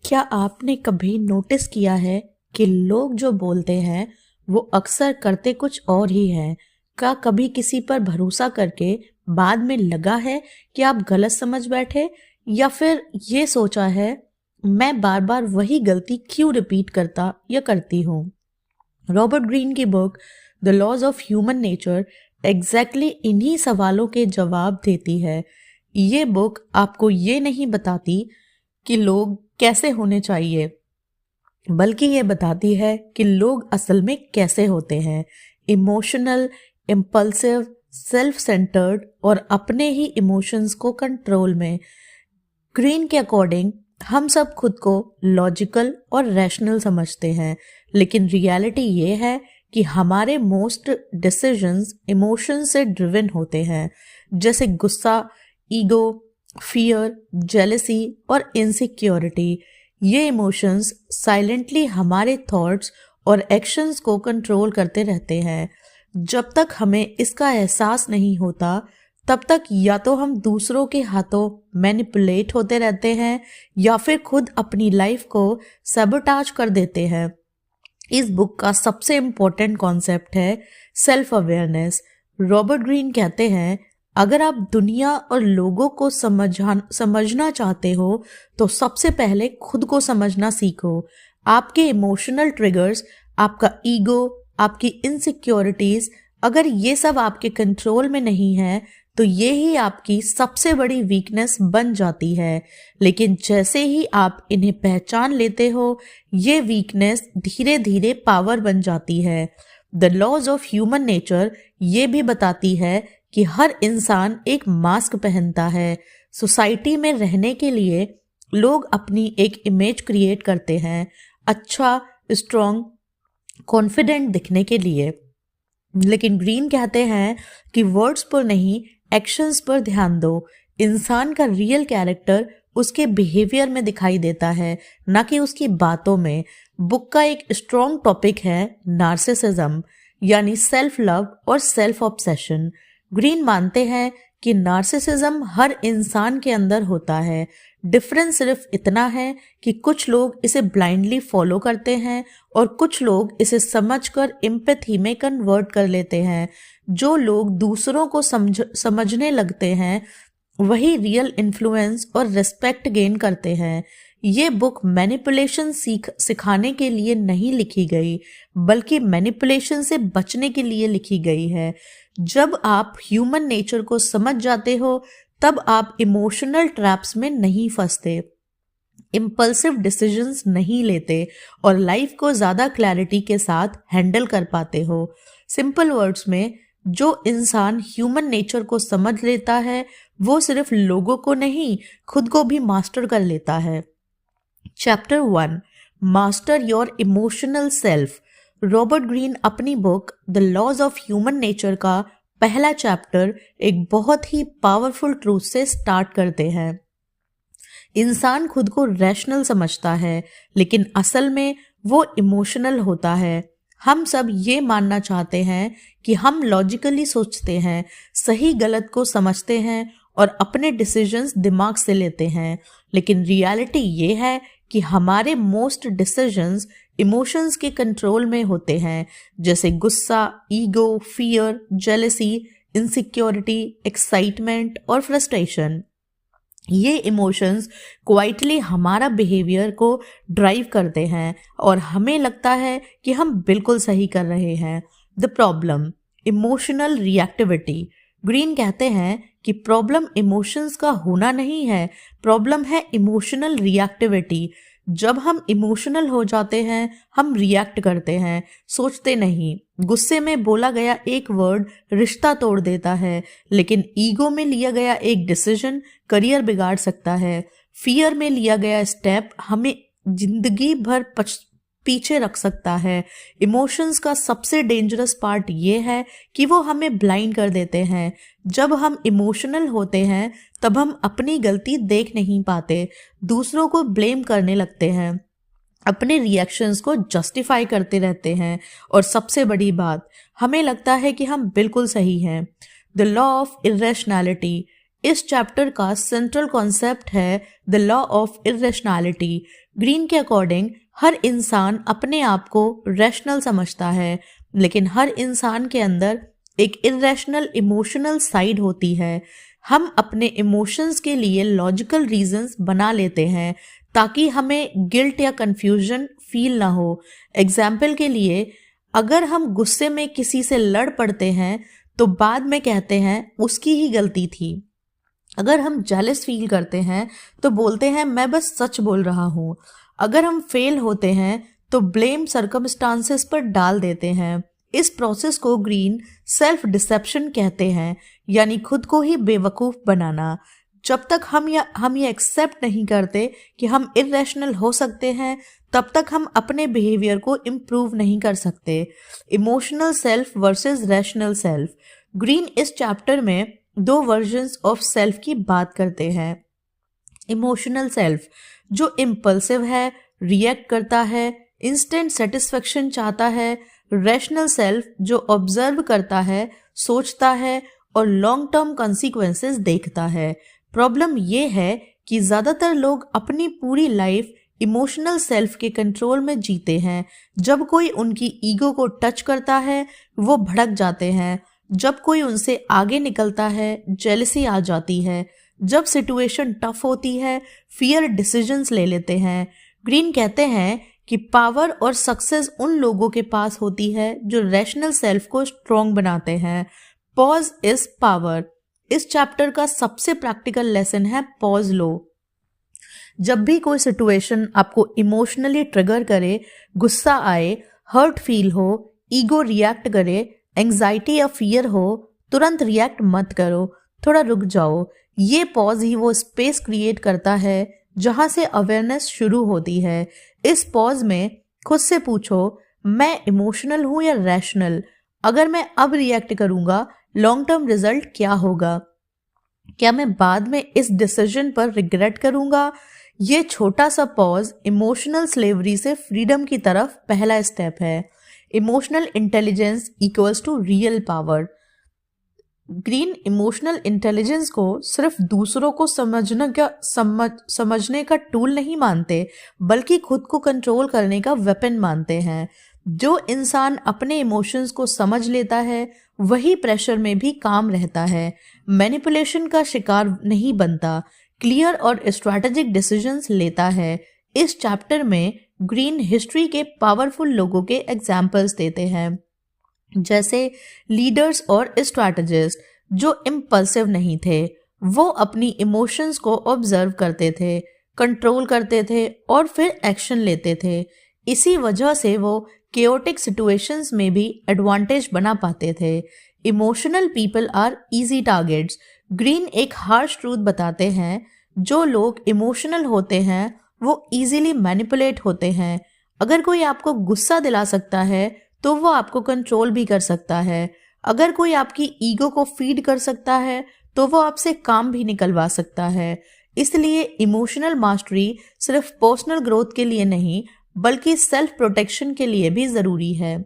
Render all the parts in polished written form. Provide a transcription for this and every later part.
क्या आपने कभी नोटिस किया है कि लोग जो बोलते हैं वो अक्सर करते कुछ और ही हैं? क्या कभी किसी पर भरोसा करके बाद में लगा है कि आप गलत समझ बैठे, या फिर ये सोचा है मैं बार बार वही गलती क्यों रिपीट करता या करती हूँ? रॉबर्ट ग्रीन की book the laws of human nature exactly इन्हीं सवालों के जवाब देती है। ये बुक आपको ये नहीं बताती कि लोग कैसे होने चाहिए, बल्कि ये बताती है कि लोग असल में कैसे होते हैं। इमोशनल, इम्पल्सिव, सेल्फ सेंटर्ड और अपने ही इमोशंस को कंट्रोल में। ग्रीन के अकॉर्डिंग हम सब खुद को लॉजिकल और रैशनल समझते हैं, लेकिन रियलिटी ये है कि हमारे मोस्ट डिसीजंस इमोशन से ड्रिवन होते हैं, जैसे गुस्सा, ईगो, फियर, जेलसी और इनसिक्योरिटी। ये इमोशंस साइलेंटली हमारे थॉट्स और एक्शंस को कंट्रोल करते रहते हैं। जब तक हमें इसका एहसास नहीं होता, तब तक या तो हम दूसरों के हाथों मैनिपुलेट होते रहते हैं या फिर खुद अपनी लाइफ को सबोटाज कर देते हैं। इस बुक का सबसे इम्पोर्टेंट कॉन्सेप्ट है सेल्फ अवेयरनेस। रॉबर्ट ग्रीन कहते हैं, अगर आप दुनिया और लोगों को समझना चाहते हो तो सबसे पहले खुद को समझना सीखो। आपके इमोशनल ट्रिगर्स, आपका ईगो, आपकी इनसिक्योरिटीज, अगर ये सब आपके कंट्रोल में नहीं है तो ये ही आपकी सबसे बड़ी वीकनेस बन जाती है। लेकिन जैसे ही आप इन्हें पहचान लेते हो, ये वीकनेस धीरे धीरे पावर बन जाती है। The laws of human nature ये भी बताती है कि हर इंसान एक मास्क पहनता है। सोसाइटी में रहने के लिए लोग अपनी एक इमेज क्रिएट करते हैं, अच्छा, स्ट्रॉन्ग, कॉन्फिडेंट दिखने के लिए। लेकिन ग्रीन कहते हैं कि वर्ड्स पर नहीं, एक्शंस पर ध्यान दो। इंसान का रियल कैरेक्टर उसके बिहेवियर में दिखाई देता है, ना कि उसकी बातों में। बुक का एक स्ट्रॉन्ग टॉपिक है नार्सिसिज्म, यानी सेल्फ लव और सेल्फ ऑब्सेशन। ग्रीन मानते हैं कि नार्सिसिज्म हर इंसान के अंदर होता है। डिफरेंस सिर्फ इतना है कि कुछ लोग इसे ब्लाइंडली फॉलो करते हैं और कुछ लोग इसे समझकर एम्पैथी में कन्वर्ट कर लेते हैं। जो लोग दूसरों को समझने लगते हैं वही रियल इन्फ्लुएंस और रिस्पेक्ट गेन करते हैं। ये बुक मैनिपुलेशन सिखाने के लिए नहीं लिखी गई, बल्कि मैनिपुलेशन से बचने के लिए लिखी गई है। जब आप ह्यूमन नेचर को समझ जाते हो, तब आप इमोशनल ट्रैप्स में नहीं फंसते, इम्पल्सिव डिसीजंस नहीं लेते और लाइफ को ज़्यादा क्लैरिटी के साथ हैंडल कर पाते हो। सिंपल वर्ड्स में, जो इंसान ह्यूमन नेचर को समझ लेता है वो सिर्फ लोगों को नहीं, खुद को भी मास्टर कर लेता है। Chapter 1, master your emotional self. Robert Greene अपनी book the laws of human nature का पहला चैप्टर एक बहुत ही पावरफुल ट्रूथ से स्टार्ट करते हैं। इंसान खुद को रैशनल समझता है, लेकिन असल में वो इमोशनल होता है। हम सब ये मानना चाहते हैं कि हम लॉजिकली सोचते हैं, सही गलत को समझते हैं और अपने डिसीजंस दिमाग से लेते हैं। लेकिन रियलिटी ये है कि हमारे मोस्ट डिसीजंस इमोशंस के कंट्रोल में होते हैं, जैसे गुस्सा, ego, fear, jealousy, insecurity, excitement और फ्रस्ट्रेशन। ये इमोशंस क्वाइटली हमारा बिहेवियर को ड्राइव करते हैं और हमें लगता है कि हम बिल्कुल सही कर रहे हैं। The problem, emotional reactivity. Green कहते हैं कि प्रॉब्लम इमोशंस का होना नहीं है, प्रॉब्लम है इमोशनल रिएक्टिविटी। जब हम इमोशनल हो जाते हैं, हम रिएक्ट करते हैं, सोचते नहीं। गुस्से में बोला गया एक वर्ड रिश्ता तोड़ देता है, लेकिन ईगो में लिया गया एक डिसीजन करियर बिगाड़ सकता है। फियर में लिया गया स्टेप हमें जिंदगी भर पीछे रख सकता है। इमोशंस का सबसे डेंजरस पार्ट ये है कि वो हमें ब्लाइंड कर देते हैं। जब हम इमोशनल होते हैं तब हम अपनी गलती देख नहीं पाते, दूसरों को ब्लेम करने लगते हैं, अपने रिएक्शंस को जस्टिफाई करते रहते हैं और सबसे बड़ी बात, हमें लगता है कि हम बिल्कुल सही हैं। The law of irrationality. इस चैप्टर का सेंट्रल कॉन्सेप्ट है the law of irrationality. Green के अकॉर्डिंग हर इंसान अपने आप को रैशनल समझता है, लेकिन हर इंसान के अंदर एक इरेशनल इमोशनल साइड होती है। हम अपने इमोशंस के लिए लॉजिकल रीजंस बना लेते हैं ताकि हमें गिल्ट या कंफ्यूजन फील ना हो। एग्जाम्पल के लिए, अगर हम गुस्से में किसी से लड़ पड़ते हैं तो बाद में कहते हैं उसकी ही गलती थी। अगर हम जेलस फील करते हैं तो बोलते हैं मैं बस सच बोल रहा हूँ। अगर हम फेल होते हैं तो ब्लेम सर्कमस्टांसेस पर डाल देते हैं। इस प्रोसेस को ग्रीन सेल्फ डिसेप्शन कहते हैं, यानी खुद को ही बेवकूफ़ बनाना। जब तक हम ये एक्सेप्ट नहीं करते कि हम इरेशनल हो सकते हैं, तब तक हम अपने बिहेवियर को इम्प्रूव नहीं कर सकते। Emotional self versus rational self. Green इस चैप्टर में 2 वर्जन्स ऑफ सेल्फ की बात करते हैं। इमोशनल सेल्फ जो इम्पल्सिव है, रिएक्ट करता है, इंस्टेंट सेटिस्फेक्शन चाहता है। रैशनल सेल्फ जो ऑब्जर्व करता है, सोचता है और लॉन्ग टर्म कॉन्सिक्वेंसेस देखता है। प्रॉब्लम ये है कि ज़्यादातर लोग अपनी पूरी लाइफ इमोशनल सेल्फ के कंट्रोल में जीते हैं। जब कोई उनकी ईगो को टच करता है, वो भड़क जाते हैं। जब कोई उनसे आगे निकलता है, जेलसी आ जाती है। जब सिचुएशन टफ होती है, फियर डिसीजंस ले लेते हैं। ग्रीन कहते हैं कि पावर और सक्सेस उन लोगों के पास होती है जो रैशनल सेल्फ को स्ट्रॉन्ग बनाते हैं। Pause is power. इस चैप्टर का सबसे प्रैक्टिकल लेसन है पॉज लो। जब भी कोई सिचुएशन आपको इमोशनली ट्रिगर करे, गुस्सा आए, हर्ट फील हो, ईगो रिएक्ट करे, एंजाइटी या फियर हो, तुरंत रिएक्ट मत करो, थोड़ा रुक जाओ। ये पॉज ही वो स्पेस क्रिएट करता है जहां से अवेयरनेस शुरू होती है। इस पॉज में खुद से पूछो, मैं इमोशनल हूं या रैशनल? अगर मैं अब रिएक्ट करूंगा, लॉन्ग टर्म रिजल्ट क्या होगा? क्या मैं बाद में इस डिसीजन पर रिग्रेट करूंगा? ये छोटा सा पॉज इमोशनल स्लेवरी से फ्रीडम की तरफ पहला स्टेप है। Emotional intelligence equals to real power. Greene emotional intelligence को सिर्फ दूसरों को समझने का टूल नहीं मानते, बल्कि खुद को कंट्रोल करने का वेपन मानते हैं। जो इंसान अपने इमोशंस को समझ लेता है, वही प्रेशर में भी काम रहता है, मैनिपुलेशन का शिकार नहीं बनता, क्लियर और स्ट्रैटेजिक डिसीजंस लेता है। इस चैप्टर में ग्रीन हिस्ट्री के पावरफुल लोगों के एग्जाम्पल्स देते हैं, जैसे लीडर्स और स्ट्रैटेजिस्ट जो इम्पल्सिव नहीं थे। वो अपनी इमोशंस को ऑब्जर्व करते थे, कंट्रोल करते थे और फिर एक्शन लेते थे। इसी वजह से वो केओटिक सिचुएशंस में भी एडवांटेज बना पाते थे। Emotional people are easy targets. Greene एक हार्श ट्रूथ बताते हैं, जो लोग इमोशनल होते हैं वो इजीली मैनिपुलेट होते हैं। अगर कोई आपको गुस्सा दिला सकता है तो वो आपको कंट्रोल भी कर सकता है। अगर कोई आपकी ईगो को फीड कर सकता है तो वो आपसे काम भी निकलवा सकता है। इसलिए इमोशनल मास्टरी सिर्फ पर्सनल ग्रोथ के लिए नहीं, बल्कि सेल्फ प्रोटेक्शन के लिए भी ज़रूरी है।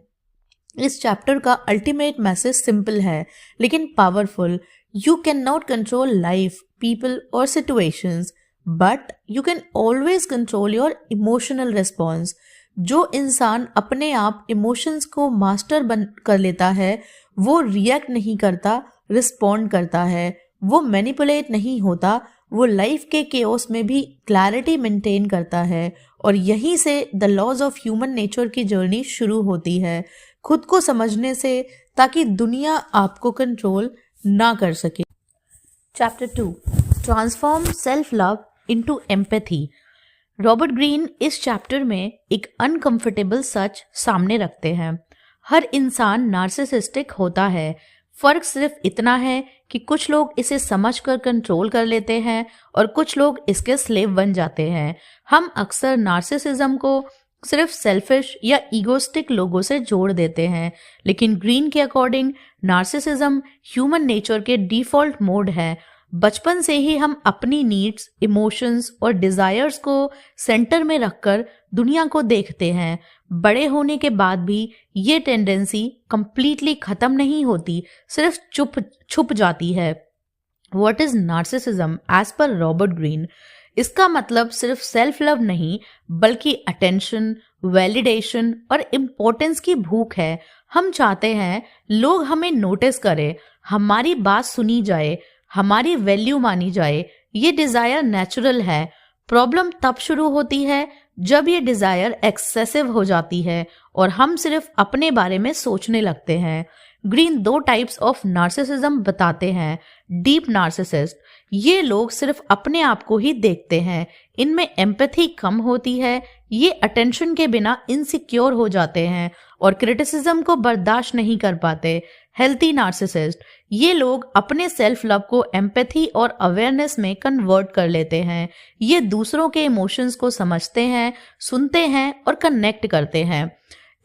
इस चैप्टर का अल्टीमेट मैसेज सिंपल है लेकिन powerful. You can not control life, people और situations, but you can always control your emotional response. जो इंसान अपने आप इमोशंस को मास्टर बन कर लेता है, वो रिएक्ट नहीं करता, रिस्पॉन्ड करता है। वो मैनिपुलेट नहीं होता, वो लाइफ के केओस में भी क्लैरिटी मेंटेन करता है। और यहीं से the laws of human nature की जर्नी शुरू होती है, खुद को समझने से, ताकि दुनिया आपको कंट्रोल ना कर सके। Chapter 2, transform self love into empathy. Robert Greene इस चैप्टर में एक अनकंफर्टेबल सच सामने रखते हैं। हर इंसान नार्सिसिस्टिक होता है। फर्क सिर्फ इतना है कि कुछ लोग इसे समझकर कंट्रोल कर लेते हैं और कुछ लोग इसके स्लेव बन जाते हैं। हम अक्सर नार्सिसिज्म को सिर्फ सेल्फिश या ईगोस्टिक लोगों से जोड़ देते हैं, लेकिन ग्रीन के अकॉर्डिंग नार्सिसिज्म ह्यूमन नेचर के डिफॉल्ट मोड है। बचपन से ही हम अपनी नीड्स, इमोशंस और डिजायर्स को सेंटर में रखकर दुनिया को देखते हैं। बड़े होने के बाद भी ये टेंडेंसी कंप्लीटली खत्म नहीं होती, सिर्फ छुप जाती है। What is narcissism as per Robert Greene? इसका मतलब सिर्फ सेल्फ लव नहीं बल्कि अटेंशन, वैलिडेशन और इम्पोर्टेंस की भूख है। हम चाहते हैं लोग हमें नोटिस करें, हमारी बात सुनी जाए, हमारी वैल्यू मानी जाए। ये डिजायर नेचुरल है। प्रॉब्लम तब शुरू होती है जब ये डिजायर एक्सेसिव हो जाती है और हम सिर्फ अपने बारे में सोचने लगते हैं। ग्रीन 2 टाइप्स ऑफ नार्सिसिज्म बताते हैं। डीप नार्सिसिस्ट, ये लोग सिर्फ अपने आप को ही देखते हैं, इनमें एम्पैथी कम होती है, ये अटेंशन के बिना इनसिक्योर हो जाते हैं और क्रिटिसिज्म को बर्दाश्त नहीं कर पाते। हेल्थी नार्सिसिस्ट, ये लोग अपने सेल्फ लव को एम्पैथी और अवेयरनेस में कन्वर्ट कर लेते हैं। ये दूसरों के इमोशंस को समझते हैं, सुनते हैं और कनेक्ट करते हैं।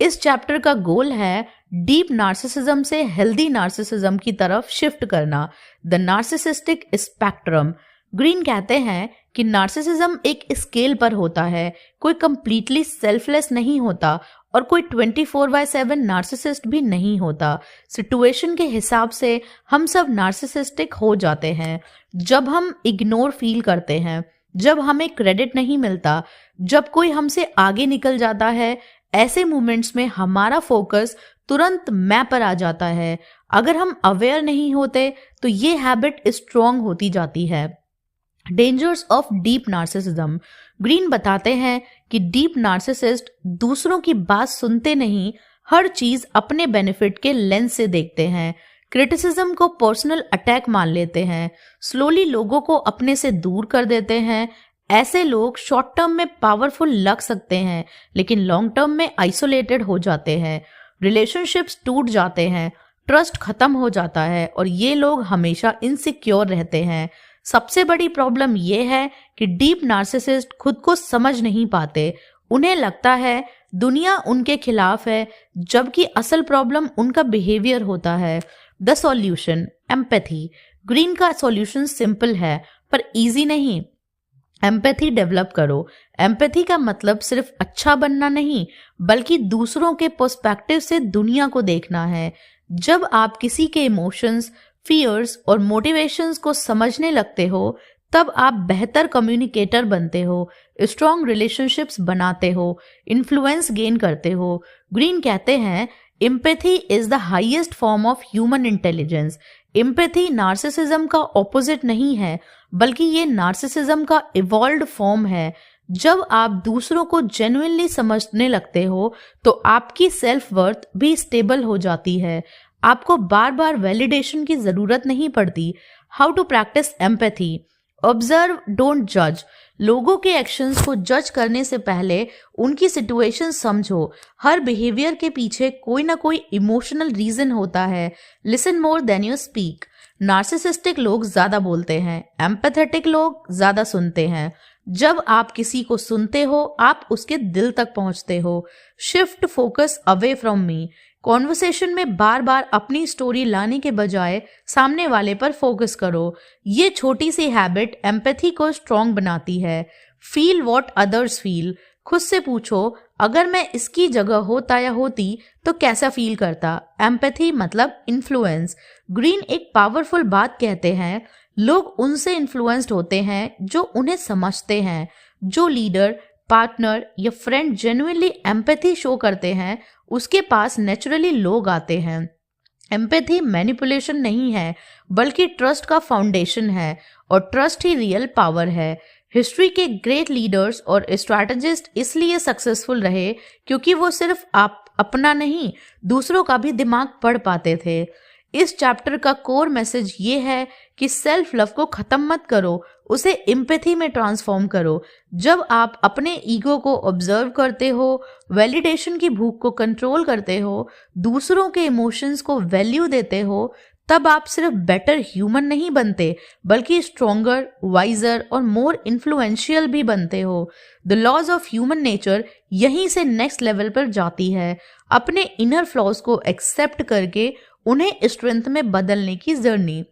इस चैप्टर का गोल है डीप नार्सिसिज्म से हेल्दी नार्सिसिज्म की तरफ शिफ्ट करना, द नार्सिसिस्टिक स्पेक्ट्रम। ग्रीन कहते हैं कि नार्सिसिज्म एक स्केल पर होता है, कोई कंप्लीटली सेल्फलेस नहीं होता और कोई 24/7 नार्सिसिस्ट भी नहीं होता। सिचुएशन के हिसाब से हम सब नार्सिसिस्टिक हो जाते हैं। जब हम इग्नोर फील करते हैं, जब हमें क्रेडिट नहीं मिलता, जब कोई हमसे आगे निकल जाता है, ऐसे मोमेंट्स में हमारा फोकस तुरंत मैं पर आ जाता है। अगर हम अवेयर नहीं होते तो ये हैबिट स्ट्रॉन्ग होती जाती है। Dangers of deep narcissism, green बताते हैं कि डीप नार्सिसिस्ट दूसरों की बात सुनते नहीं, हर चीज अपने बेनिफिट के लेंस से देखते हैं। क्रिटिसिज्म को पर्सनल अटैक मान लेते हैं, स्लोली लोगों को अपने से दूर कर देते हैं। ऐसे लोग शॉर्ट टर्म में पावरफुल लग सकते हैं लेकिन लॉन्ग टर्म में आइसोलेटेड हो जाते हैं। रिलेशनशिप्स टूट जाते हैं, ट्रस्ट खत्म हो जाता है और ये लोग हमेशा इनसिक्योर रहते हैं। सबसे बड़ी प्रॉब्लम ये है कि डीप नार्सिसिस्ट खुद को समझ नहीं पाते। उन्हें लगता है दुनिया उनके खिलाफ है जबकि असल प्रॉब्लम उनका बिहेवियर होता है। The solution, empathy. ग्रीन का सॉल्यूशन सिंपल है पर इजी नहीं। एम्पैथी डेवलप करो। एम्पैथी का मतलब सिर्फ अच्छा बनना नहीं बल्कि दूसरों के पर्सपेक्टिव से दुनिया को देखना है। जब आप किसी के इमोशंस, फियर्स और मोटिवेशंस को समझने लगते हो तब आप बेहतर कम्युनिकेटर बनते हो, स्ट्रॉन्ग रिलेशनशिप्स बनाते हो, इन्फ्लुएंस गेन करते हो। ग्रीन कहते हैं empathy is the highest form of human intelligence. Empathy narcissism का ऑपोजिट नहीं है बल्कि ये नार्सिसिज्म का इवॉल्व्ड फॉर्म है। जब आप दूसरों को जेन्युइनली समझने लगते हो तो आपकी सेल्फ वर्थ भी स्टेबल हो जाती है। आपको बार बार वैलिडेशन की जरूरत नहीं पड़ती। How to practice empathy, observe, don't जज। लोगों के एक्शंस को जज करने से पहले उनकी सिचुएशन समझो। हर बिहेवियर के पीछे कोई ना कोई इमोशनल रीजन होता है। Listen more than you speak. Narcissistic लोग ज्यादा बोलते हैं, एम्पैथेटिक लोग ज्यादा सुनते हैं। जब आप किसी को सुनते हो आप उसके दिल तक पहुंचते हो। Shift focus away from me. Conversation में बार बार अपनी स्टोरी लाने के बजाय सामने वाले पर फोकस करो। ये छोटी सी हैबिट एम्पैथी को स्ट्रॉन्ग बनाती है। Feel what others feel. खुद से पूछो अगर मैं इसकी जगह होता या होती तो कैसा फील करता। एम्पैथी मतलब इन्फ्लुएंस। ग्रीन एक पावरफुल बात कहते हैं, लोग उनसे इन्फ्लुएंस्ड होते हैं जो उन्हें समझते हैं। जो लीडर, पार्टनर या फ्रेंड जेन्युइनली एम्पैथी शो करते हैं उसके पास नेचुरली लोग आते हैं। एम्पैथी मैनिपुलेशन नहीं है बल्कि ट्रस्ट का फाउंडेशन है और ट्रस्ट ही रियल पावर है। हिस्ट्री के ग्रेट लीडर्स और स्ट्रैटेजिस्ट इसलिए सक्सेसफुल रहे क्योंकि वो सिर्फ अपना नहीं दूसरों का भी दिमाग पढ़ पाते थे। इस चैप्टर का कोर मैसेज ये है कि सेल्फ लव को खत्म मत करो, उसे एम्पैथी में ट्रांसफॉर्म करो। जब आप अपने ईगो को ऑब्जर्व करते हो, वैलिडेशन की भूख को कंट्रोल करते हो, दूसरों के इमोशंस को वैल्यू देते हो, तब आप सिर्फ बेटर ह्यूमन नहीं बनते बल्कि स्ट्रॉन्गर, वाइजर और मोर इन्फ्लुएंशियल भी बनते हो। The laws of human nature यहीं से नेक्स्ट लेवल पर जाती है। अपने इनर फ्लॉज को एक्सेप्ट करके उन्हें स्ट्रेंथ में बदलने की journey.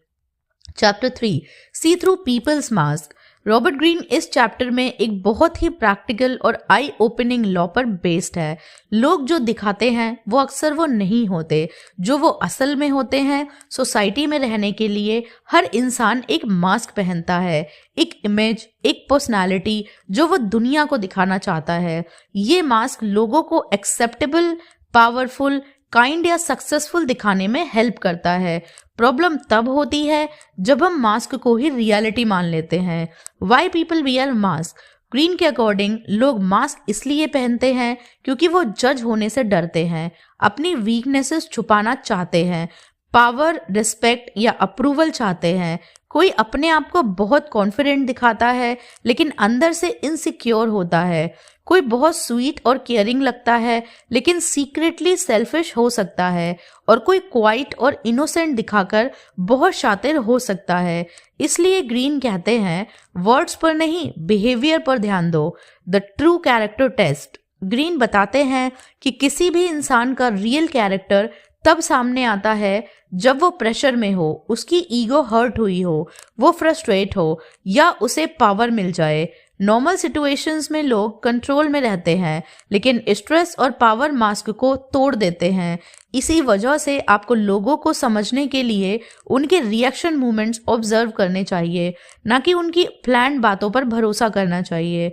Chapter 3, see through people's masks. Robert Greene इस चैप्टर में एक बहुत ही प्रैक्टिकल और आई ओपनिंग लॉ पर बेस्ड है। लोग जो दिखाते हैं वो अक्सर वो नहीं होते जो वो असल में होते हैं। सोसाइटी में रहने के लिए हर इंसान एक मास्क पहनता है, एक इमेज, एक पर्सनालिटी जो वो दुनिया को दिखाना चाहता है। ये मास्क लोगों को एक्सेप्टेबल, पावरफुल, काइंड या सक्सेसफुल दिखाने में हेल्प करता है। प्रॉब्लम तब होती है जब हम मास्क को ही रियलिटी मान लेते हैं। Why people wear mask? Green के अकॉर्डिंग लोग मास्क इसलिए पहनते हैं क्योंकि वो जज होने से डरते हैं, अपनी वीकनेसेस छुपाना चाहते हैं, पावर, रिस्पेक्ट या अप्रूवल चाहते हैं। कोई अपने आप को बहुत कॉन्फिडेंट दिखाता है लेकिन अंदर से इनसिक्योर होता है। कोई बहुत स्वीट और केयरिंग लगता है लेकिन सीक्रेटली सेल्फिश हो सकता है, और कोई क्वाइट और इनोसेंट दिखाकर बहुत शातिर हो सकता है। इसलिए ग्रीन कहते हैं वर्ड्स पर नहीं, बिहेवियर पर ध्यान दो। The true character test. Greene बताते हैं कि किसी भी इंसान का रियल कैरेक्टर तब सामने आता है जब वो प्रेशर में हो, उसकी ईगो हर्ट हुई हो, वो फ्रस्ट्रेट हो या उसे पावर मिल जाए। नॉर्मल सिचुएशंस में लोग कंट्रोल में रहते हैं लेकिन स्ट्रेस और पावर मास्क को तोड़ देते हैं। इसी वजह से आपको लोगों को समझने के लिए उनके रिएक्शन मूवमेंट्स ऑब्जर्व करने चाहिए, ना कि उनकी प्लान्ड बातों पर भरोसा करना चाहिए।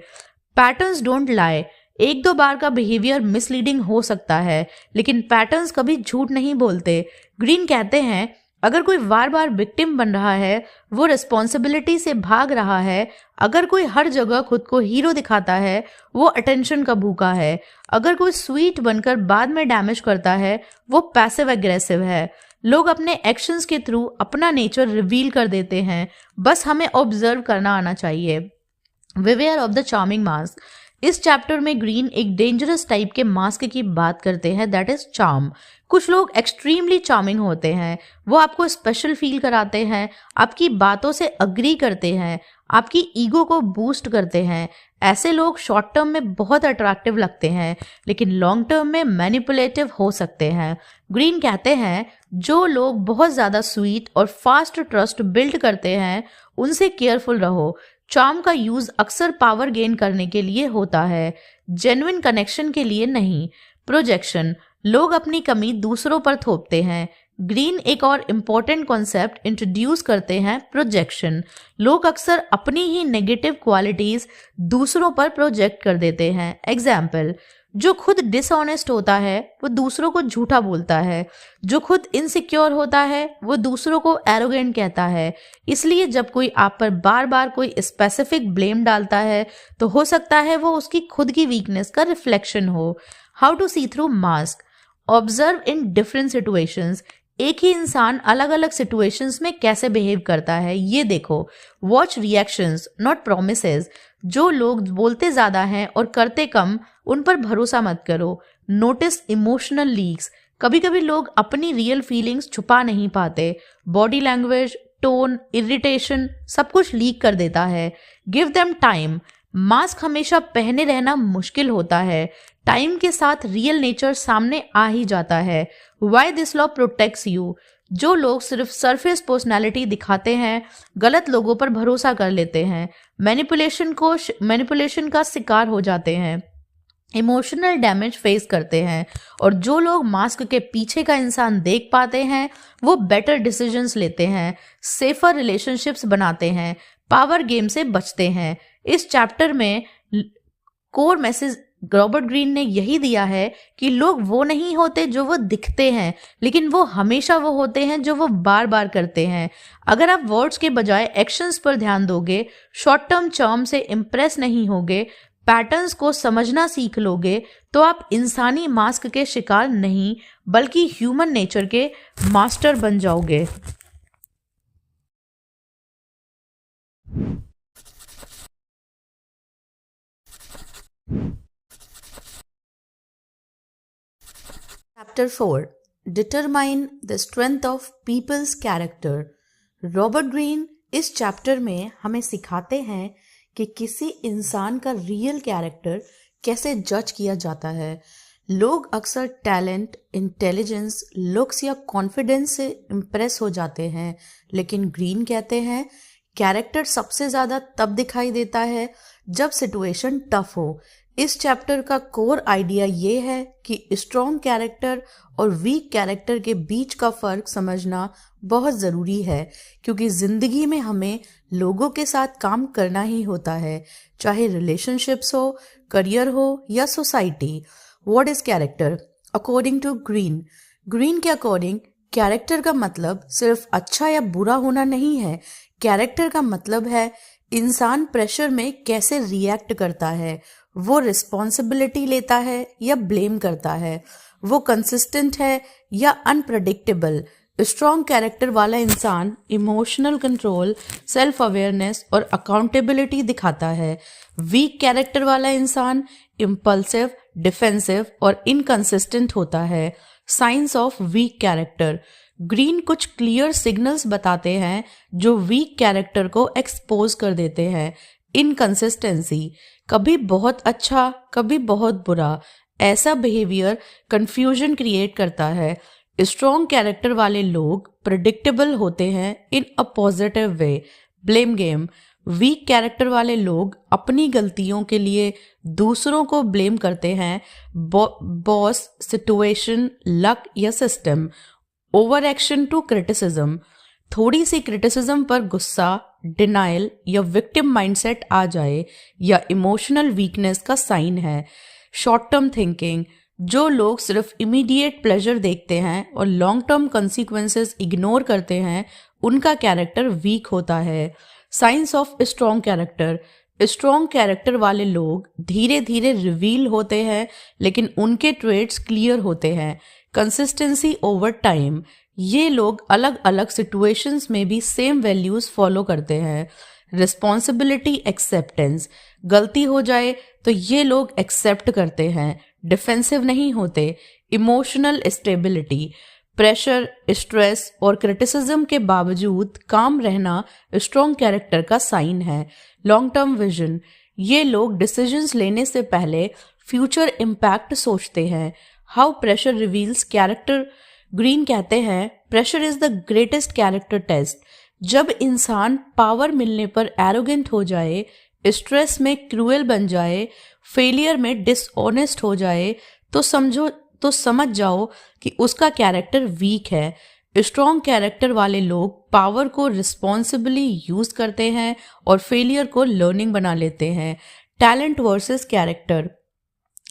Patterns don't lie. एक दो बार का बिहेवियर मिसलीडिंग हो सकता है लेकिन पैटर्न्स कभी झूठ नहीं बोलते। ग्रीन कहते हैं अगर कोई बार बार विक्टिम बन रहा है, वो रिस्पॉन्सिबिलिटी से भाग रहा है। अगर कोई हर जगह खुद को हीरो दिखाता है, वो अटेंशन का भूखा है। अगर कोई स्वीट बनकर बाद में डैमेज करता है, वो पैसिव एग्रेसिव है। लोग अपने एक्शंस के थ्रू अपना नेचर रिवील कर देते हैं, बस हमें ऑब्जर्व करना आना चाहिए। Beware of the charming mask. इस चैप्टर में ग्रीन एक डेंजरस टाइप के मास्क की बात करते हैं, दैट इज चार्म। कुछ लोग एक्सट्रीमली चार्मिंग होते हैं, वो आपको स्पेशल फील कराते हैं, आपकी बातों से अग्री करते हैं, आपकी ईगो को बूस्ट करते हैं। ऐसे लोग शॉर्ट टर्म में बहुत अट्रैक्टिव लगते हैं लेकिन लॉन्ग टर्म में मैनिपुलेटिव हो सकते हैं। ग्रीन कहते हैं जो लोग बहुत ज्यादा स्वीट और फास्ट ट्रस्ट बिल्ड करते हैं उनसे केयरफुल रहो। चार्म का यूज अक्सर पावर गेन करने के लिए होता है, जेन्युइन कनेक्शन के लिए नहीं। प्रोजेक्शन। लोग अपनी कमी दूसरों पर थोपते हैं। ग्रीन एक और इम्पोर्टेंट कॉन्सेप्ट इंट्रोड्यूस करते हैं, प्रोजेक्शन। लोग अक्सर अपनी ही नेगेटिव क्वालिटीज दूसरों पर प्रोजेक्ट कर देते हैं। एग्जाम्पल, जो खुद डिसऑनेस्ट होता है वो दूसरों को झूठा बोलता है, जो खुद इनसिक्योर होता है वो दूसरों को एरोगेंट कहता है। इसलिए जब कोई आप पर बार बार कोई स्पेसिफिक ब्लेम डालता है तो हो सकता है वो उसकी खुद की वीकनेस का रिफ्लेक्शन हो। How to see through mask. Observe in different situations. एक ही इंसान अलग अलग सिचुएशंस में कैसे बिहेव करता है ये देखो। Watch reactions not promises. जो लोग बोलते ज्यादा हैं और करते कम, उन पर भरोसा मत करो। Notice emotional leaks. कभी कभी लोग अपनी रियल फीलिंग्स छुपा नहीं पाते। बॉडी लैंग्वेज, टोन, इरिटेशन सब कुछ लीक कर देता है। Give them time. मास्क हमेशा पहने रहना मुश्किल होता है, टाइम के साथ रियल नेचर सामने आ ही जाता है। Why this law protects you. जो लोग सिर्फ सरफेस पर्सनालिटी दिखाते हैं, गलत लोगों पर भरोसा कर लेते हैं, मैनिपुलेशन का शिकार हो जाते हैं, इमोशनल डैमेज फेस करते हैं। और जो लोग मास्क के पीछे का इंसान देख पाते हैं वो बेटर डिसीजंस लेते हैं, सेफर रिलेशनशिप्स बनाते हैं, पावर गेम से बचते हैं। इस चैप्टर में कोर मैसेज रॉबर्ट ग्रीन ने यही दिया है कि लोग वो नहीं होते जो वो दिखते हैं, लेकिन वो हमेशा वो होते हैं जो वो बार बार करते हैं। अगर आप वर्ड्स के बजाय एक्शंस पर ध्यान दोगे, शॉर्ट टर्म चार्म से इम्प्रेस नहीं होगे, पैटर्न्स को समझना सीख लोगे, तो आप इंसानी मास्क के शिकार नहीं बल्कि ह्यूमन नेचर के मास्टर बन जाओगे। Chapter 4. Determine the strength of people's character. Robert Greene इस चैप्टर में हमें सिखाते हैं कि किसी इंसान का रियल कैरेक्टर कैसे जज किया जाता है। लोग अक्सर टैलेंट, इंटेलिजेंस, लुक्स या कॉन्फिडेंस से इम्प्रेस हो जाते हैं, लेकिन ग्रीन कहते हैं कैरेक्टर सबसे ज्यादा तब दिखाई देता है जब सिचुएशन टफ हो। इस चैप्टर का कोर आइडिया ये है कि स्ट्रॉन्ग कैरेक्टर और वीक कैरेक्टर के बीच का फर्क समझना बहुत ज़रूरी है, क्योंकि ज़िंदगी में हमें लोगों के साथ काम करना ही होता है, चाहे रिलेशनशिप्स हो, करियर हो या society. What is character according to Greene के अकॉर्डिंग कैरेक्टर का मतलब सिर्फ अच्छा या बुरा होना नहीं है। कैरेक्टर का मतलब है इंसान प्रेशर में कैसे रिएक्ट करता है, वो रिस्पॉन्सिबिलिटी लेता है या ब्लेम करता है, वो कंसिस्टेंट है या अनप्रडिक्टेबल। स्ट्रॉन्ग कैरेक्टर वाला इंसान इमोशनल कंट्रोल, सेल्फ अवेयरनेस और अकाउंटेबिलिटी दिखाता है। वीक कैरेक्टर वाला इंसान इम्पल्सिव, डिफेंसिव और इनकंसिस्टेंट होता है। Signs of weak character. Greene कुछ क्लियर सिग्नल्स बताते हैं जो वीक कैरेक्टर को एक्सपोज कर देते हैं। इनकंसिस्टेंसी, कभी बहुत अच्छा कभी बहुत बुरा, ऐसा बिहेवियर कंफ्यूजन क्रिएट करता है। स्ट्रॉन्ग कैरेक्टर वाले लोग प्रेडिक्टेबल होते हैं in a positive way. Blame game, weak character वाले लोग अपनी गलतियों के लिए दूसरों को ब्लेम करते हैं, बॉस, सिचुएशन, लक या system. Over action to criticism, थोड़ी सी क्रिटिसिज्म पर गुस्सा, डिनाइल या विक्टिम माइंडसेट आ जाए या इमोशनल वीकनेस का साइन है। शॉर्ट टर्म थिंकिंग, जो लोग सिर्फ इमीडिएट प्लेजर देखते हैं और लॉन्ग टर्म कॉन्सिक्वेंसेस इग्नोर करते हैं, उनका कैरेक्टर वीक होता है। Signs of strong character, strong character वाले लोग धीरे धीरे रिवील होते हैं, लेकिन उनके ट्रेट्स क्लियर होते हैं। कंसिस्टेंसी ओवर टाइम, ये लोग अलग अलग सिचुएशंस में भी सेम वैल्यूज फॉलो करते हैं। रिस्पॉन्सिबिलिटी एक्सेप्टेंस, गलती हो जाए तो ये लोग एक्सेप्ट करते हैं, डिफेंसिव नहीं होते। इमोशनल स्टेबिलिटी, प्रेशर, स्ट्रेस और क्रिटिसिज्म के बावजूद काम रहना स्ट्रॉन्ग कैरेक्टर का साइन है। लॉन्ग टर्म विजन, ये लोग डिसीजंस लेने से पहले फ्यूचर इम्पैक्ट सोचते हैं। How pressure reveals character. Greene कहते हैं pressure is the greatest character test. जब इंसान पावर मिलने पर एरोगेंट हो जाए, स्ट्रेस में क्रूएल बन जाए, फेलियर में डिसऑनेस्ट हो जाए, तो समझ जाओ कि उसका कैरेक्टर वीक है। स्ट्रॉन्ग कैरेक्टर वाले लोग पावर को रिस्पॉन्सिबली यूज करते हैं और फेलियर को लर्निंग बना लेते हैं। टैलेंट वर्सेस कैरेक्टर,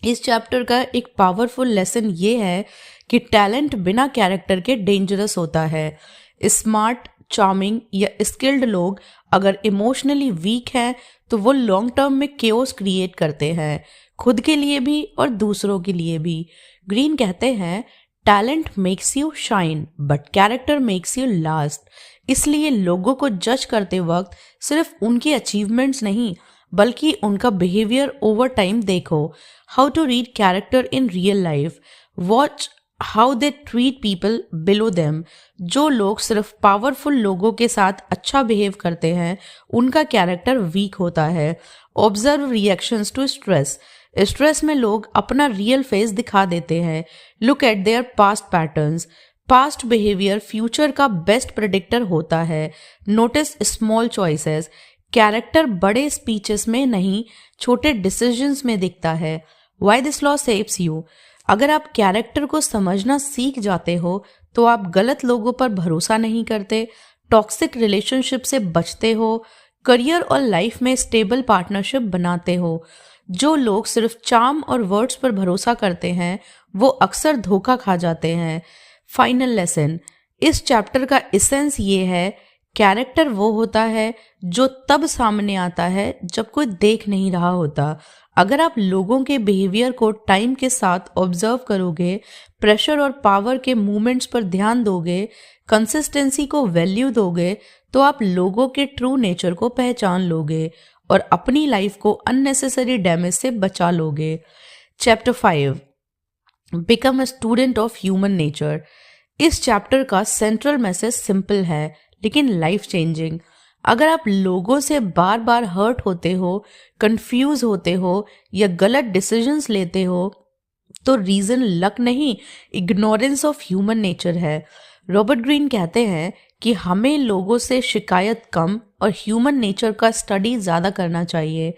इस चैप्टर का एक पावरफुल लेसन ये है कि टैलेंट बिना कैरेक्टर के डेंजरस होता है। स्मार्ट, चार्मिंग या स्किल्ड लोग अगर इमोशनली वीक हैं तो वो लॉन्ग टर्म में केओस क्रिएट करते हैं, खुद के लिए भी और दूसरों के लिए भी। ग्रीन कहते हैं talent makes you shine but character makes you last. इसलिए लोगों को जज करते वक्त सिर्फ उनकी अचीवमेंट्स नहीं बल्कि उनका बिहेवियर ओवर टाइम देखो। How to read character in real life, watch how they treat people below them. जो लोग सिर्फ पावरफुल लोगों के साथ अच्छा बिहेव करते हैं, उनका कैरेक्टर वीक होता है। Observe reactions to stress, stress में लोग अपना रियल फेस दिखा देते हैं। Look at their past patterns, past behaviour future का बेस्ट प्रेडिक्टर होता है। नोटिस स्मॉल चॉइसेस, कैरेक्टर बड़े स्पीचेस में नहीं छोटे डिसीजंस में दिखता है। Why this law saves you, अगर आप कैरेक्टर को समझना सीख जाते हो तो आप गलत लोगों पर भरोसा नहीं करते, टॉक्सिक रिलेशनशिप से बचते हो, करियर और लाइफ में स्टेबल पार्टनरशिप बनाते हो। जो लोग सिर्फ चार्म और वर्ड्स पर भरोसा करते हैं वो अक्सर धोखा खा जाते हैं। फाइनल लेसन, इस चैप्टर का एसेंस ये है कैरेक्टर वो होता है जो तब सामने आता है जब कोई देख नहीं रहा होता। अगर आप लोगों के बिहेवियर को टाइम के साथ ऑब्जर्व करोगे, प्रेशर और पावर के मूवमेंट्स पर ध्यान दोगे, कंसिस्टेंसी को वैल्यू दोगे, तो आप लोगों के ट्रू नेचर को पहचान लोगे और अपनी लाइफ को अननेसेसरी डैमेज से बचा लोगे। Chapter 5, become a student of human nature. इस चैप्टर का सेंट्रल मैसेज सिंपल है लेकिन लाइफ चेंजिंग। अगर आप लोगों से बार बार हर्ट होते हो, कंफ्यूज होते हो या गलत डिसीजंस लेते हो तो रीजन लक नहीं, इग्नोरेंस ऑफ ह्यूमन नेचर है। रॉबर्ट ग्रीन कहते हैं कि हमें लोगों से शिकायत कम और ह्यूमन नेचर का स्टडी ज़्यादा करना चाहिए।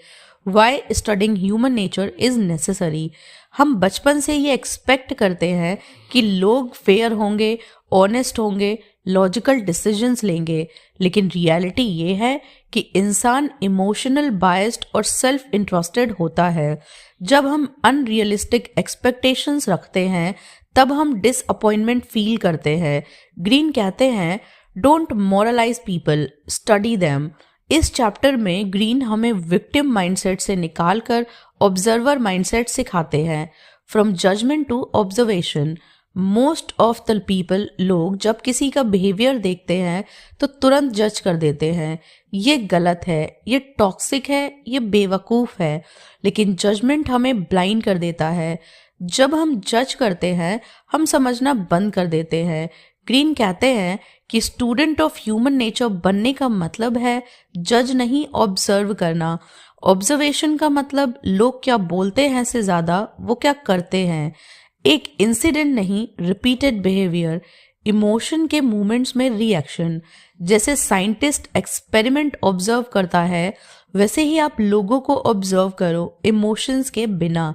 Why studying human nature is necessary. हम बचपन से ये एक्सपेक्ट करते हैं कि लोग फेयर होंगे, ऑनेस्ट होंगे, लॉजिकल डिसीजंस लेंगे, लेकिन रियलिटी ये है कि इंसान इमोशनल, बायस्ड और सेल्फ इंटरेस्टेड होता है। जब हम अनरियलिस्टिक एक्सपेक्टेशंस रखते हैं तब हम डिसअपॉइंटमेंट फील करते हैं। ग्रीन कहते हैं don't moralize people, study them. इस चैप्टर में ग्रीन हमें विक्टिम माइंडसेट से निकालकर ऑब्जर्वर माइंडसेट सिखाते हैं। From judgement to observation. Most of the people, लोग जब किसी का बिहेवियर देखते हैं तो तुरंत जज कर देते हैं, ये गलत है, ये टॉक्सिक है, ये बेवकूफ़ है। लेकिन जजमेंट हमें ब्लाइंड कर देता है। जब हम जज करते हैं हम समझना बंद कर देते हैं। ग्रीन कहते हैं कि स्टूडेंट ऑफ ह्यूमन नेचर बनने का मतलब है जज नहीं, ऑब्जर्व करना। ऑब्जर्वेशन का मतलब लोग क्या बोलते हैं से ज़्यादा वो क्या करते हैं। एक इंसिडेंट नहीं, रिपीटेड बिहेवियर। इमोशन के मूवमेंट्स में रिएक्शन। जैसे साइंटिस्ट एक्सपेरिमेंट ऑब्जर्व करता है वैसे ही आप लोगों को ऑब्जर्व करो इमोशंस के बिना।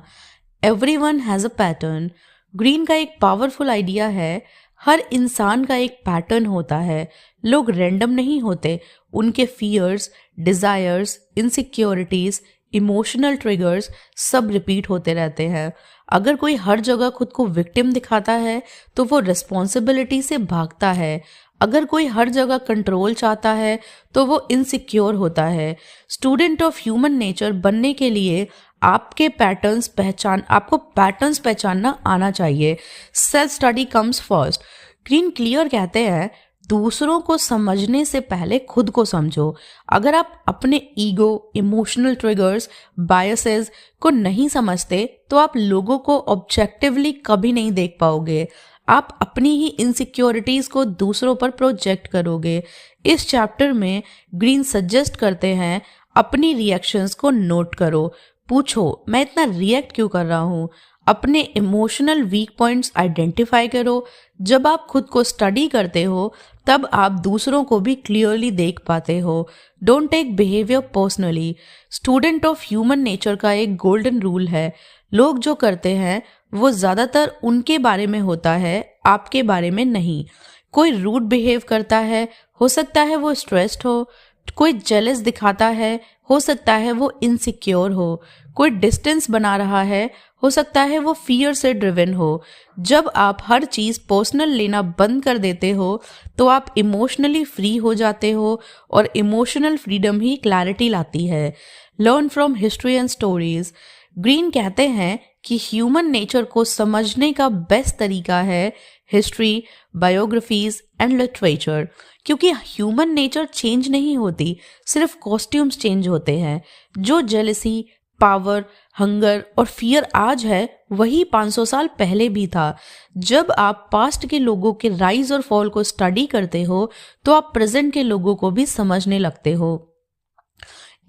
Everyone has a pattern. Green का एक पावरफुल आइडिया है, हर इंसान का एक पैटर्न होता है। लोग रैंडम नहीं होते, उनके fears, desires, insecurities, emotional triggers सब रिपीट होते रहते हैं। अगर कोई हर जगह खुद को विक्टिम दिखाता है तो वो रिस्पॉन्सिबिलिटी से भागता है। अगर कोई हर जगह कंट्रोल चाहता है तो वो इनसिक्योर होता है। स्टूडेंट ऑफ ह्यूमन नेचर बनने के लिए आपको पैटर्न्स पहचानना आना चाहिए। Self study comes first. Green clear कहते हैं दूसरों को समझने से पहले खुद को समझो। अगर आप अपने ईगो, इमोशनल ट्रिगर्स, बायसेस को नहीं समझते तो आप लोगों को ऑब्जेक्टिवली कभी नहीं देख पाओगे। आप अपनी ही इनसिक्योरिटीज को दूसरों पर प्रोजेक्ट करोगे। इस चैप्टर में ग्रीन सजेस्ट करते हैं अपनी रिएक्शंस को नोट करो। पूछो मैं इतना रिएक्ट क्यों कर रहा हूँ। अपने इमोशनल वीक पॉइंट्स आइडेंटिफाई करो। जब आप खुद को स्टडी करते हो तब आप दूसरों को भी क्लियरली देख पाते हो। Don't take behaviour personally. Student of human nature का एक गोल्डन रूल है, लोग जो करते हैं वो ज़्यादातर उनके बारे में होता है, आपके बारे में नहीं। कोई रूड बिहेव करता है, हो सकता है वो स्ट्रेस्ड हो। कोई जेलस दिखाता है, हो सकता है वो इनसिक्योर हो। कोई डिस्टेंस बना रहा है, हो सकता है वो फियर से ड्रिवन हो। जब आप हर चीज़ पर्सनल लेना बंद कर देते हो तो आप इमोशनली फ्री हो जाते हो और इमोशनल फ्रीडम ही क्लैरिटी लाती है। Learn from history and stories. Green कहते हैं कि ह्यूमन नेचर को समझने का बेस्ट तरीका है हिस्ट्री, बायोग्राफीज एंड लिटरेचर। क्योंकि ह्यूमन नेचर चेंज नहीं होती, सिर्फ कॉस्ट्यूम्स चेंज होते हैं। जो जेलसी, पावर, हंगर और फियर आज है वही 500 साल पहले भी था। जब आप पास्ट के लोगों के राइज और फॉल को स्टडी करते हो तो आप प्रेजेंट के लोगों को भी समझने लगते हो।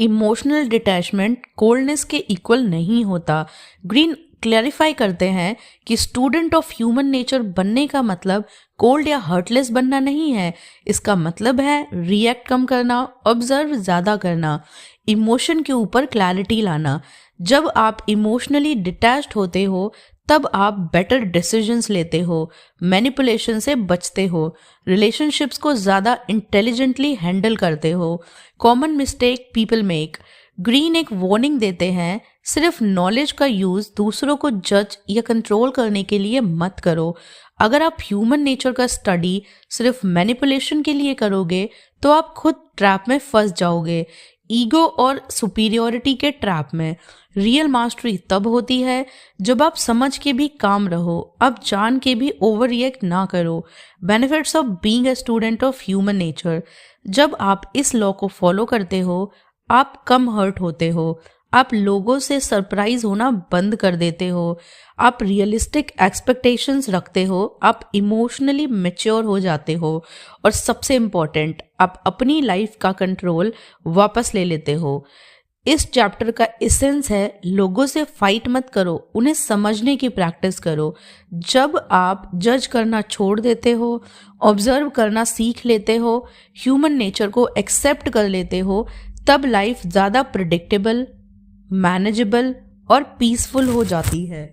इमोशनल डिटैचमेंट कोल्डनेस के इक्वल नहीं होता। ग्रीन क्लैरिफाई करते हैं कि स्टूडेंट ऑफ ह्यूमन नेचर बनने का मतलब कोल्ड या हर्टलेस बनना नहीं है। इसका मतलब है रिएक्ट कम करना, ऑब्जर्व ज़्यादा करना, इमोशन के ऊपर क्लैरिटी लाना। जब आप इमोशनली डिटैच्ड होते हो तब आप बेटर डिसीजंस लेते हो, मैनिपुलेशन से बचते हो, रिलेशनशिप्स को ज़्यादा इंटेलिजेंटली हैंडल करते हो। Common mistake people make. Green एक वार्निंग देते हैं, सिर्फ नॉलेज का यूज़ दूसरों को जज या कंट्रोल करने के लिए मत करो। अगर आप ह्यूमन नेचर का स्टडी सिर्फ मैनिपुलेशन के लिए करोगे तो आप खुद ट्रैप में फंस जाओगे, ईगो और सुपीरियरिटी के ट्रैप में। रियल मास्टरी तब होती है जब आप समझ के भी काम रहो, आप जान के भी ओवर रिएक्ट ना करो। Benefits of being a student of human nature. जब आप इस लॉ को फॉलो करते हो आप कम हर्ट होते हो, आप लोगों से सरप्राइज होना बंद कर देते हो, आप रियलिस्टिक एक्सपेक्टेशंस रखते हो, आप इमोशनली मैच्योर हो जाते हो और सबसे इम्पॉर्टेंट आप अपनी लाइफ का कंट्रोल वापस ले लेते हो। इस चैप्टर का एसेंस है लोगों से फाइट मत करो, उन्हें समझने की प्रैक्टिस करो। जब आप जज करना छोड़ देते हो, ऑब्जर्व करना सीख लेते हो, ह्यूमन नेचर को एक्सेप्ट कर लेते हो, तब लाइफ ज़्यादा प्रिडिक्टेबल, मैनेजेबल और पीसफुल हो जाती है।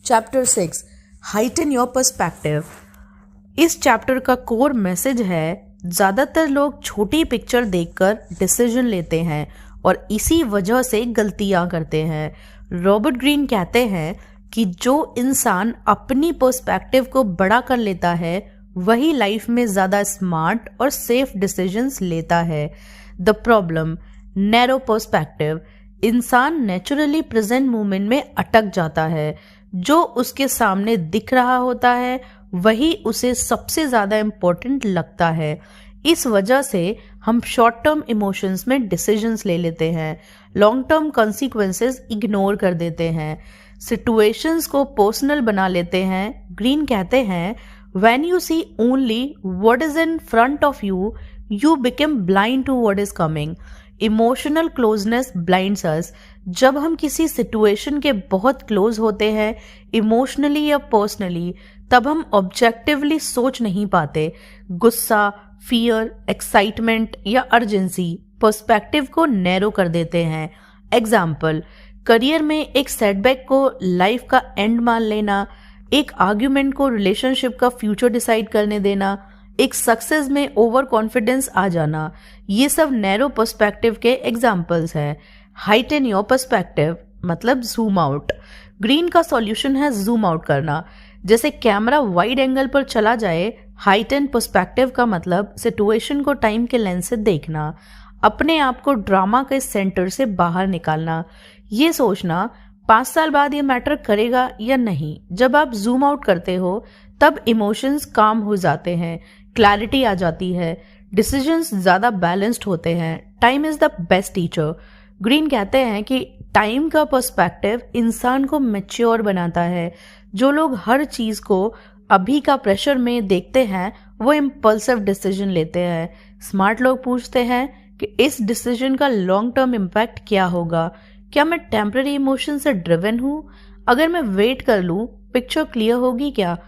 Chapter 6 heighten your perspective. इस चैप्टर का कोर मैसेज है ज़्यादातर लोग छोटी पिक्चर देखकर डिसीजन लेते हैं और इसी वजह से गलतियां करते हैं। रॉबर्ट ग्रीन कहते हैं कि जो इंसान अपनी पर्सपेक्टिव को बड़ा कर लेता है वही लाइफ में ज़्यादा स्मार्ट और सेफ डिसीजंस लेता है। The problem narrow perspective. इंसान नेचुरली प्रेजेंट मोमेंट में अटक जाता है। जो उसके सामने दिख रहा होता है वही उसे सबसे ज़्यादा इम्पोर्टेंट लगता है। इस वजह से हम शॉर्ट टर्म इमोशंस में डिसीजंस ले लेते हैं, लॉन्ग टर्म कॉन्सिक्वेंसेस इग्नोर कर देते हैं, सिचुएशंस को पर्सनल बना लेते हैं। ग्रीन कहते हैं when you see only what is in front of you, you become blind to what is coming. Emotional closeness blinds us. जब हम किसी सिचुएशन के बहुत क्लोज होते हैं इमोशनली या पर्सनली, तब हम ऑब्जेक्टिवली सोच नहीं पाते। गुस्सा, फियर, एक्साइटमेंट या अर्जेंसी पर्सपेक्टिव को नैरो कर देते हैं। एग्जाम्पल, करियर में एक सेटबैक को लाइफ का एंड मान लेना, एक आर्ग्यूमेंट को रिलेशनशिप का फ्यूचर डिसाइड करने देना, एक सक्सेस में ओवर कॉन्फिडेंस आ जाना, ये सब नैरो पर्सपेक्टिव के एग्जाम्पल्स हैं। हाइटन योर पर्सपेक्टिव मतलब जूम आउट। ग्रीन का सॉल्यूशन है जूम आउट करना। जैसे कैमरा वाइड एंगल पर चला जाए, हाइटन पर्सपेक्टिव का मतलब सिचुएशन को टाइम के लेंस से देखना, अपने आप को ड्रामा के सेंटर से बाहर निकालना, ये सोचना 5 साल बाद ये मैटर करेगा या नहीं। जब आप जूम आउट करते हो तब इमोशंस काम हो जाते हैं, क्लैरिटी आ जाती है, डिसीजंस ज़्यादा बैलेंस्ड होते हैं। Time is the best teacher. Green कहते हैं कि टाइम का पर्सपेक्टिव इंसान को मैच्योर बनाता है। जो लोग हर चीज़ को अभी का प्रेशर में देखते हैं वो इम्पल्सिव डिसीजन लेते हैं। स्मार्ट लोग पूछते हैं कि इस डिसीजन का लॉन्ग टर्म इम्पैक्ट क्या होगा, क्या मैं टेम्पररी इमोशन से ड्रिवन हूँ, अगर मैं वेट कर लूँ पिक्चर क्लियर होगी क्या।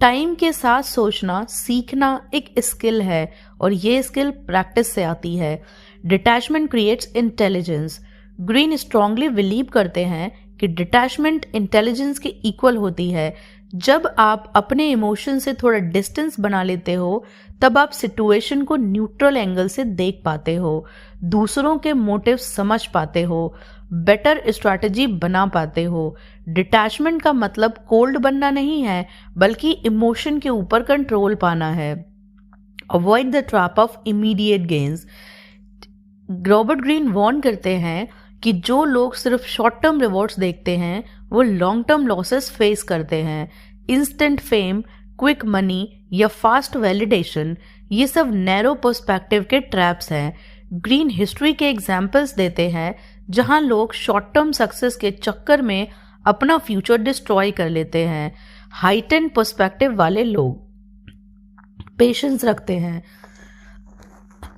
टाइम के साथ सोचना सीखना एक स्किल है और ये स्किल प्रैक्टिस से आती है। Detachment creates intelligence. Green strongly believe करते हैं कि डिटैचमेंट इंटेलिजेंस के इक्वल होती है। जब आप अपने इमोशन से थोड़ा डिस्टेंस बना लेते हो तब आप सिचुएशन को न्यूट्रल एंगल से देख पाते हो, दूसरों के मोटिव समझ पाते हो, बेटर स्ट्रैटेजी बना पाते हो। डिटैचमेंट का मतलब कोल्ड बनना नहीं है बल्कि इमोशन के ऊपर कंट्रोल पाना है। Avoid the trap of immediate gains. Robert Greene warn करते हैं कि जो लोग सिर्फ शॉर्ट टर्म रिवॉर्ड्स देखते हैं वो लॉन्ग टर्म लॉसेस फेस करते हैं। इंस्टेंट फेम, क्विक मनी या फास्ट वैलिडेशन, ये सब नैरो पर्सपेक्टिव के ट्रैप्स हैं। ग्रीन हिस्ट्री के एग्जाम्पल्स देते हैं जहां लोग शॉर्ट टर्म सक्सेस के चक्कर में अपना फ्यूचर डिस्ट्रॉय कर लेते हैं। हाइटन पर्सपेक्टिव वाले लोग पेशेंस रखते हैं,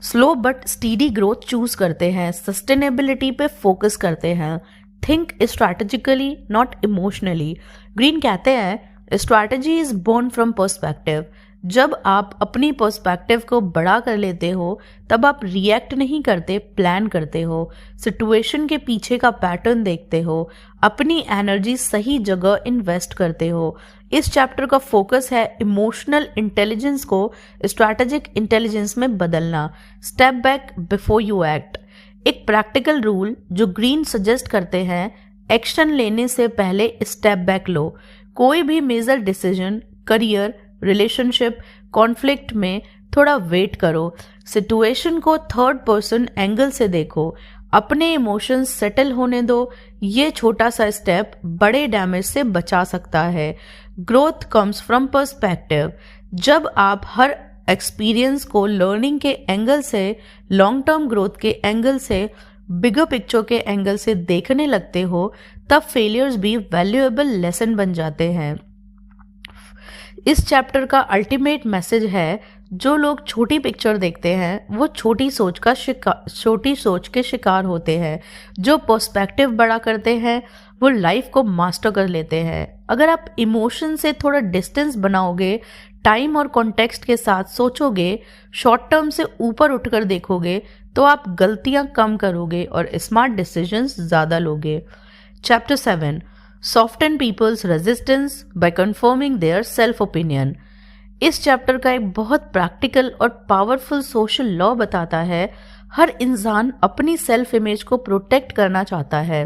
slow but steady growth choose करते हैं, सस्टेनेबिलिटी पे फोकस करते हैं, think strategically not emotionally. Greene कहते हैं strategy is born from perspective. जब आप अपनी पर्सपेक्टिव को बड़ा कर लेते हो तब आप रिएक्ट नहीं करते, प्लान करते हो, सिचुएशन के पीछे का पैटर्न देखते हो, अपनी एनर्जी सही जगह इन्वेस्ट करते हो। इस चैप्टर का फोकस है इमोशनल इंटेलिजेंस को स्ट्रैटेजिक इंटेलिजेंस में बदलना। Step back before you act. एक प्रैक्टिकल रूल जो ग्रीन सजेस्ट करते हैं, एक्शन लेने से पहले स्टेप बैक लो। कोई भी major decision, career, relationship, conflict में थोड़ा वेट करो, सिचुएशन को थर्ड पर्सन एंगल से देखो, अपने इमोशंस सेटल होने दो। ये छोटा सा स्टेप बड़े डैमेज से बचा सकता है। Growth comes from perspective. जब आप हर एक्सपीरियंस को लर्निंग के एंगल से, लॉन्ग टर्म ग्रोथ के एंगल से, बिगर पिक्चर के एंगल से देखने लगते हो तब फेलियर्स भी वैल्यूएबल लेसन बन जाते हैं। इस चैप्टर का अल्टीमेट मैसेज है जो लोग छोटी पिक्चर देखते हैं वो छोटी सोच के शिकार होते हैं। जो पर्सपेक्टिव बड़ा करते हैं वो लाइफ को मास्टर कर लेते हैं। अगर आप इमोशन से थोड़ा डिस्टेंस बनाओगे, टाइम और कॉन्टेक्स्ट के साथ सोचोगे, शॉर्ट टर्म से ऊपर उठकर देखोगे, तो आप गलतियां कम करोगे और स्मार्ट डिसीजंस ज़्यादा लोगे। Chapter 7, soften people's resistance by confirming their self opinion. इस चैप्टर का एक बहुत प्रैक्टिकल और पावरफुल सोशल लॉ बताता है। हर इंसान अपनी सेल्फ इमेज को प्रोटेक्ट करना चाहता है।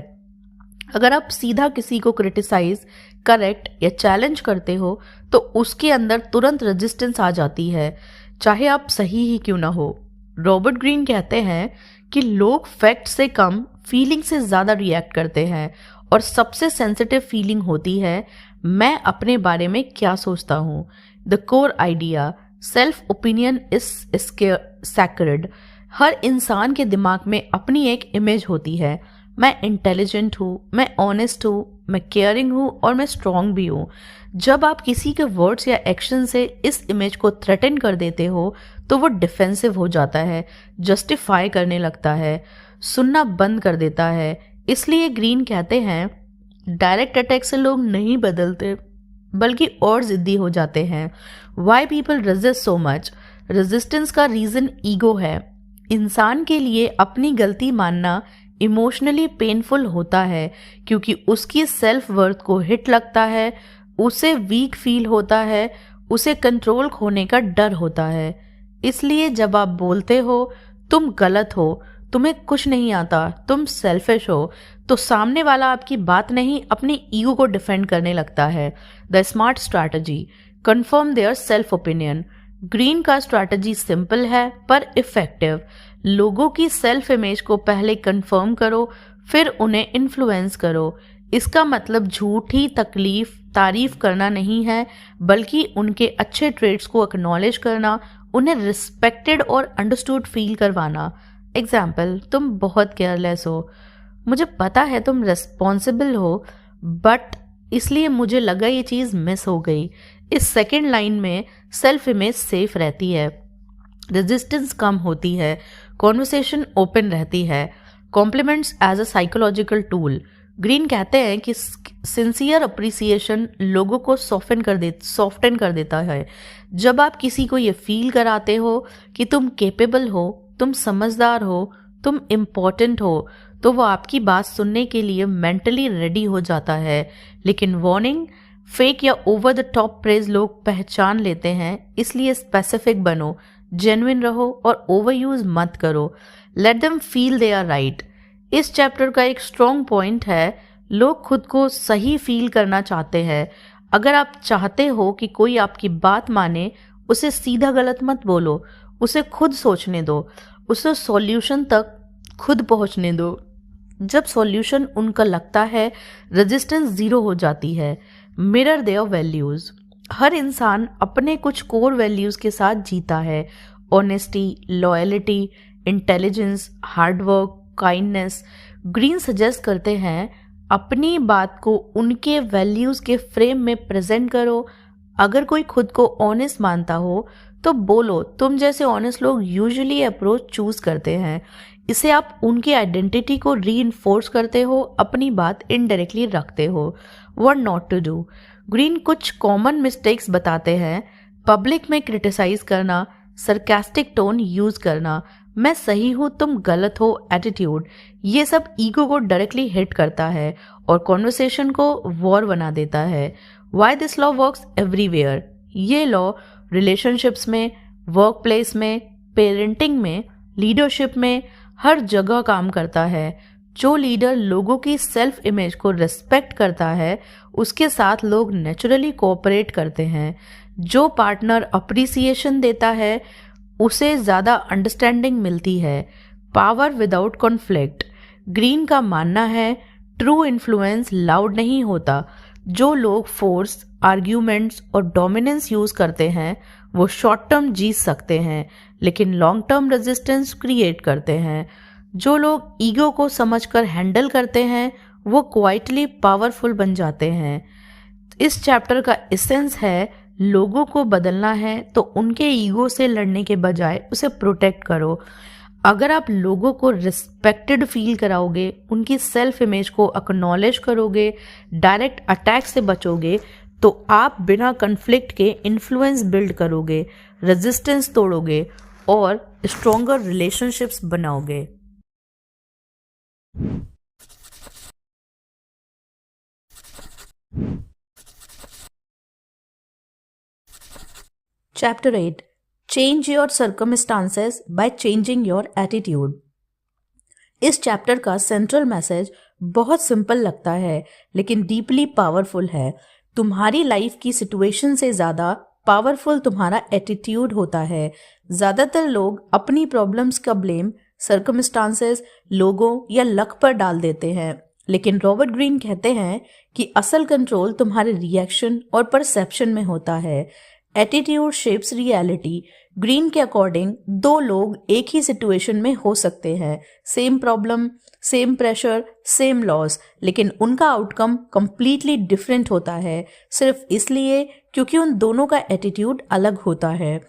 अगर आप सीधा किसी को क्रिटिसाइज, करेक्ट या चैलेंज करते हो तो उसके अंदर तुरंत रेजिस्टेंस आ जाती है, चाहे आप सही ही क्यों ना हो। रॉबर्ट ग्रीन कहते हैं कि लोग फैक्ट से कम फीलिंग से ज़्यादा रिएक्ट करते हैं और सबसे सेंसिटिव फीलिंग होती है मैं अपने बारे में क्या सोचता हूँ। The core idea, self opinion is sacred. हर इंसान के दिमाग में अपनी एक इमेज होती है। मैं इंटेलिजेंट हूँ, मैं ऑनेस्ट हूँ, मैं केयरिंग हूँ और मैं स्ट्रॉन्ग भी हूँ। जब आप किसी के वर्ड्स या एक्शन से इस इमेज को थ्रेटन कर देते हो तो वो डिफेंसिव हो जाता है, जस्टिफाई करने लगता है, सुनना बंद कर देता है। इसलिए ग्रीन कहते हैं डायरेक्ट अटैक से लोग नहीं बदलते बल्कि और जिद्दी हो जाते हैं। Why people resist so much? Resistance का रीजन ईगो है। इंसान के लिए अपनी गलती मानना इमोशनली पेनफुल होता है क्योंकि उसकी सेल्फ वर्थ को हिट लगता है, उसे वीक फील होता है, उसे कंट्रोल खोने का डर होता है। इसलिए जब आप बोलते हो तुम गलत हो, तुम्हें कुछ नहीं आता, तुम सेल्फिश हो, तो सामने वाला आपकी बात नहीं अपनी ईगो को डिफेंड करने लगता है। The smart strategy, confirm there self opinion. Green का स्ट्रैटेजी सिंपल है पर इफेक्टिव। लोगों की सेल्फ इमेज को पहले कंफर्म करो, फिर उन्हें इन्फ्लुएंस करो। इसका मतलब झूठी तारीफ करना नहीं है, बल्कि उनके अच्छे ट्रेड्स को एक्नॉलेज करना, उन्हें रिस्पेक्टेड और अंडरस्टूड फील करवाना। एग्जाम्पल, तुम बहुत केयरलेस हो, मुझे पता है तुम रिस्पॉन्सिबल हो, बट इसलिए मुझे लगा ये चीज़ मिस हो गई। इस सेकेंड लाइन में सेल्फ इमेज सेफ रहती है, रेजिस्टेंस कम होती है, कॉन्वर्सेशन ओपन रहती है। Compliments as a psychological tool. Greene कहते हैं कि सिंसियर अप्रिसिएशन लोगों को सॉफ्टन कर देता है। जब आप किसी को ये फील कराते हो कि तुम केपेबल हो, तुम समझदार हो, तुम इम्पोर्टेंट हो, तो वो आपकी बात सुनने के लिए मेंटली रेडी हो जाता है। लेकिन वार्निंग, फेक या ओवर द टॉप प्रेज लोग पहचान लेते हैं, इसलिए स्पेसिफिक बनो, जेन्युइन रहो और ओवरयूज मत करो। Let them feel they are right. इस चैप्टर का एक स्ट्रॉन्ग पॉइंट है, लोग खुद को सही फील करना चाहते हैं। अगर आप चाहते हो कि कोई आपकी बात माने, उसे सीधा गलत मत बोलो, उसे खुद सोचने दो, उसे सॉल्यूशन तक खुद पहुंचने दो। जब सॉल्यूशन उनका लगता है, रेजिस्टेंस जीरो हो जाती है। Mirror there values. हर इंसान अपने कुछ कोर वैल्यूज के साथ जीता है। Honesty, loyalty, intelligence, hard work, kindness. Green suggest करते हैं अपनी बात को उनके वैल्यूज के फ्रेम में प्रेजेंट करो। अगर कोई खुद को ऑनेस्ट मानता हो तो बोलो, तुम जैसे ऑनेस्ट लोग यूजुअली अप्रोच चूज करते हैं। इसे आप उनकी आइडेंटिटी को रीइंफोर्स करते हो, अपनी बात इनडायरेक्टली रखते हो। What not to do. Greene कुछ कॉमन मिस्टेक्स बताते हैं। पब्लिक में क्रिटिसाइज करना, सरकास्टिक टोन यूज करना, मैं सही हूँ तुम गलत हो एटीट्यूड, ये सब ईगो को डायरेक्टली हिट करता है और कॉन्वर्सेशन को वॉर बना देता है। Why this law works everywhere. ये लॉ रिलेशनशिप्स में, वर्क प्लेस में, पेरेंटिंग में, लीडरशिप में, हर जगह काम करता है। जो लीडर लोगों की सेल्फ इमेज को रिस्पेक्ट करता है, उसके साथ लोग नेचुरली कोऑपरेट करते हैं। जो पार्टनर अप्रिसिएशन देता है, उसे ज़्यादा अंडरस्टैंडिंग मिलती है। Power without conflict. ग्रीन का मानना है ट्रू इन्फ्लुएंस लाउड नहीं होता। जो लोग फोर्स, आर्ग्यूमेंट्स और डोमिनेंस यूज करते हैं वो शॉर्ट टर्म जीत सकते हैं, लेकिन लॉन्ग टर्म रेजिस्टेंस क्रिएट करते हैं। जो लोग ईगो को समझकर हैंडल करते हैं वो क्वाइटली पावरफुल बन जाते हैं। इस चैप्टर का एसेंस है लोगों को बदलना है तो उनके ईगो से लड़ने के बजाय उसे प्रोटेक्ट करो। अगर आप लोगों को रिस्पेक्टेड फील कराओगे, उनकी सेल्फ इमेज को एक्नॉलेज करोगे, डायरेक्ट अटैक से बचोगे, तो आप बिना कन्फ्लिक्ट के इन्फ्लुएंस बिल्ड करोगे, रेजिस्टेंस तोड़ोगे और स्ट्रॉन्गर रिलेशनशिप्स बनाओगे। Chapter 8 Change your circumstances by changing your attitude। इस चैप्टर का सेंट्रल मैसेज बहुत सिंपल लगता है लेकिन डीपली पावरफुल है। तुम्हारी लाइफ की सिचुएशन से ज़्यादा पावरफुल तुम्हारा एटीट्यूड होता है। ज़्यादातर लोग अपनी प्रॉब्लम्स का ब्लेम सर्कमस्टांसेस, लोगों या लक पर डाल देते हैं, लेकिन रॉबर्ट ग्रीन कहते हैं कि असल कंट्रोल तुम्हारे रिएक्शन और परसेप्शन में होता है। Attitude shapes reality. ग्रीन के अकॉर्डिंग दो लोग एक ही सिचुएशन में हो सकते हैं, same problem, same pressure, same loss, लेकिन उनका आउटकम कंप्लीटली डिफरेंट होता है, सिर्फ इसलिए क्योंकि उन दोनों का एटीट्यूड अलग होता है।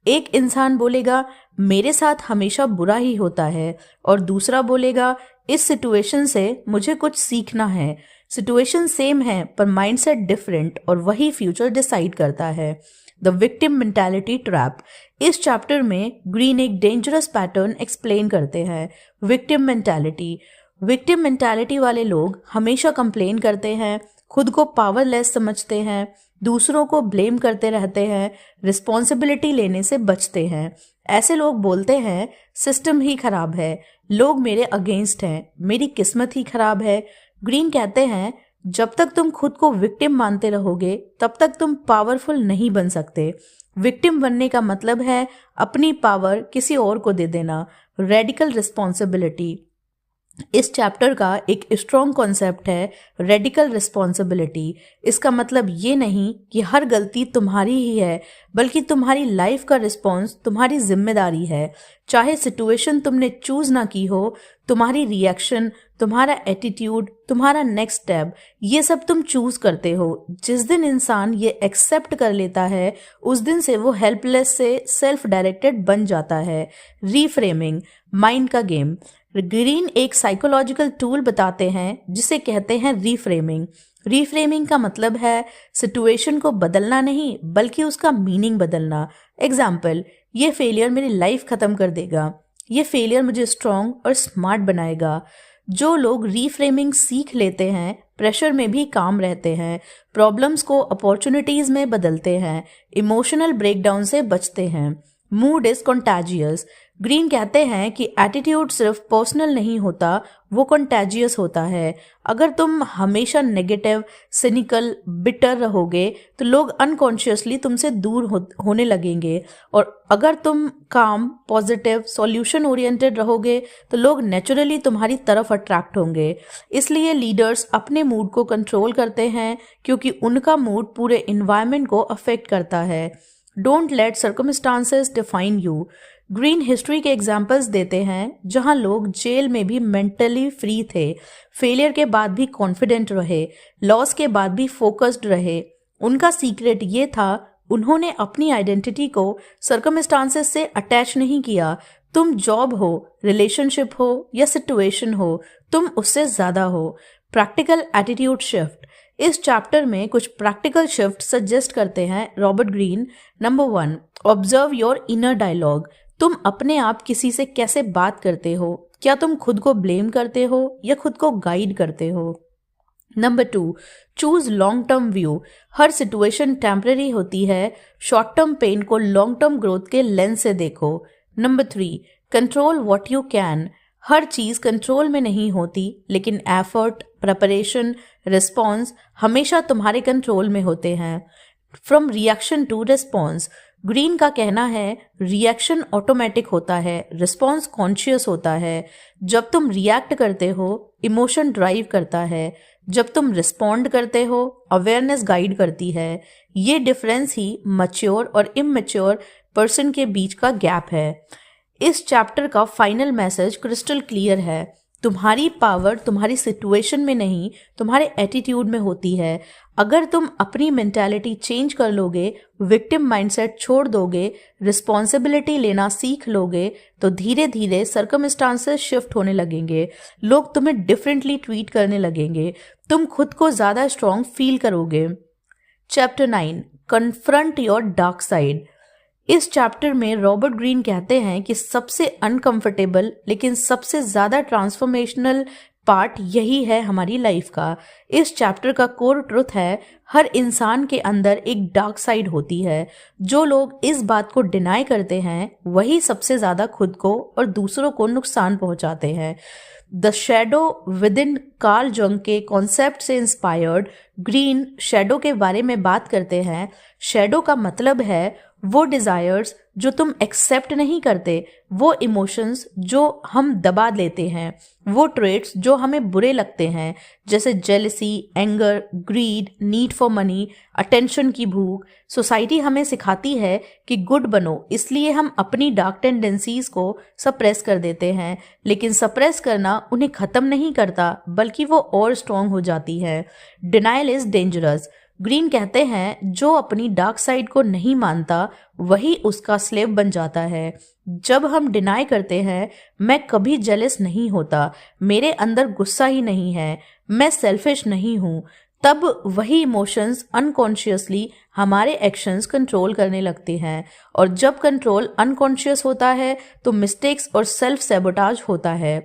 एक इंसान बोलेगा मेरे साथ हमेशा बुरा ही होता है, और दूसरा बोलेगा इस सिचुएशन से मुझे कुछ सीखना है। सिचुएशन सेम है पर माइंडसेट डिफरेंट, और वही फ्यूचर डिसाइड करता है। The victim mentality trap. इस चैप्टर में ग्रीन एक डेंजरस पैटर्न एक्सप्लेन करते हैं, विक्टिम मेंटालिटी। विक्टिम मेंटालिटी वाले लोग हमेशा कंप्लेन करते हैं, खुद को पावरलेस समझते हैं, दूसरों को ब्लेम करते रहते हैं, रिस्पॉन्सिबिलिटी लेने से बचते हैं। ऐसे लोग बोलते हैं सिस्टम ही खराब है, लोग मेरे अगेंस्ट हैं, मेरी किस्मत ही खराब है। ग्रीन कहते हैं जब तक तुम खुद को विक्टिम मानते रहोगे तब तक तुम पावरफुल नहीं बन सकते। विक्टिम बनने का मतलब है अपनी पावर किसी और को दे देना, रेडिकल रिस्पॉन्सिबिलिटी। इस चैप्टर का एक स्ट्रॉन्ग कॉन्सेप्ट है रेडिकल रिस्पॉन्सिबिलिटी। इसका मतलब ये नहीं कि हर गलती तुम्हारी ही है, बल्कि तुम्हारी लाइफ का रिस्पॉन्स तुम्हारी जिम्मेदारी है। चाहे सिचुएशन तुमने चूज ना की हो, तुम्हारी रिएक्शन, तुम्हारा एटीट्यूड, तुम्हारा नेक्स्ट स्टेप, ये सब तुम चूज करते हो। जिस दिन इंसान ये एक्सेप्ट कर लेता है उस दिन से वो हेल्पलेस से सेल्फ डायरेक्टेड बन जाता है। रीफ्रेमिंग, माइंड का गेम। ग्रीन एक साइकोलॉजिकल टूल बताते हैं जिसे कहते हैं रीफ्रेमिंग। रीफ्रेमिंग का मतलब है सिचुएशन को बदलना नहीं बल्कि उसका मीनिंग बदलना। एग्जाम्पल, ये फेलियर मेरी लाइफ खत्म कर देगा, ये फेलियर मुझे स्ट्रॉन्ग और स्मार्ट बनाएगा। जो लोग रीफ्रेमिंग सीख लेते हैं प्रेशर में भी काम रहते हैं, प्रॉब्लम्स को अपॉर्चुनिटीज में बदलते हैं, इमोशनल ब्रेकडाउन से बचते हैं। Mood is कॉन्टैजियस। ग्रीन कहते हैं कि एटीट्यूड सिर्फ पर्सनल नहीं होता, वो कॉन्टैजियस होता है। अगर तुम हमेशा नेगेटिव, सिनिकल, बिटर रहोगे तो लोग अनकॉन्शियसली तुमसे दूर होने लगेंगे, और अगर तुम काम, पॉजिटिव, सॉल्यूशन ओरिएंटेड रहोगे तो लोग नेचुरली तुम्हारी तरफ अट्रैक्ट होंगे। इसलिए लीडर्स अपने मूड को कंट्रोल करते हैं क्योंकि उनका मूड पूरे इन्वायरमेंट को अफेक्ट करता है। Don't let circumstances define you. Green history के एग्जाम्पल्स देते हैं जहां लोग जेल में भी मेंटली फ्री थे, फेलियर के बाद भी कॉन्फिडेंट रहे, लॉस के बाद भी फोकस्ड रहे। उनका सीक्रेट ये था, उन्होंने अपनी आइडेंटिटी को सर्कमस्टांसेस से अटैच नहीं किया। तुम जॉब हो, रिलेशनशिप हो या सिचुएशन हो, तुम उससे ज्यादा हो। Practical attitude shift. इस चैप्टर में कुछ प्रैक्टिकल शिफ्ट सजेस्ट करते हैं Robert Greene. Number 1, observe your inner dialogue. तुम अपने आप किसी से कैसे बात करते हो? क्या तुम खुद को ब्लेम करते हो या खुद को गाइड करते हो? Number 2, choose long term view. हर सिचुएशन टेम्पररी होती है, शॉर्ट टर्म पेन को लॉन्ग टर्म ग्रोथ के लेंस से देखो। Number 3, control what you can. हर चीज कंट्रोल में नहीं होती, लेकिन एफर्ट, प्रिपरेशन, रिस्पॉन्स हमेशा तुम्हारे कंट्रोल में होते हैं। From reaction to response. Greene का कहना है रिएक्शन ऑटोमेटिक होता है, रिस्पॉन्स कॉन्शियस होता है। जब तुम रिएक्ट करते हो इमोशन ड्राइव करता है, जब तुम रिस्पॉन्ड करते हो अवेयरनेस गाइड करती है। ये डिफरेंस ही मैच्योर और इमैच्योर पर्सन के बीच का गैप है। इस चैप्टर का फाइनल मैसेज क्रिस्टल क्लियर है, तुम्हारी पावर तुम्हारी सिचुएशन में नहीं, तुम्हारे एटीट्यूड में होती है। अगर तुम अपनी मेंटालिटी चेंज कर लोगे, विक्टिम माइंडसेट छोड़ दोगे, रिस्पॉन्सिबिलिटी लेना सीख लोगे, तो धीरे धीरे सर्कमस्टांसेस शिफ्ट होने लगेंगे। लोग तुम्हें डिफरेंटली ट्रीट करने लगेंगे। तुम खुद को ज़्यादा स्ट्रॉन्ग फील करोगे। Chapter 9, confront your dark side. इस चैप्टर में रॉबर्ट ग्रीन कहते हैं कि सबसे अनकंफर्टेबल लेकिन सबसे ज़्यादा ट्रांसफॉर्मेशनल पार्ट यही है हमारी लाइफ का। इस चैप्टर का कोर ट्रुथ है, हर इंसान के अंदर एक डार्क साइड होती है। जो लोग इस बात को डिनाई करते हैं वही सबसे ज़्यादा खुद को और दूसरों को नुकसान पहुंचाते हैं। The shadow with in Karl जंग के कॉन्सेप्ट से इंस्पायर्ड ग्रीन शैडो के बारे में बात करते हैं। शैडो का मतलब है वो डिज़ायर्स जो तुम एक्सेप्ट नहीं करते, वो इमोशंस जो हम दबा लेते हैं, वो ट्रेट्स जो हमें बुरे लगते हैं, जैसे jealousy, anger, greed, need for money, attention की भूख। सोसाइटी हमें सिखाती है कि गुड बनो, इसलिए हम अपनी डार्क टेंडेंसीज को सप्रेस कर देते हैं, लेकिन सप्रेस करना उन्हें ख़त्म नहीं करता, बल्कि वो और स्ट्रॉन्ग हो जाती है। Denial is dangerous. ग्रीन कहते हैं जो अपनी डार्क साइड को नहीं मानता वही उसका स्लेव बन जाता है। जब हम डिनाई करते हैं मैं कभी जेलस नहीं होता, मेरे अंदर गुस्सा ही नहीं है, मैं सेल्फिश नहीं हूँ, तब वही इमोशंस अनकॉन्शियसली हमारे एक्शंस कंट्रोल करने लगते हैं। और जब कंट्रोल अनकॉन्शियस होता है तो मिस्टेक्स और सेल्फ सैबोटाज होता है।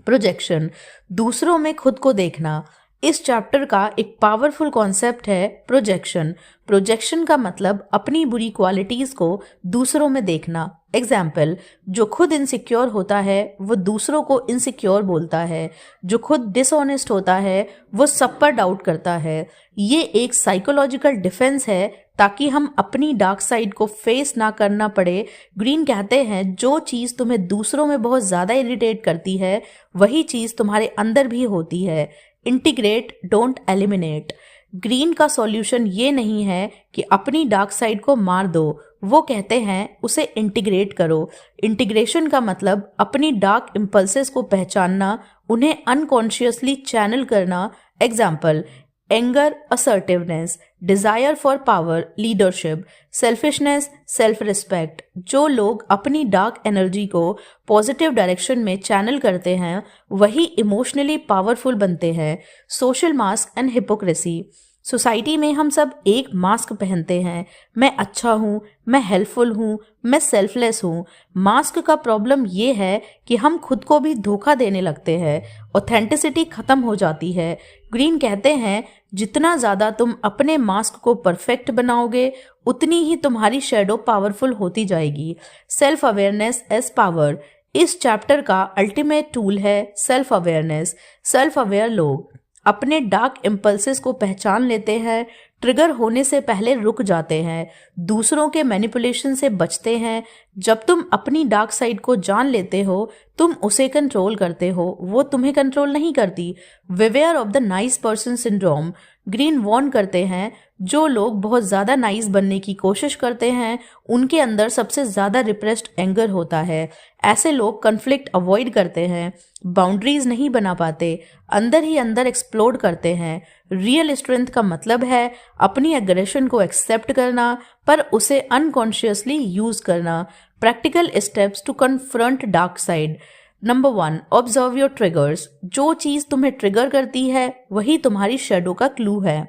प्रोजेक्शन, दूसरों में खुद को देखना। इस चैप्टर का एक पावरफुल कॉन्सेप्ट है प्रोजेक्शन। प्रोजेक्शन का मतलब अपनी बुरी क्वालिटीज़ को दूसरों में देखना। एग्जाम्पल, जो खुद इनसिक्योर होता है वो दूसरों को इनसिक्योर बोलता है, जो खुद डिसऑनेस्ट होता है वो सब पर डाउट करता है। ये एक साइकोलॉजिकल डिफेंस है ताकि हम अपनी डार्क साइड को फेस ना करना पड़े। ग्रीन कहते हैं जो चीज़ तुम्हें दूसरों में बहुत ज़्यादा इरिटेट करती है वही चीज़ तुम्हारे अंदर भी होती है। Integrate, don't eliminate. ग्रीन का सॉल्यूशन ये नहीं है कि अपनी डार्क साइड को मार दो, वो कहते हैं उसे इंटीग्रेट करो। इंटीग्रेशन का मतलब अपनी डार्क इम्पल्सेस को पहचानना, उन्हें अनकॉन्शियसली चैनल करना। Example, anger, assertiveness, desire for power, leadership, selfishness, self respect. जो लोग अपनी डार्क एनर्जी को पॉजिटिव डायरेक्शन में चैनल करते हैं वही इमोशनली पावरफुल बनते हैं। Social mask and hypocrisy. Society में हम सब एक मास्क पहनते हैं, मैं अच्छा हूँ, मैं हेल्पफुल हूँ, मैं सेल्फलेस हूँ। मास्क का प्रॉब्लम ये है कि हम खुद को भी धोखा देने लगते हैं, ऑथेंटिसिटी खत्म हो जाती है। ग्रीन कहते हैं जितना ज़्यादा तुम अपने मास्क को परफेक्ट बनाओगे उतनी ही तुम्हारी शैडो पावरफुल होती जाएगी। Self awareness as power. इस चैप्टर का अल्टीमेट टूल है सेल्फ अवेयरनेस। सेल्फ अवेयर लोग अपने डार्क इम्पल्सेस को पहचान लेते हैं, ट्रिगर होने से पहले रुक जाते हैं, दूसरों के मैनिपुलेशन से बचते हैं। जब तुम अपनी डार्क साइड को जान लेते हो तुम उसे कंट्रोल करते हो, वो तुम्हें कंट्रोल नहीं करती। Beware of the nice person syndrome. Greene warn करते हैं जो लोग बहुत ज़्यादा नाइस बनने की कोशिश करते हैं उनके अंदर सबसे ज़्यादा रिप्रेस्ड एंगर होता है। ऐसे लोग कन्फ्लिक्ट अवॉइड करते हैं, बाउंड्रीज नहीं बना पाते, अंदर ही अंदर एक्सप्लोड करते हैं। रियल स्ट्रेंथ का मतलब है अपनी एग्रेशन को एक्सेप्ट करना पर उसे अनकॉन्शियसली यूज करना। Practical steps to confront dark side. Number 1, observe your triggers. जो चीज़ तुम्हें ट्रिगर करती है वही तुम्हारी शैडो का क्लू है।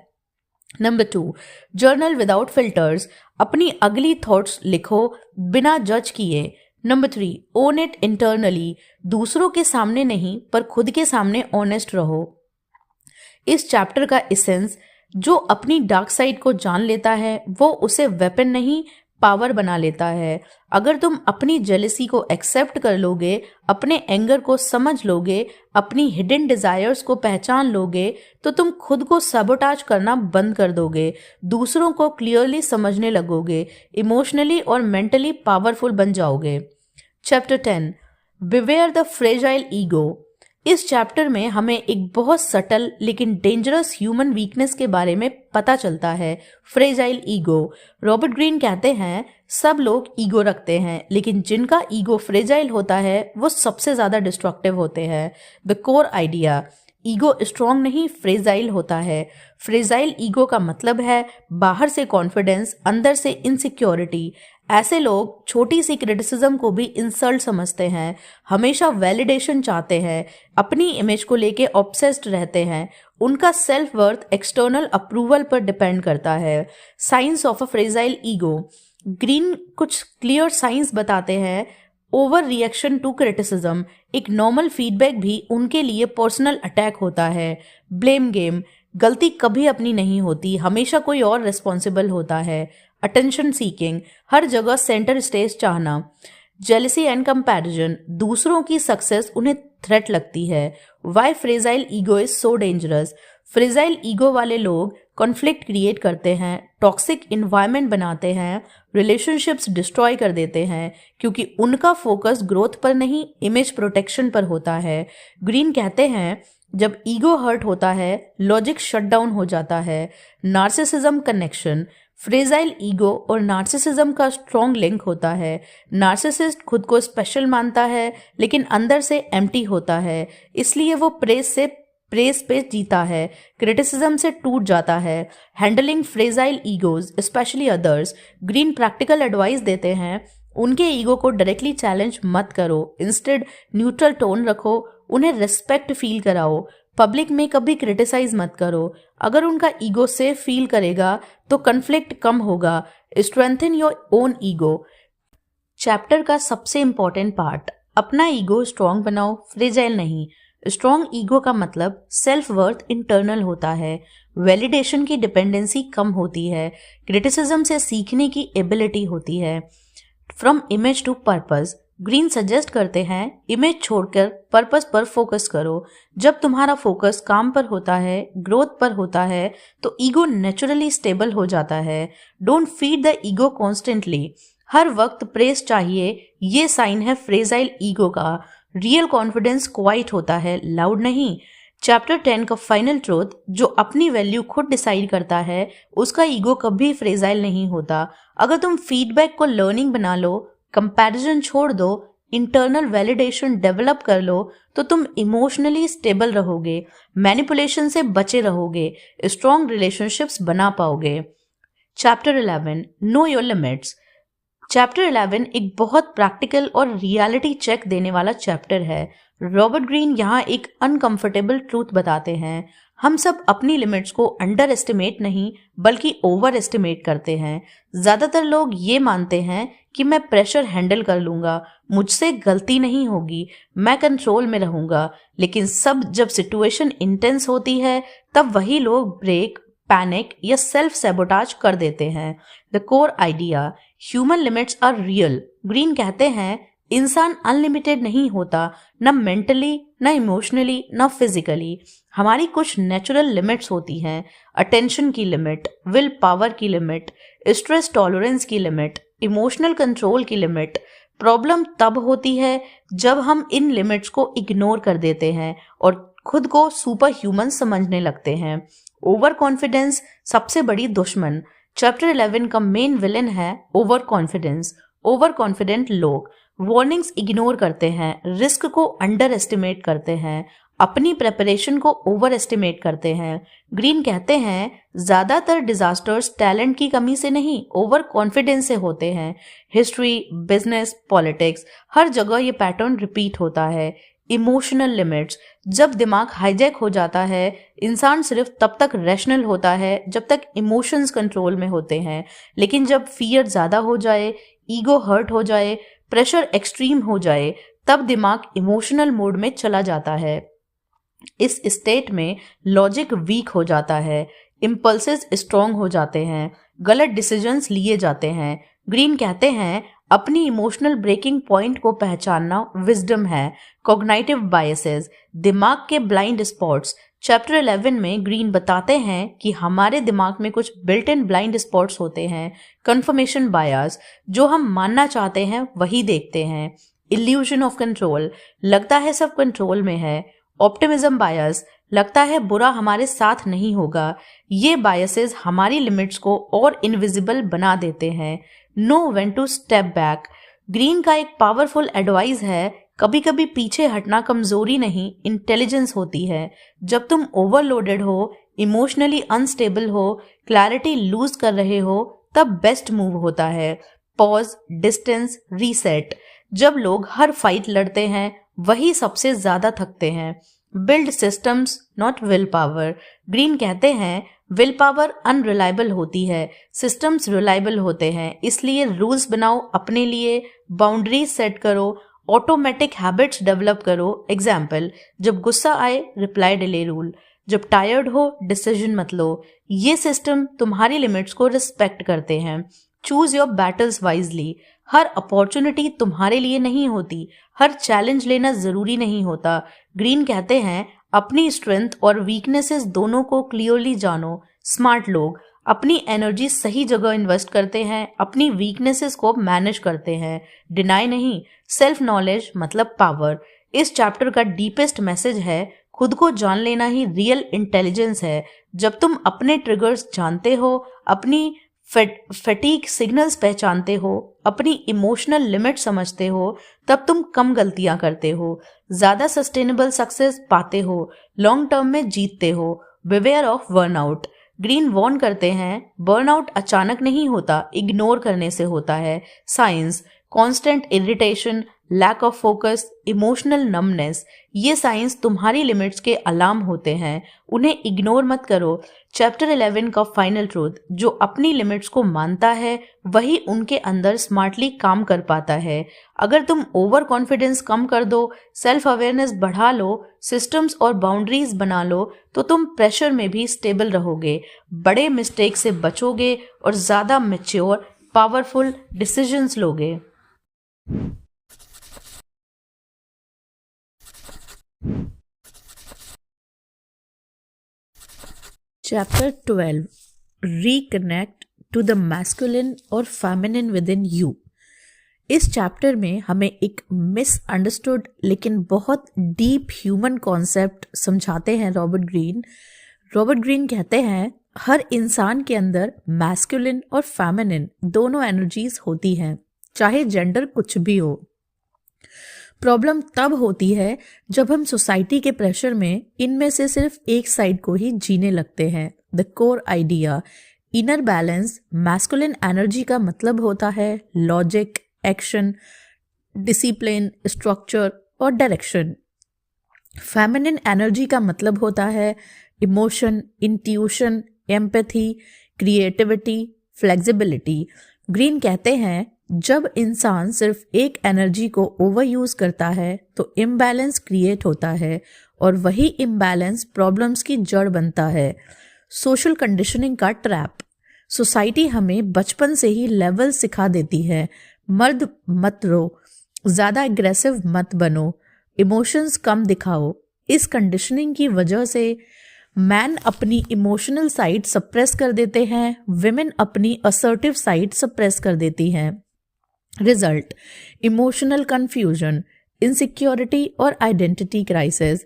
Number 2, journal without filters. अपनी अगली थॉट्स लिखो बिना जज किए। Number 3, own it internally. दूसरों के सामने नहीं पर खुद के सामने ऑनेस्ट रहो। इस चैप्टर का एसेंस, जो अपनी डार्क साइड को जान लेता है वो उसे वेपन नहीं पावर बना लेता है। अगर तुम अपनी जेलसी को एक्सेप्ट कर लोगे, अपने एंगर को समझ लोगे, अपनी हिडन डिजायर्स को पहचान लोगे तो तुम खुद को सबोटाज करना बंद कर दोगे, दूसरों को क्लियरली समझने लगोगे, इमोशनली और मेंटली पावरफुल बन जाओगे। Chapter 10, beware the fragile ego. इस चैप्टर में हमें एक बहुत सटल लेकिन डेंजरस ह्यूमन वीकनेस के बारे में पता चलता है, फ्रेजाइल ईगो। रॉबर्ट ग्रीन कहते हैं सब लोग ईगो रखते हैं, लेकिन जिनका ईगो फ्रेजाइल होता है वो सबसे ज्यादा डिस्ट्रक्टिव होते हैं। The core idea, ego strong नहीं फ्रेजाइल होता है। फ्रेजाइल ईगो का मतलब है बाहर से कॉन्फिडेंस, अंदर से इनसिक्योरिटी। ऐसे लोग छोटी सी क्रिटिसिज्म को भी इंसल्ट समझते हैं, हमेशा वैलिडेशन चाहते हैं, अपनी इमेज को लेके ऑब्सेस्ड रहते हैं। उनका सेल्फ वर्थ एक्सटर्नल अप्रूवल पर डिपेंड करता है। Signs of a fragile ego, green कुछ क्लियर साइंस बताते हैं। ओवर रिएक्शन टू क्रिटिसिज्म, एक नॉर्मल फीडबैक भी उनके लिए पर्सनल अटैक होता है। ब्लेम गेम, गलती कभी अपनी नहीं होती, हमेशा कोई और रिस्पॉन्सिबल होता है। अटेंशन सीकिंग, हर जगह सेंटर स्टेज चाहना। जेलसी एंड कंपैरिजन, दूसरों की सक्सेस उन्हें थ्रेट लगती है। Why fragile ego is so dangerous, fragile ego वाले लोग कॉन्फ्लिक्ट क्रिएट करते हैं, टॉक्सिक इन्वायरमेंट बनाते हैं, रिलेशनशिप्स डिस्ट्रॉय कर देते हैं, क्योंकि उनका फोकस ग्रोथ पर नहीं इमेज प्रोटेक्शन पर होता है। ग्रीन कहते हैं जब ईगो हर्ट होता है लॉजिक शट डाउन हो जाता है। नार्सिसिज्म कनेक्शन, फ्रेजाइल ईगो और नार्सिसिज्म का स्ट्रॉन्ग लिंक होता है। नार्सिसिस्ट खुद को स्पेशल मानता है लेकिन अंदर से एम्प्टी होता है, इसलिए वो प्रेस पे जीता है, क्रिटिसिज्म से टूट जाता है। Handling fragile egos specially others, Greene practical advice देते हैं उनके ईगो को डायरेक्टली चैलेंज मत करो, इंस्टेड न्यूट्रल टोन रखो, उन्हें रिस्पेक्ट फील कराओ, पब्लिक में कभी क्रिटिसाइज मत करो। अगर उनका ईगो सेफ फील करेगा तो कन्फ्लिक्ट कम होगा। Strengthen your own ego, chapter का सबसे इंपॉर्टेंट पार्ट, अपना ईगो स्ट्रॉन्ग बनाओ, फ्रेजाइल नहीं। स्ट्रॉन्ग ईगो का मतलब सेल्फ वर्थ इंटरनल होता है, वैलिडेशन की डिपेंडेंसी कम होती है, क्रिटिसिज्म से सीखने की एबिलिटी होती है। From image to purpose, Greene suggest करते हैं इमेज छोड़कर पर्पस पर फोकस करो। जब तुम्हारा फोकस काम पर होता है, ग्रोथ पर होता है, तो ईगो नेचुरली स्टेबल हो जाता है। Don't feed the ego constantly, हर वक्त प्रेस चाहिए, ये साइन है फ्रेजाइल ईगो का। रियल कॉन्फिडेंस क्वाइट होता है, लाउड नहीं। चैप्टर 10 का फाइनल ट्रूथ, जो अपनी वैल्यू खुद डिसाइड करता है उसका ईगो कभी फ्रेजाइल नहीं होता। अगर तुम फीडबैक को लर्निंग बना लो, कंपैरिजन छोड़ दो, इंटरनल वैलिडेशन डेवलप कर लो, तो तुम इमोशनली स्टेबल रहोगे, मैनिपुलेशन से बचे रहोगे, स्ट्रॉन्ग रिलेशनशिप्स बना पाओगे। Chapter 11, know your limits. Chapter 11 एक बहुत प्रैक्टिकल और रियलिटी चेक देने वाला चैप्टर है। रॉबर्ट ग्रीन यहाँ एक अनकंफर्टेबल ट्रूथ बताते हैं, हम सब अपनी लिमिट्स को अंडर एस्टिमेट नहीं बल्कि ओवर एस्टिमेट करते हैं। ज़्यादातर लोग ये मानते हैं कि मैं प्रेशर हैंडल कर लूँगा, मुझसे गलती नहीं होगी, मैं कंट्रोल में रहूँगा, लेकिन जब सिचुएशन इंटेंस होती है तब वही लोग ब्रेक, पैनिक या सेल्फ सैबोटाज कर देते हैं। The core idea, human limits are real. Greene कहते हैं इंसान अनलिमिटेड नहीं होता, न मेंटली, न इमोशनली, न फिजिकली। हमारी कुछ नेचुरल लिमिट्स होती हैं, अटेंशन की लिमिट, विल पावर की लिमिट, स्ट्रेस टॉलरेंस की लिमिट, इमोशनल कंट्रोल की लिमिट। प्रॉब्लम तब होती है जब हम इन लिमिट्स को इग्नोर कर देते हैं और खुद को सुपर ह्यूमन समझने लगते हैं। ओवर कॉन्फिडेंस सबसे बड़ी दुश्मन। चैप्टर 11 का मेन विलेन है ओवर कॉन्फिडेंस। ओवर कॉन्फिडेंट लोग वार्निंग्स इग्नोर करते हैं, रिस्क को अंडर एस्टिमेट करते हैं, अपनी प्रेपरेशन को ओवर एस्टिमेट करते हैं। ग्रीन कहते हैं ज्यादातर डिजास्टर्स टैलेंट की कमी से नहीं, ओवर कॉन्फिडेंस से होते हैं। हिस्ट्री, बिजनेस, पॉलिटिक्स, हर जगह ये पैटर्न रिपीट होता है। इमोशनल लिमिट्स, जब दिमाग हाईजैक हो जाता है, इंसान सिर्फ तब तक रैशनल होता है जब तक इमोशंस कंट्रोल में होते हैं, लेकिन जब फियर ज्यादा हो जाए, ईगो हर्ट हो जाए, प्रेशर एक्सट्रीम हो जाए, तब दिमाग इमोशनल मोड में चला जाता है। इस स्टेट में लॉजिक वीक हो जाता है, इम्पल्सेस स्ट्रॉन्ग हो जाते हैं, गलत डिसीजंस लिए जाते हैं। ग्रीन कहते हैं अपनी इमोशनल ब्रेकिंग पॉइंट को पहचानना विजडम है। कॉग्निटिव बायसेस, दिमाग के ब्लाइंड स्पॉट्स। चैप्टर 11 में ग्रीन बताते हैं कि हमारे दिमाग में कुछ बिल्ट इन ब्लाइंड स्पॉट्स होते हैं। कंफर्मेशन बायस, जो हम मानना चाहते हैं वही देखते हैं। इल्यूजन ऑफ कंट्रोल, लगता है सब कंट्रोल में है। ऑप्टिमिज्म बायस, लगता है बुरा हमारे साथ नहीं होगा। ये बायसेस हमारी लिमिट्स को और इनविजिबल बना देते हैं। Know when to step back, Greene का एक पावरफुल एडवाइस है, कभी कभी पीछे हटना कमजोरी नहीं, इंटेलिजेंस होती है। जब तुम ओवरलोडेड हो, इमोशनली अनस्टेबल हो, क्लैरिटी लूज कर रहे हो, तब बेस्ट मूव होता है पॉज, डिस्टेंस, रीसेट। जब लोग हर फाइट लड़ते हैं, वही सबसे ज्यादा थकते हैं। Build systems not will power, green कहते हैं विल पावर अनरिलायबल होती है, सिस्टम्स रिलायबल होते हैं। इसलिए रूल्स बनाओ अपने लिए, बाउंड्रीज सेट करो, ऑटोमेटिक हैबिट्स डेवलप करो। एग्जाम्पल, जब गुस्सा आए रिप्लाई डिले रूल, जब टायर्ड हो डिसीजन मत लो। ये सिस्टम तुम्हारी लिमिट्स को रिस्पेक्ट करते हैं। Choose your battles wisely, her opportunity तुम्हारे लिए नहीं होती, हर चैलेंज लेना जरूरी नहीं होता। ग्रीन कहते हैं अपनी स्ट्रेंथ और वीकनेसेस दोनों को क्लियरली जानो। स्मार्ट लोग अपनी एनर्जी सही जगह इन्वेस्ट करते हैं, अपनी वीकनेसेस को मैनेज करते हैं, डिनाई नहीं। सेल्फ नॉलेज मतलब पावर। इस चैप्टर का डीपेस्ट मैसेज है खुद को जान लेना ही रियल इंटेलिजेंस है। जब तुम अपने ट्रिगर्स जानते हो, अपनी फटीग सिग्नल्स पहचानते हो, अपनी इमोशनल लिमिट समझते हो, तब तुम कम गलतियां करते हो, ज्यादा सस्टेनेबल सक्सेस पाते हो, लॉन्ग टर्म में जीतते हो। Beware of burnout, Greene warn करते हैं बर्नआउट अचानक नहीं होता, इग्नोर करने से होता है। Signs, constant irritation, lack of focus, emotional numbness, ये साइंस तुम्हारी लिमिट्स के अलार्म होते हैं, उन्हें इग्नोर मत करो। चैप्टर 11 का फाइनल ट्रूथ, जो अपनी लिमिट्स को मानता है वही उनके अंदर स्मार्टली काम कर पाता है। अगर तुम ओवर कॉन्फिडेंस कम कर दो, सेल्फ अवेयरनेस बढ़ा लो, सिस्टम्स और बाउंड्रीज बना लो, तो तुम प्रेशर में भी स्टेबल रहोगे, बड़े मिस्टेक से बचोगे और ज्यादा मैच्योर पावरफुल डिसीजंस लोगे। Chapter 12, reconnect to the masculine और फेमिनिन विद इन यू। इस चैप्टर में हमें एक मिसअंडरस्टूड लेकिन बहुत डीप ह्यूमन कॉन्सेप्ट समझाते हैं रॉबर्ट ग्रीन। रॉबर्ट ग्रीन कहते हैं हर इंसान के अंदर मैस्कुलिन और फेमिनिन दोनों एनर्जीज होती हैं, चाहे जेंडर कुछ भी हो। प्रॉब्लम तब होती है जब हम सोसाइटी के प्रेशर में इनमें से सिर्फ एक साइड को ही जीने लगते हैं। The core idea, inner balance. Masculine energy का मतलब होता है लॉजिक, एक्शन, डिसिप्लिन, स्ट्रक्चर और डायरेक्शन। फेमिनिन एनर्जी का मतलब होता है emotion, intuition, empathy, creativity, flexibility. Green कहते हैं जब इंसान सिर्फ एक एनर्जी को ओवर यूज करता है तो इम्बैलेंस क्रिएट होता है और वही इम्बैलेंस प्रॉब्लम्स की जड़ बनता है। सोशल कंडीशनिंग का ट्रैप, सोसाइटी हमें बचपन से ही लेवल सिखा देती है। मर्द मत रो, ज्यादा एग्रेसिव मत बनो, इमोशंस कम दिखाओ। इस कंडीशनिंग की वजह से मैन अपनी इमोशनल साइड सप्रेस कर देते हैं, विमेन अपनी असर्टिव साइड सप्रेस कर देती हैं। रिजल्ट, इमोशनल कंफ्यूजन, इनसिक्योरिटी और identity crisis.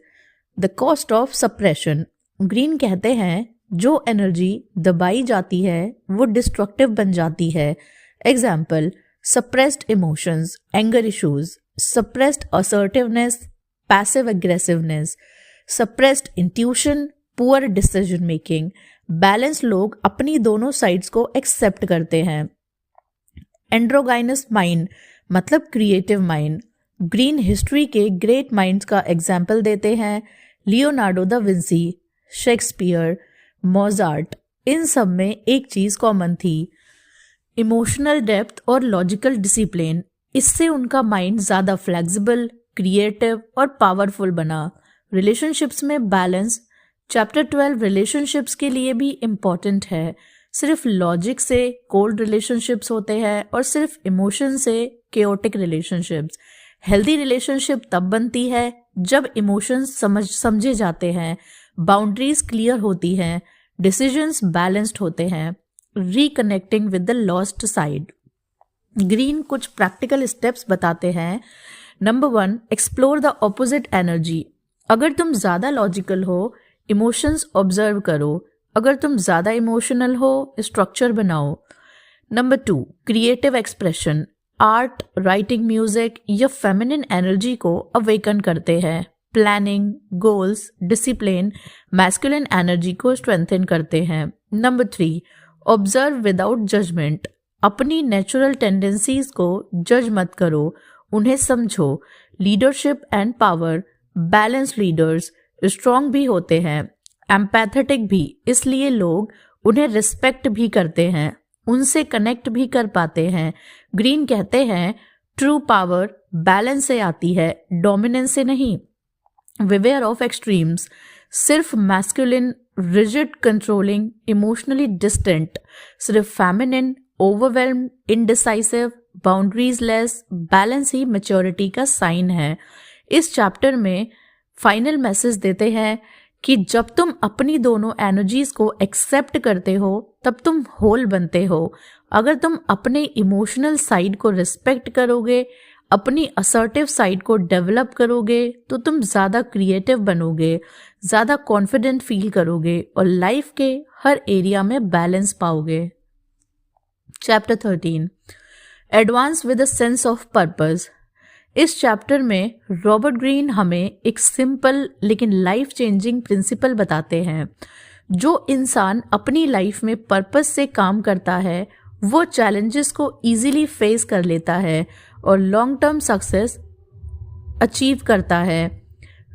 The cost of suppression, green कहते हैं जो एनर्जी दबाई जाती है वो डिस्ट्रक्टिव बन जाती है। Example, suppressed emotions, anger issues, suppressed assertiveness, passive aggressiveness, suppressed intuition, poor decision making. Balance लोग अपनी दोनों साइड्स को एक्सेप्ट करते हैं। एंड्रोगाइनस माइंड मतलब क्रिएटिव माइंड। ग्रीन हिस्ट्री के ग्रेट माइंड्स का एग्जाम्पल देते हैं, Leonardo da Vinci, Shakespeare, Mozart. इन सब में एक चीज कॉमन थी, इमोशनल डेप्थ और लॉजिकल डिसिप्लिन। इससे उनका माइंड ज्यादा फ्लेक्सिबल, क्रिएटिव और पावरफुल बना। रिलेशनशिप्स में बैलेंस, चैप्टर 12 रिलेशनशिप्स के लिए भी इम्पॉर्टेंट है। सिर्फ लॉजिक से कोल्ड रिलेशनशिप्स होते हैं और सिर्फ इमोशन से केओटिक रिलेशनशिप्स। हेल्दी रिलेशनशिप तब बनती है जब इमोशंस समझे जाते हैं, बाउंड्रीज क्लियर होती हैं, डिसीजंस बैलेंस्ड होते हैं। Reconnecting with the lost side, green कुछ प्रैक्टिकल स्टेप्स बताते हैं। Number 1, explore the opposite energy. अगर तुम ज़्यादा लॉजिकल हो, इमोशंस ऑब्जर्व करो। अगर तुम ज़्यादा इमोशनल हो, स्ट्रक्चर बनाओ। Number 2, creative expression. Art, writing, music या फेमिनिन एनर्जी को अवेकन करते हैं। Planning, goals, discipline masculine energy को स्ट्रेंथन करते हैं। Number 3, observe without judgement. अपनी नेचुरल टेंडेंसीज को जज मत करो, उन्हें समझो। Leadership and power. Balance leaders strong भी होते हैं, एम्पैथेटिक भी, इसलिए लोग उन्हें रिस्पेक्ट भी करते हैं, उनसे कनेक्ट भी कर पाते हैं। ग्रीन कहते हैं ट्रू पावर बैलेंस से आती है, डोमिनेंस से नहीं। विवेयर ऑफ एक्सट्रीम्स, सिर्फ masculine, rigid, controlling, emotionally distant, सिर्फ feminine, overwhelmed, indecisive, boundaries less. Balance ही मैच्योरिटी का साइन है। इस चैप्टर में फाइनल मैसेज देते हैं कि जब तुम अपनी दोनों एनर्जीज को एक्सेप्ट करते हो तब तुम होल बनते हो। अगर तुम अपने इमोशनल साइड को रिस्पेक्ट करोगे, अपनी असर्टिव साइड को डेवलप करोगे, तो तुम ज़्यादा क्रिएटिव बनोगे, ज़्यादा कॉन्फिडेंट फील करोगे और लाइफ के हर एरिया में बैलेंस पाओगे। Chapter 13, advance with a sense of purpose. इस चैप्टर में रॉबर्ट ग्रीन हमें एक सिंपल लेकिन लाइफ चेंजिंग प्रिंसिपल बताते हैं। जो इंसान अपनी लाइफ में पर्पस से काम करता है वो चैलेंजेस को इजीली फेस कर लेता है और लॉन्ग टर्म सक्सेस अचीव करता है।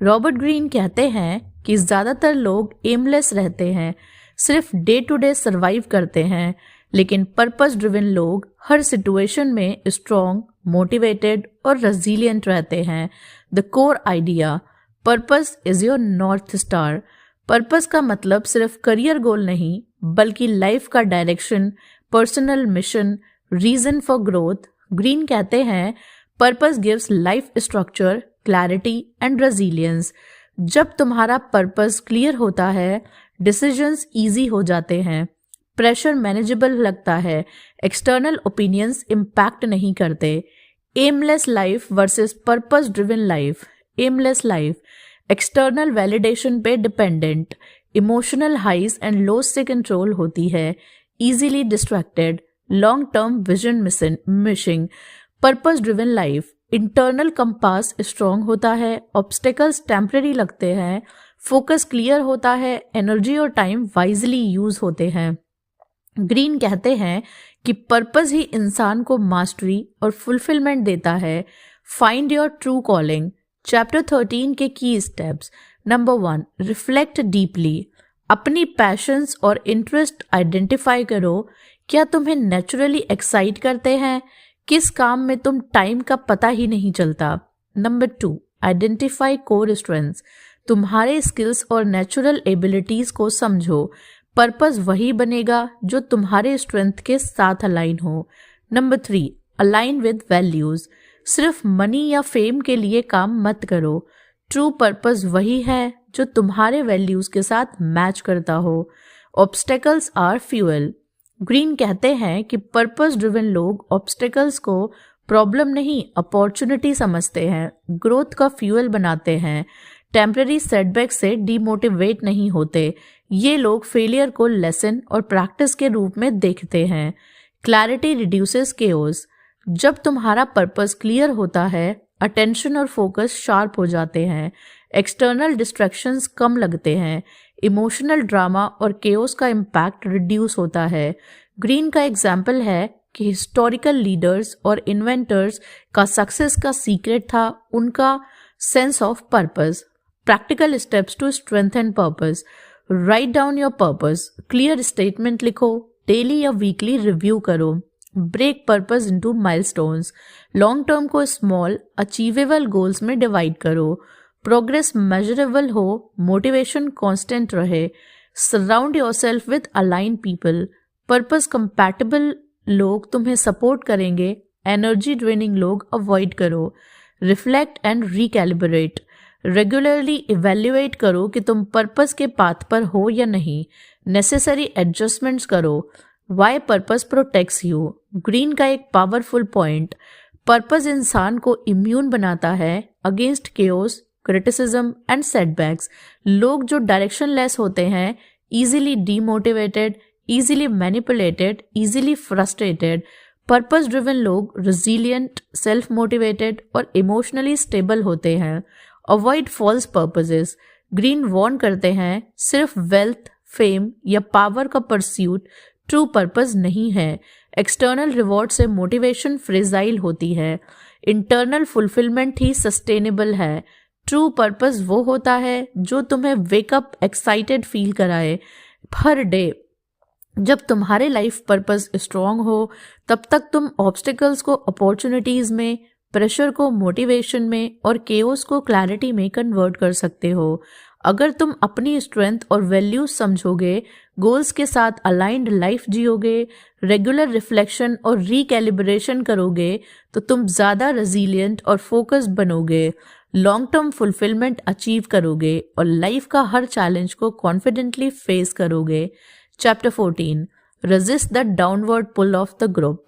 रॉबर्ट ग्रीन कहते हैं कि ज़्यादातर लोग एमलेस रहते हैं, सिर्फ डे टू डे सर्वाइव करते हैं, लेकिन पर्पस ड्रिवन लोग हर सिचुएशन में स्ट्रॉन्ग, मोटिवेटेड और रेजिलिएंट रहते हैं। The core idea, purpose is your north star. Purpose का मतलब सिर्फ करियर गोल नहीं, बल्कि लाइफ का direction, personal mission, reason for growth. Greene कहते हैं purpose gives life structure, clarity and resilience. जब तुम्हारा पर्पस क्लियर होता है, डिसीजंस इजी हो जाते हैं, प्रेशर मैनेजेबल लगता है, एक्सटर्नल ओपिनियंस इम्पैक्ट नहीं करते। Aimless life versus purpose driven life. Aimless life external validation पे dependent, emotional highs and lows से कंट्रोल होती है, easily distracted, long term vision missing. Purpose driven life internal compass strong होता है, obstacles temporary लगते हैं, फोकस क्लियर होता है, एनर्जी और टाइम वाइजली यूज होते हैं। ग्रीन कहते हैं कि पर्पस ही इंसान को मास्टरी और फुलफिलमेंट देता है। Find your true calling. Chapter 13 के की स्टेप्स। Number 1, reflect deeply. अपनी पैशंस और इंटरेस्ट आइडेंटिफाई करो। क्या तुम्हें नेचुरली एक्साइट करते हैं? किस काम में तुम टाइम का पता ही नहीं चलता? Number 2, identify core strengths. तुम्हारे स्किल्स और नेचुरल एबिलिटीज को समझो। पर्पस वही बनेगा जो तुम्हारे स्ट्रेंथ के साथ अलाइन हो। Number 3, align with values. सिर्फ मनी या फेम के लिए काम मत करो। ट्रू पर्पस वही है जो तुम्हारे वैल्यूज के साथ मैच करता हो। Obstacles are fuel. ग्रीन कहते हैं कि पर्पस ड्रिवन लोग ऑब्स्टेकल्स को प्रॉब्लम नहीं, अपॉर्चुनिटी समझते हैं, ग्रोथ का फ्यूएल बनाते हैं, टेम्पररी सेटबैक से डीमोटिवेट नहीं होते। ये लोग फेलियर को लेसन और प्रैक्टिस के रूप में देखते हैं। Clarity reduces chaos. जब तुम्हारा पर्पस क्लियर होता है, अटेंशन और फोकस शार्प हो जाते हैं, एक्सटर्नल डिस्ट्रैक्शंस कम लगते हैं, इमोशनल ड्रामा और केओस का इम्पैक्ट रिड्यूस होता है। ग्रीन का एग्जाम्पल है कि हिस्टोरिकल लीडर्स और इन्वेंटर्स का सक्सेस का सीक्रेट था उनका sense of purpose. Practical steps to strengthen purpose. Write down your purpose. Clear statement लिखो, डेली या वीकली रिव्यू करो। Break purpose into milestones. Long term को स्मॉल अचीवेबल गोल्स में डिवाइड करो। प्रोग्रेस मेजरेबल हो, मोटिवेशन कांस्टेंट रहे। Surround yourself with align people. Purpose compatible लोग तुम्हें सपोर्ट करेंगे, एनर्जी ड्रेनिंग लोग अवॉइड करो। Reflect and recalibrate. Regularly evaluate करो कि तुम पर्पस के पाथ पर हो या नहीं। नेसेसरी एडजस्टमेंट्स करो। Why purpose protects you. Greene का एक पावरफुल पॉइंट, पर्पस इंसान को इम्यून बनाता है against chaos, criticism and setbacks. लोग जो directionless होते हैं, easily demotivated, easily manipulated, easily frustrated. Purpose driven लोग resilient, self motivated और emotionally stable होते हैं. Avoid false purposes. Greene warn करते हैं सिर्फ वेल्थ, फेम या पावर का परस्यूट ट्रू पर्पस नहीं है. एक्सटर्नल रिवॉर्ड से मोटिवेशन फ्रेजाइल होती है. इंटरनल फुलफिलमेंट ही सस्टेनेबल है. ट्रू पर्पस वो होता है जो तुम्हें वेकअप एक्साइटेड फील कराए हर डे. जब तुम्हारे लाइफ पर्पस स्ट्रांग हो तब तक तुम ऑब्स्टिकल्स को अपॉर्चुनिटीज में, प्रेशर को मोटिवेशन में और केओस को क्लैरिटी में कन्वर्ट कर सकते हो. अगर तुम अपनी स्ट्रेंथ और वैल्यूज समझोगे, गोल्स के साथ अलाइंड लाइफ जियोगे, रेगुलर रिफ्लेक्शन और रिकैलिब्रेशन करोगे तो तुम ज़्यादा रेजिलिएंट और फोकस बनोगे, लॉन्ग टर्म फुलफिलमेंट अचीव करोगे और लाइफ का हर चैलेंज को कॉन्फिडेंटली फेस करोगे. Chapter 14 resist the downward pull of the group.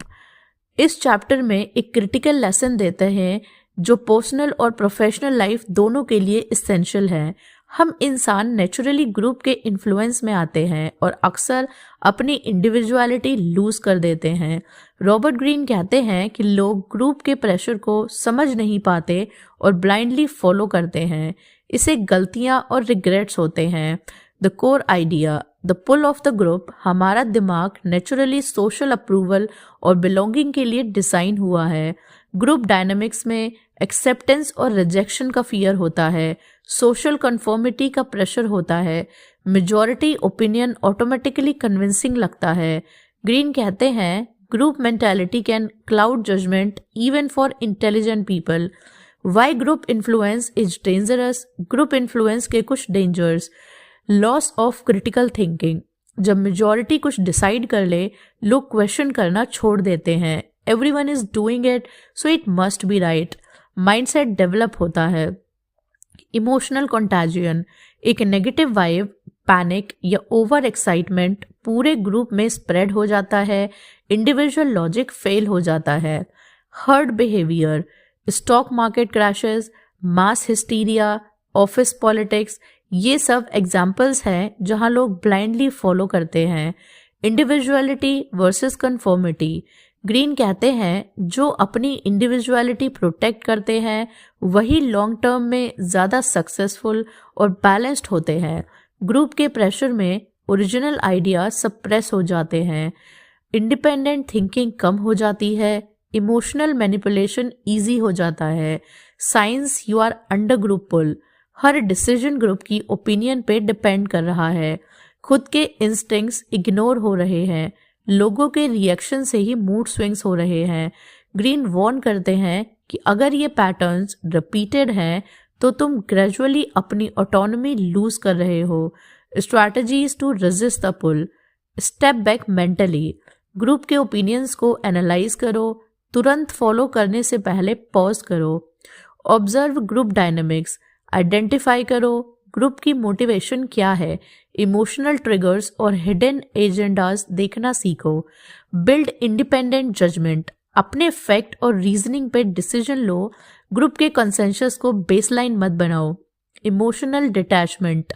इस चैप्टर में एक क्रिटिकल लेसन देते हैं जो पर्सनल और प्रोफेशनल लाइफ दोनों के लिए इसेंशियल है. हम इंसान नेचुरली ग्रुप के इन्फ्लुएंस में आते हैं और अक्सर अपनी इंडिविजुअलिटी लूज कर देते हैं. रॉबर्ट ग्रीन कहते हैं कि लोग ग्रुप के प्रेशर को समझ नहीं पाते और ब्लाइंडली फॉलो करते हैं. इसे गलतियां और रिग्रेट्स होते हैं. The core idea, the pull of the group. हमारा दिमाग नेचुरली सोशल अप्रूवल और बिलोंगिंग के लिए डिज़ाइन हुआ है. ग्रुप डायनामिक्स में एक्सेप्टेंस और रिजेक्शन का फियर होता है. सोशल कन्फर्मिटी का प्रेशर होता है. मेजॉरिटी ओपिनियन ऑटोमेटिकली कन्विंसिंग लगता है. ग्रीन कहते हैं group mentality can cloud judgment even for intelligent people. Why group influence is dangerous. Group influence के कुछ dangers. Loss of critical thinking. जब मेजॉरिटी कुछ डिसाइड कर ले, लोग क्वेश्चन करना छोड़ देते हैं. Everyone is doing it so it must be right. Mindset develop होता है. Emotional contagion. एक नेगेटिव वाइब, पैनिक या ओवर एक्साइटमेंट पूरे ग्रुप में स्प्रेड हो जाता है. इंडिविजुअल लॉजिक फेल हो जाता है. Herd behaviour. Stock market crashes, mass hysteria, office politics, ये सब एग्जाम्पल्स हैं जहां लोग ब्लाइंडली फॉलो करते हैं. Individuality versus conformity. ग्रीन कहते हैं जो अपनी इंडिविजुअलिटी प्रोटेक्ट करते हैं वही लॉन्ग टर्म में ज़्यादा सक्सेसफुल और बैलेंस्ड होते हैं. ग्रुप के प्रेशर में ओरिजिनल आइडिया सप्रेस हो जाते हैं. इंडिपेंडेंट थिंकिंग कम हो जाती है. इमोशनल मैनिपुलेशन ईजी हो जाता है. Signs you are under group pull. हर डिसीजन ग्रुप की ओपिनियन पे डिपेंड कर रहा है. खुद के इंस्टिंक्ट्स इग्नोर हो रहे हैं. लोगों के रिएक्शन से ही मूड स्विंग्स हो रहे हैं. ग्रीन वॉर्न करते हैं कि अगर ये पैटर्न्स रिपीटेड हैं तो तुम ग्रेजुअली अपनी ऑटोनॉमी लूज कर रहे हो. Strategies to resist the pull. Step back mentally. Group के ओपिनियंस को एनालाइज करो. तुरंत फॉलो करने से पहले पॉज करो. Observe group dynamics. आइडेंटिफाई करो ग्रुप की मोटिवेशन क्या है. इमोशनल ट्रिगर्स और हिडन एजेंडाज देखना सीखो. Build independent judgment. अपने फैक्ट और रीजनिंग पे डिसीजन लो. ग्रुप के कंसेंसस को बेसलाइन मत बनाओ. Emotional detachment.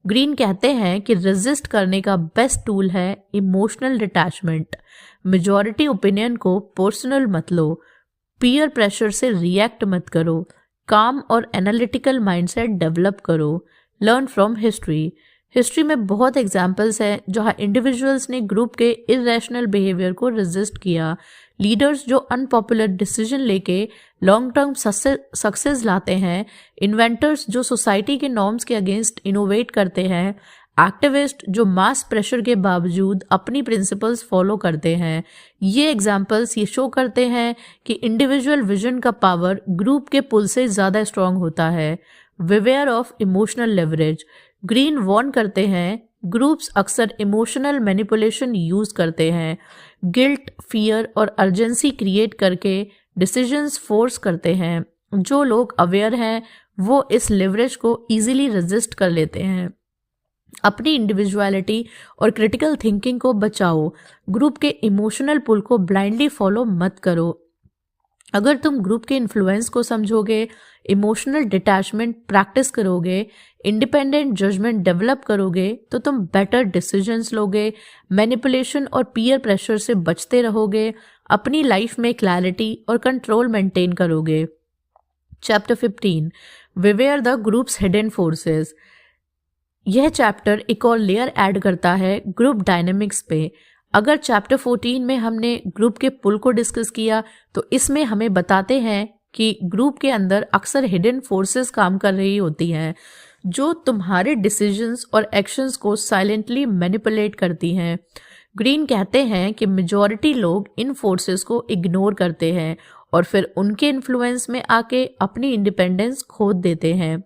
ग्रीन कहते हैं कि रेजिस्ट करने का बेस्ट टूल है इमोशनल डिटैचमेंट. मेजॉरिटी ओपिनियन को पर्सनल मत लो. पीयर प्रेशर से रिएक्ट मत करो. काम और एनालिटिकल माइंडसेट डेवलप करो. Learn from history. हिस्ट्री में बहुत एग्जाम्पल्स हैं जहाँ इंडिविजुअल्स ने ग्रुप के इरेशनल बिहेवियर को रेजिस्ट किया. लीडर्स जो अनपॉपुलर डिसीजन लेके लॉन्ग टर्म सक्सेस लाते हैं. इन्वेंटर्स जो सोसाइटी के नॉर्म्स के अगेंस्ट इनोवेट करते हैं. एक्टिविस्ट जो मास प्रेशर के बावजूद अपनी प्रिंसिपल्स फॉलो करते हैं. ये एग्जाम्पल्स ये शो करते हैं कि इंडिविजुअल विजन का पावर ग्रुप के पुल से ज़्यादा स्ट्रांग होता है. Beware of emotional leverage. Greene warn करते हैं ग्रुप्स अक्सर इमोशनल मैनिपुलेशन यूज करते हैं. गिल्ट, फियर और अर्जेंसी क्रिएट करके डिसीजंस फोर्स करते हैं. जो लोग अवेयर हैं वो इस लेवरेज को इजीली रेजिस्ट कर लेते हैं. अपनी इंडिविजुअलिटी और क्रिटिकल थिंकिंग को बचाओ. ग्रुप के इमोशनल पुल को ब्लाइंडली फॉलो मत करो. अगर तुम ग्रुप के इन्फ्लुएंस को समझोगे, इमोशनल डिटैचमेंट प्रैक्टिस करोगे, इंडिपेंडेंट जजमेंट डेवलप करोगे, तो तुम बेटर डिसीजंस लोगे, मैनिपुलेशन और पीयर प्रेशर से बचते रहोगे, अपनी लाइफ में क्लैरिटी और कंट्रोल मेंटेन करोगे। Chapter 15, beware the group's hidden forces. यह चैप्टर एक और लेयर ऐड करता है ग्रुप डायनेमिक्स पे। अगर चैप्टर 14 में हमने ग्रुप के पुल को डिस्कस किया, तो इसमें हमें बताते हैं कि ग्रुप के अंदर अक्सर हिडन फोर्सेस काम कर रही होती हैं जो तुम्हारे डिसीजंस और एक्शंस को साइलेंटली मैनिपुलेट करती हैं। ग्रीन कहते हैं कि मेजॉरिटी लोग इन फोर्सेस को इग्नोर करते हैं और फिर उनके इन्फ्लुएंस में आके अपनी इंडिपेंडेंस खो देते हैं।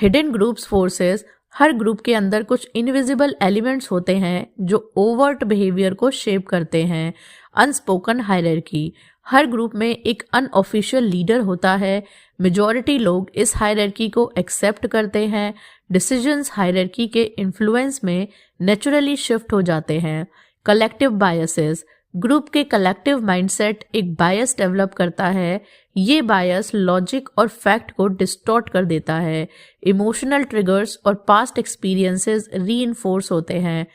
हिडन ग्रुप्स फोर्सेस, हर ग्रुप के अंदर कुछ इनविजिबल एलिमेंट्स होते हैं जो ओवर्ट बिहेवियर को शेप करते हैं। अनस्पोकन हायरार्की, हर ग्रुप में एक अनऑफिशियल लीडर होता है। मेजॉरिटी लोग इस हायरार्की को एक्सेप्ट करते हैं। डिसीजंस हायरार्की के इन्फ्लुएंस में नेचुरली शिफ्ट हो जाते हैं। कलेक्टिव बायसेस, ग्रुप के कलेक्टिव माइंडसेट एक बायस डेवलप करता है। ये बायस लॉजिक और फैक्ट को डिस्टॉर्ट कर देता है। इमोशनल ट्रिगर्स और पास्ट एक्सपीरियंसेस रीइंफोर्स होते हैं।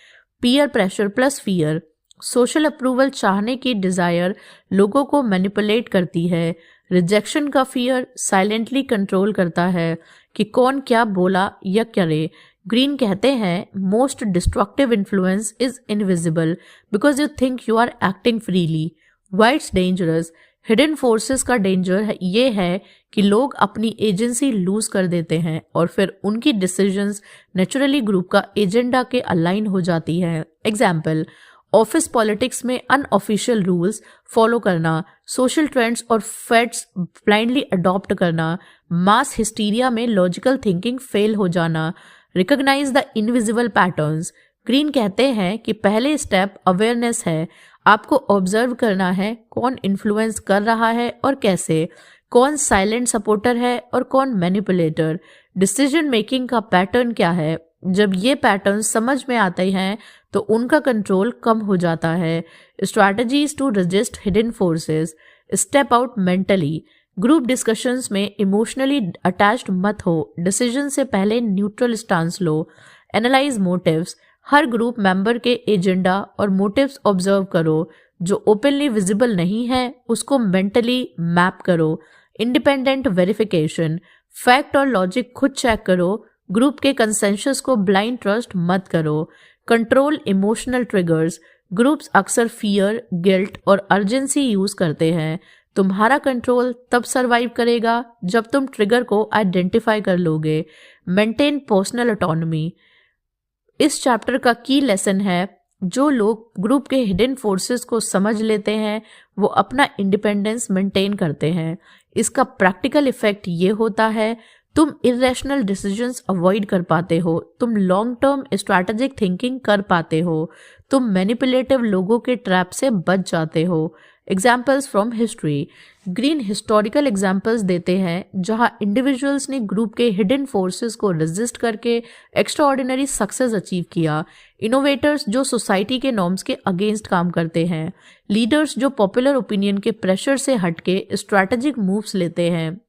Peer pressure plus fear, social approval चाहने की डिजायर लोगों को मैनिपुलेट करती है। रिजेक्शन का फियर साइलेंटली कंट्रोल करता है कि कौन क्या बोला या करे। ग्रीन कहते हैं most destructive influence is invisible because you think you are acting freely. Why it's dangerous, hidden forces का डेंजर ये है कि लोग अपनी एजेंसी लूज कर देते हैं और फिर उनकी डिसीजंस नेचुरली ग्रुप का एजेंडा के अलाइन हो जाती है। एग्जाम्पल, ऑफिस पॉलिटिक्स में अनऑफिशियल रूल्स फॉलो करना, सोशल ट्रेंड्स और फैक्ट्स ब्लाइंडली अडॉप्ट करना, मास हिस्टीरिया में लॉजिकल थिंकिंग फेल हो जाना। Recognise the invisible patterns, Greene कहते हैं कि पहले स्टेप अवेयरनेस है। आपको ऑब्जर्व करना है कौन इन्फ्लुएंस कर रहा है और कैसे, कौन साइलेंट सपोर्टर है और कौन मैनिपुलेटर, डिसीजन मेकिंग का पैटर्न क्या है। जब ये पैटर्न समझ में आते हैं तो उनका कंट्रोल कम हो जाता है। Strategies to resist hidden forces, step out mentally, group discussions में इमोशनली अटैच्ड मत हो, डिसीजन से पहले न्यूट्रल स्टांस लो। एनालाइज मोटिव्स, हर ग्रुप मेंबर के एजेंडा और मोटिव्स ऑब्जर्व करो। जो ओपनली विजिबल नहीं है उसको मेंटली मैप करो। इंडिपेंडेंट वेरिफिकेशन, फैक्ट और लॉजिक खुद चेक करो, ग्रुप के कंसेंसस को ब्लाइंड ट्रस्ट मत करो। कंट्रोल इमोशनल ट्रिगर्स, ग्रुप्स अक्सर फियर, गिल्ट और अर्जेंसी यूज करते हैं। तुम्हारा कंट्रोल तब सरवाइव करेगा जब तुम ट्रिगर को आइडेंटिफाई कर लोगे। मेंटेन पर्सनल ऑटोनॉमी, इस चैप्टर का की लेसन है जो लोग ग्रुप के हिडन फोर्सेस को समझ लेते हैं वो अपना इंडिपेंडेंस मेंटेन करते हैं। इसका प्रैक्टिकल इफेक्ट ये होता है तुम इरेशनल डिसीजंस अवॉइड कर पाते हो, तुम लॉन्ग टर्म स्ट्रैटेजिक थिंकिंग कर पाते हो, तुम मैनिपुलेटिव लोगों के ट्रैप से बच जाते हो। Examples from history, green historical examples देते हैं जहां इंडिविजुअल्स ने ग्रुप के हिडन फोर्सेस को रेजिस्ट करके एक्स्ट्राऑर्डिनरी सक्सेस अचीव किया। इनोवेटर्स जो सोसाइटी के नॉर्म्स के अगेंस्ट काम करते हैं। लीडर्स जो पॉपुलर ओपिनियन के प्रेशर से हटके स्ट्रैटेजिक मूव्स लेते हैं।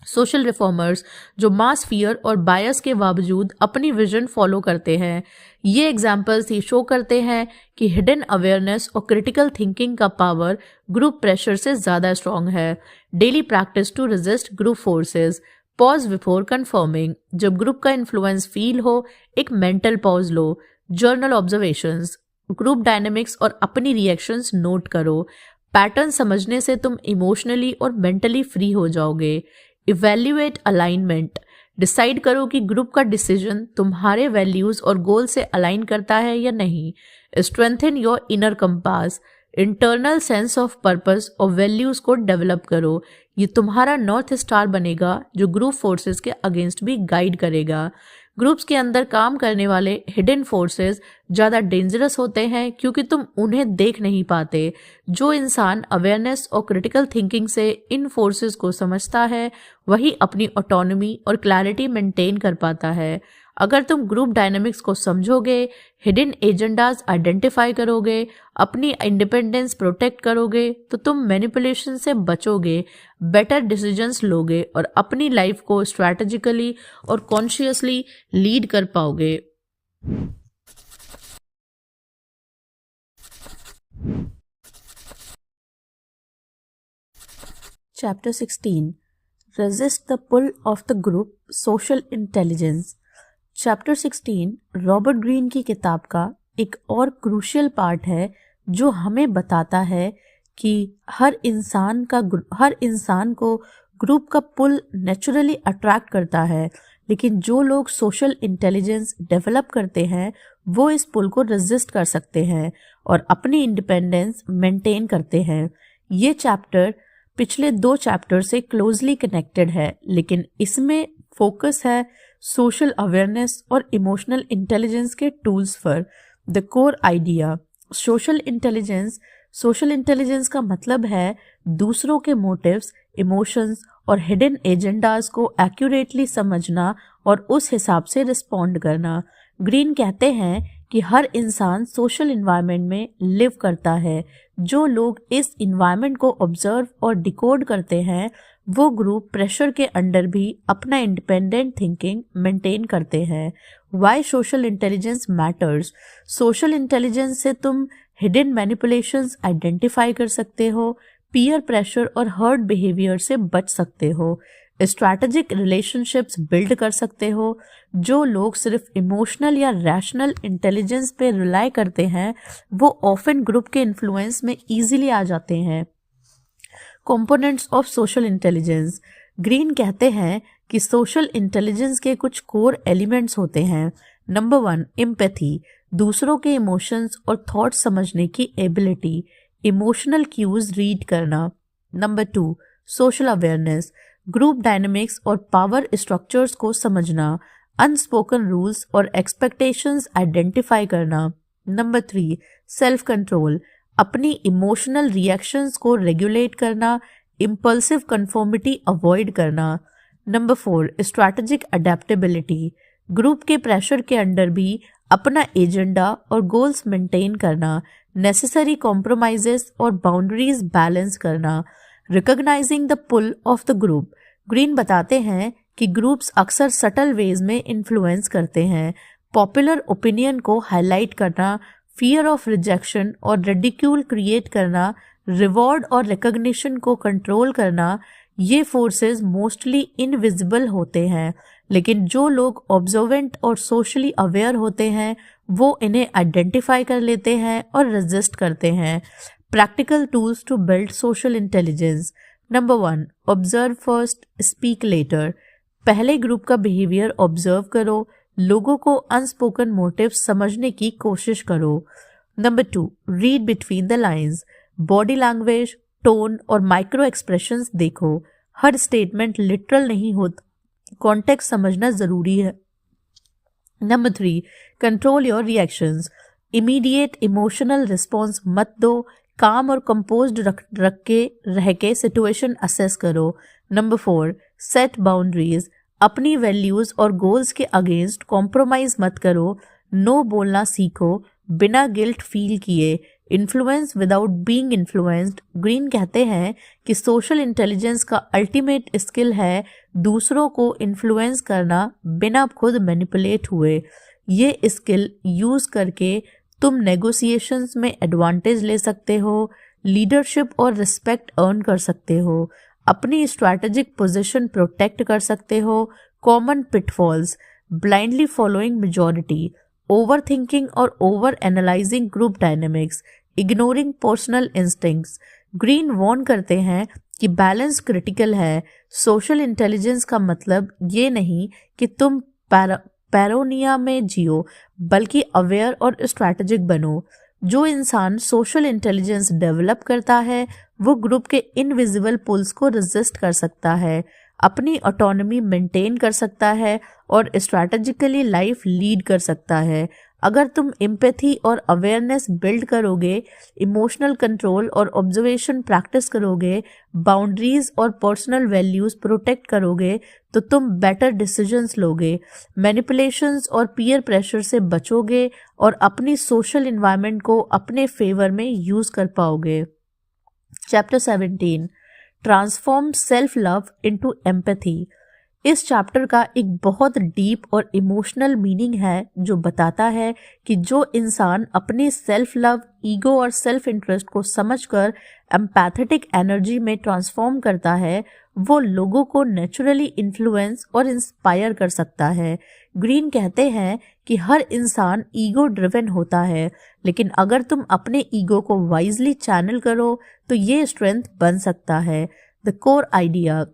सोशल रिफॉर्मर्स जो मास फियर और बायस के बावजूद अपनी विजन फॉलो करते हैं। ये एग्जाम्पल्स ही शो करते हैं कि हिडन अवेयरनेस और क्रिटिकल थिंकिंग का पावर ग्रुप प्रेशर से ज़्यादा स्ट्रॉन्ग है। Daily practice to resist group forces, pause before conforming, जब ग्रुप का इन्फ्लुएंस फील हो एक मेंटल पॉज लो। जर्नल ऑब्जर्वेशंस, ग्रुप डायनेमिक्स और अपनी रिएक्शंस नोट करो। पैटर्न समझने से तुम इमोशनली और मेंटली फ्री हो जाओगे। इवैल्यूएट अलाइनमेंट, डिसाइड करो कि ग्रुप का डिसीजन तुम्हारे वैल्यूज और गोल से अलाइन करता है या नहीं। Strengthen your inner compass, internal sense of purpose और वैल्यूज को डेवलप करो। ये तुम्हारा नॉर्थ स्टार बनेगा जो ग्रुप फोर्सेस के अगेंस्ट भी गाइड करेगा। ग्रुप्स के अंदर काम करने वाले हिडन फोर्सेस ज़्यादा डेंजरस होते हैं क्योंकि तुम उन्हें देख नहीं पाते। जो इंसान अवेयरनेस और क्रिटिकल थिंकिंग से इन फोर्सेस को समझता है वही अपनी ऑटोनॉमी और क्लैरिटी मेंटेन कर पाता है। अगर तुम ग्रुप डायनामिक्स को समझोगे, हिडन एजेंडाज आइडेंटिफाई करोगे, अपनी इंडिपेंडेंस प्रोटेक्ट करोगे, तो तुम मैनिपुलेशन से बचोगे, बेटर डिसीजंस लोगे और अपनी लाइफ को स्ट्रैटेजिकली और कॉन्शियसली लीड कर पाओगे। Chapter 16 Resist the Pull of the Group Social Intelligence। Chapter 16 Robert Greene की किताब का एक और क्रूशियल पार्ट है जो हमें बताता है कि हर इंसान को ग्रुप का पुल नेचुरली अट्रैक्ट करता है, लेकिन जो लोग सोशल इंटेलिजेंस डेवलप करते हैं वो इस पुल को रेजिस्ट कर सकते हैं और अपनी इंडिपेंडेंस मेंटेन करते हैं। ये चैप्टर पिछले 2 चैप्टर से क्लोजली कनेक्टेड है, लेकिन इसमें फोकस है सोशल अवेयरनेस और इमोशनल इंटेलिजेंस के टूल्स पर। The core idea social intelligence का मतलब है दूसरों के मोटिव्स, इमोशंस और हिडन एजेंडाज को एक्यूरेटली समझना और उस हिसाब से रिस्पॉन्ड करना। ग्रीन कहते हैं कि हर इंसान सोशल इन्वायरमेंट में लिव करता है। जो लोग इस इन्वायरमेंट को ऑब्जर्व और डिकोड करते हैं वो ग्रुप प्रेशर के अंडर भी अपना इंडिपेंडेंट थिंकिंग मेंटेन करते हैं। Why social intelligence matters. Social intelligence से तुम हिडन मैनिपुलेशंस आइडेंटिफाई कर सकते हो, पीयर प्रेशर और हर्ट बिहेवियर से बच सकते हो, स्ट्रैटेजिक रिलेशनशिप्स बिल्ड कर सकते हो। जो लोग सिर्फ इमोशनल या रैशनल इंटेलिजेंस पे रिलाई करते हैं वो ऑफन ग्रुप के इन्फ्लुएंस में इजीली आ जाते हैं। Components of social intelligence. Green कहते हैं कि सोशल इंटेलिजेंस के कुछ कोर एलिमेंट्स होते हैं। नंबर 1 एम्पैथी, दूसरों के इमोशंस और थॉट्स समझने की एबिलिटी, इमोशनल क्यूज रीड करना। Number 2 social awareness, group dynamics और पावर स्ट्रक्चर्स को समझना, अनस्पोकन रूल्स और एक्सपेक्टेशंस आइडेंटिफाई करना। नंबर 3 सेल्फ कंट्रोल, अपनी इमोशनल रिएक्शंस को रेगुलेट करना, इम्पल्सिव कन्फॉर्मिटी अवॉइड करना। नंबर 4 स्ट्रैटेजिक अडेप्टेबिलिटी, ग्रुप के प्रेशर के अंडर भी अपना एजेंडा और गोल्स मेंटेन करना, नेसेसरी कॉम्प्रोमाइजेस और बाउंड्रीज बैलेंस करना। Recognising the pull of the group. Greene बताते हैं कि ग्रुप्स अक्सर सटल वेज में इन्फ्लुएंस करते हैं। पॉपुलर ओपिनियन को हाईलाइट करना, फियर ऑफ रिजेक्शन और रिडिक्यूल क्रिएट करना, रिवॉर्ड और रिकॉग्निशन को कंट्रोल करना, ये फोर्सेस मोस्टली इनविजिबल होते हैं, लेकिन जो लोग ऑब्जर्वेंट और सोशली अवेयर होते हैं वो इन्हें आइडेंटिफाई कर लेते हैं और रेजिस्ट करते हैं। Practical tools to build social intelligence. Number 1 observe first speak later, पहले ग्रुप का बिहेवियर ऑब्जर्व करो, लोगों को अनस्पोकन मोटिव्स समझने की कोशिश करो। Number 2 read between the lines, body language, tone और माइक्रो एक्सप्रेशंस देखो, हर स्टेटमेंट लिटरल नहीं होता, कॉन्टेक्स्ट समझना जरूरी है। Number 3 control your reactions, immediate emotional response मत दो, काम और कंपोज्ड रह के सिचुएशन असेस करो। नंबर 4 सेट बाउंड्रीज, अपनी वैल्यूज और गोल्स के अगेंस्ट कॉम्प्रोमाइज मत करो, नो बोलना सीखो बिना गिल्ट फील किए। Influence without being influenced. Green कहते हैं कि सोशल इंटेलिजेंस का अल्टीमेट स्किल है दूसरों को इन्फ्लुएंस करना बिना खुद मैनिपुलेट हुए। ये स्किल यूज करके तुम नेगोशिएशंस में एडवांटेज ले सकते हो, लीडरशिप और रिस्पेक्ट अर्न कर सकते हो, अपनी स्ट्रैटेजिक पोजीशन प्रोटेक्ट कर सकते हो। Common pitfalls, blindly following majority, over thinking और over analysing group dynamics, ignoring personal instincts. Greene warn करते हैं कि बैलेंस क्रिटिकल है। सोशल इंटेलिजेंस का मतलब ये नहीं कि तुम पैरोनिया में जियो, बल्कि अवेयर और स्ट्रैटेजिक बनो। जो इंसान सोशल इंटेलिजेंस डेवलप करता है वो ग्रुप के इनविजिबल पुल्स को रेजिस्ट कर सकता है, अपनी ऑटोनॉमी मेंटेन कर सकता है और स्ट्रैटेजिकली लाइफ लीड कर सकता है। अगर तुम एम्पैथी और अवेयरनेस बिल्ड करोगे, इमोशनल कंट्रोल और ऑब्जर्वेशन प्रैक्टिस करोगे, बाउंड्रीज और पर्सनल वैल्यूज प्रोटेक्ट करोगे, तो तुम बेटर डिसीजंस लोगे, मैनिपुलेशंस और पीयर प्रेशर से बचोगे और अपनी सोशल इन्वायरमेंट को अपने फेवर में यूज कर पाओगे। Chapter 17, transform self love into empathy. इस चैप्टर का एक बहुत डीप और इमोशनल मीनिंग है जो बताता है कि जो इंसान अपनी सेल्फ लव, ईगो और सेल्फ इंटरेस्ट को समझकर एम्पैथेटिक एनर्जी में ट्रांसफॉर्म करता है, वो लोगों को नेचुरली इन्फ्लुएंस और इंस्पायर कर सकता है। ग्रीन कहते हैं कि हर इंसान ईगो ड्रिवन होता है, लेकिन अगर तुम अपने ईगो को वाइजली चैनल करो तो ये स्ट्रेंथ बन सकता है। The core idea,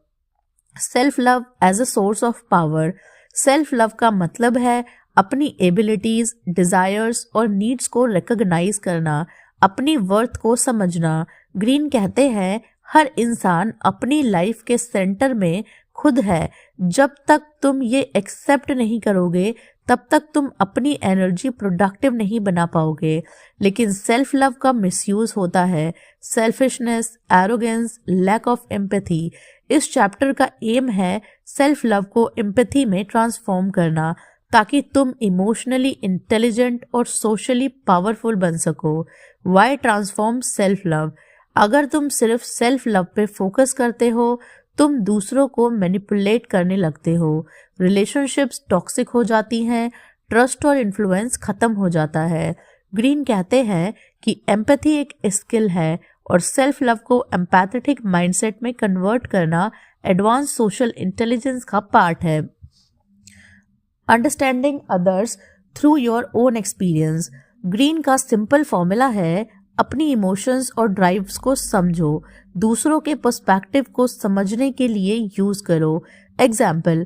self love as a source of power. Self love का मतलब है अपनी एबिलिटीज, डिजायर्स और नीड्स को रिकॉग्नाइज करना, अपनी वर्थ को समझना। ग्रीन कहते हैं हर इंसान अपनी लाइफ के सेंटर में खुद है। जब तक तुम ये एक्सेप्ट नहीं करोगे तब तक तुम अपनी एनर्जी प्रोडक्टिव नहीं बना पाओगे। लेकिन सेल्फ लव का मिसयूज होता है, selfishness, arrogance, lack of empathy. इस चैप्टर का एम है सेल्फ लव को एम्पैथी में ट्रांसफॉर्म करना ताकि तुम इमोशनली इंटेलिजेंट और सोशली पावरफुल बन सको। Why transform self love? अगर तुम सिर्फ सेल्फ लव पे फोकस करते हो, तुम दूसरों को मैनिपुलेट करने लगते हो, रिलेशनशिप्स टॉक्सिक हो जाती हैं, ट्रस्ट और इन्फ्लुएंस खत्म हो जाता है। ग्रीन कहते हैं कि एम्पैथी एक स्किल है और सेल्फ लव को एम्पैथेटिक माइंडसेट में कन्वर्ट करना एडवांस सोशल इंटेलिजेंस का पार्ट है। Understanding others through your own experience. Green का सिंपल फॉर्मूला है अपनी इमोशंस और ड्राइव्स को समझो, दूसरों के पर्सपेक्टिव को समझने के लिए यूज करो। एग्जाम्पल,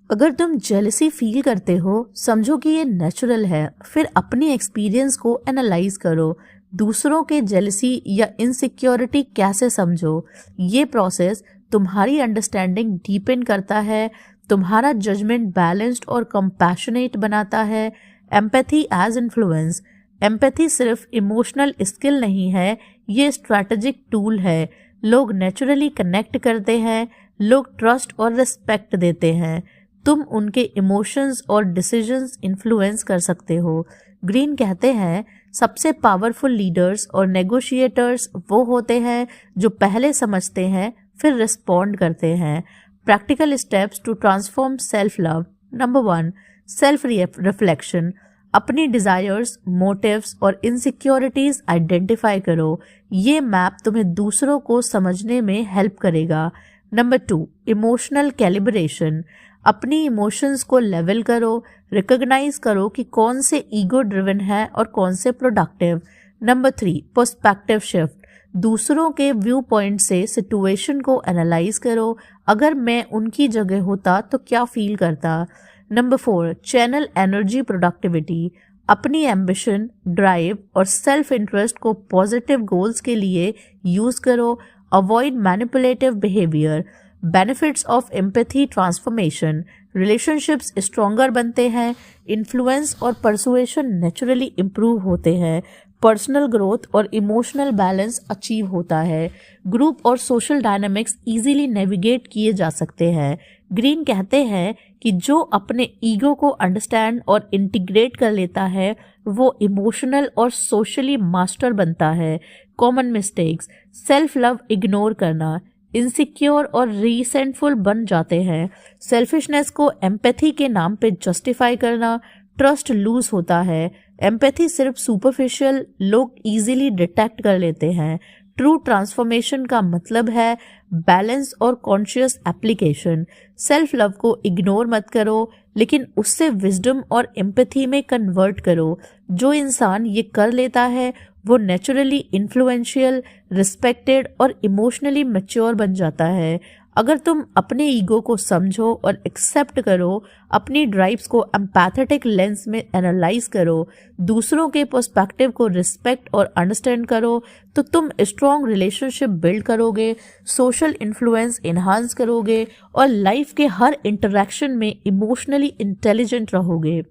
अगर तुम जेलसी फील करते हो, समझो कि ये नेचुरल है, फिर अपनी एक्सपीरियंस को एनालाइज करो। दूसरों के जेलसी या इनसिक्योरिटी कैसे समझो। ये प्रोसेस तुम्हारी अंडरस्टैंडिंग डीपन करता है, तुम्हारा जजमेंट बैलेंस्ड और कंपैशनेट बनाता है। Empathy as influence. एम्पैथी सिर्फ इमोशनल स्किल नहीं है, ये स्ट्रैटेजिक टूल है। लोग नेचुरली कनेक्ट करते हैं, लोग ट्रस्ट और रिस्पेक्ट देते हैं। तुम उनके इमोशंस और डिसीजंस इन्फ्लुएंस कर सकते हो। ग्रीन कहते हैं सबसे पावरफुल लीडर्स और नेगोशिएटर्स वो होते हैं जो पहले समझते हैं फिर रिस्पॉन्ड करते हैं। Practical steps to transform self love. Number 1, self reflection. अपनी डिजायर्स, मोटिव्स और इनसिक्योरिटीज आइडेंटिफाई करो। ये मैप तुम्हें दूसरों को समझने में हेल्प करेगा। Number 2, emotional calibration. अपनी इमोशंस को लेवल करो, रिकॉग्नाइज करो कि कौन से ईगो ड्रिवन है और कौन से प्रोडक्टिव। Number 3, perspective shift. दूसरों के व्यू पॉइंट से सिचुएशन को एनालाइज करो, अगर मैं उनकी जगह होता तो क्या फील करता। Number 4, channel energy productivity. अपनी एम्बिशन, ड्राइव और सेल्फ इंटरेस्ट को पॉजिटिव गोल्स के लिए यूज करो। Avoid manipulative behaviour. Benefits of empathy transformation. Relationships stronger बनते हैं, इन्फ्लुएंस और परसुएशन नेचुरली इंप्रूव होते हैं, पर्सनल ग्रोथ और इमोशनल बैलेंस अचीव होता है, ग्रुप और सोशल डायनामिक्स इजीली नेविगेट किए जा सकते हैं। ग्रीन कहते हैं कि जो अपने ईगो को अंडरस्टैंड और इंटीग्रेट कर लेता है वो इमोशनल और सोशली मास्टर बनता है। Common mistakes, self love ignore करना, इनसिक्योर और रिसेंटफुल बन जाते हैं, सेल्फिशनेस को एम्पैथी के नाम पे जस्टिफाई करना, ट्रस्ट लूज होता है। एम्पैथी सिर्फ सुपरफिशियल लोग इजीली डिटेक्ट कर लेते हैं। ट्रू ट्रांसफॉर्मेशन का मतलब है बैलेंस और कॉन्शियस एप्लीकेशन। सेल्फ लव को इग्नोर मत करो, लेकिन उससे विजडम और एम्पैथी में कन्वर्ट करो। जो इंसान ये कर लेता है वो नेचुरली इन्फ्लुएंशियल, रिस्पेक्टेड और इमोशनली मैच्योर बन जाता है। अगर तुम अपने ईगो को समझो और एक्सेप्ट करो, अपनी ड्राइव्स को एम्पैथेटिक लेंस में एनालाइज करो, दूसरों के पर्सपेक्टिव को रिस्पेक्ट और अंडरस्टैंड करो, तो तुम स्ट्रॉन्ग रिलेशनशिप बिल्ड करोगे, सोशल इन्फ्लुएंस इन्हांस करोगे और लाइफ के हर इंटरेक्शन में इमोशनली इंटेलिजेंट रहोगे।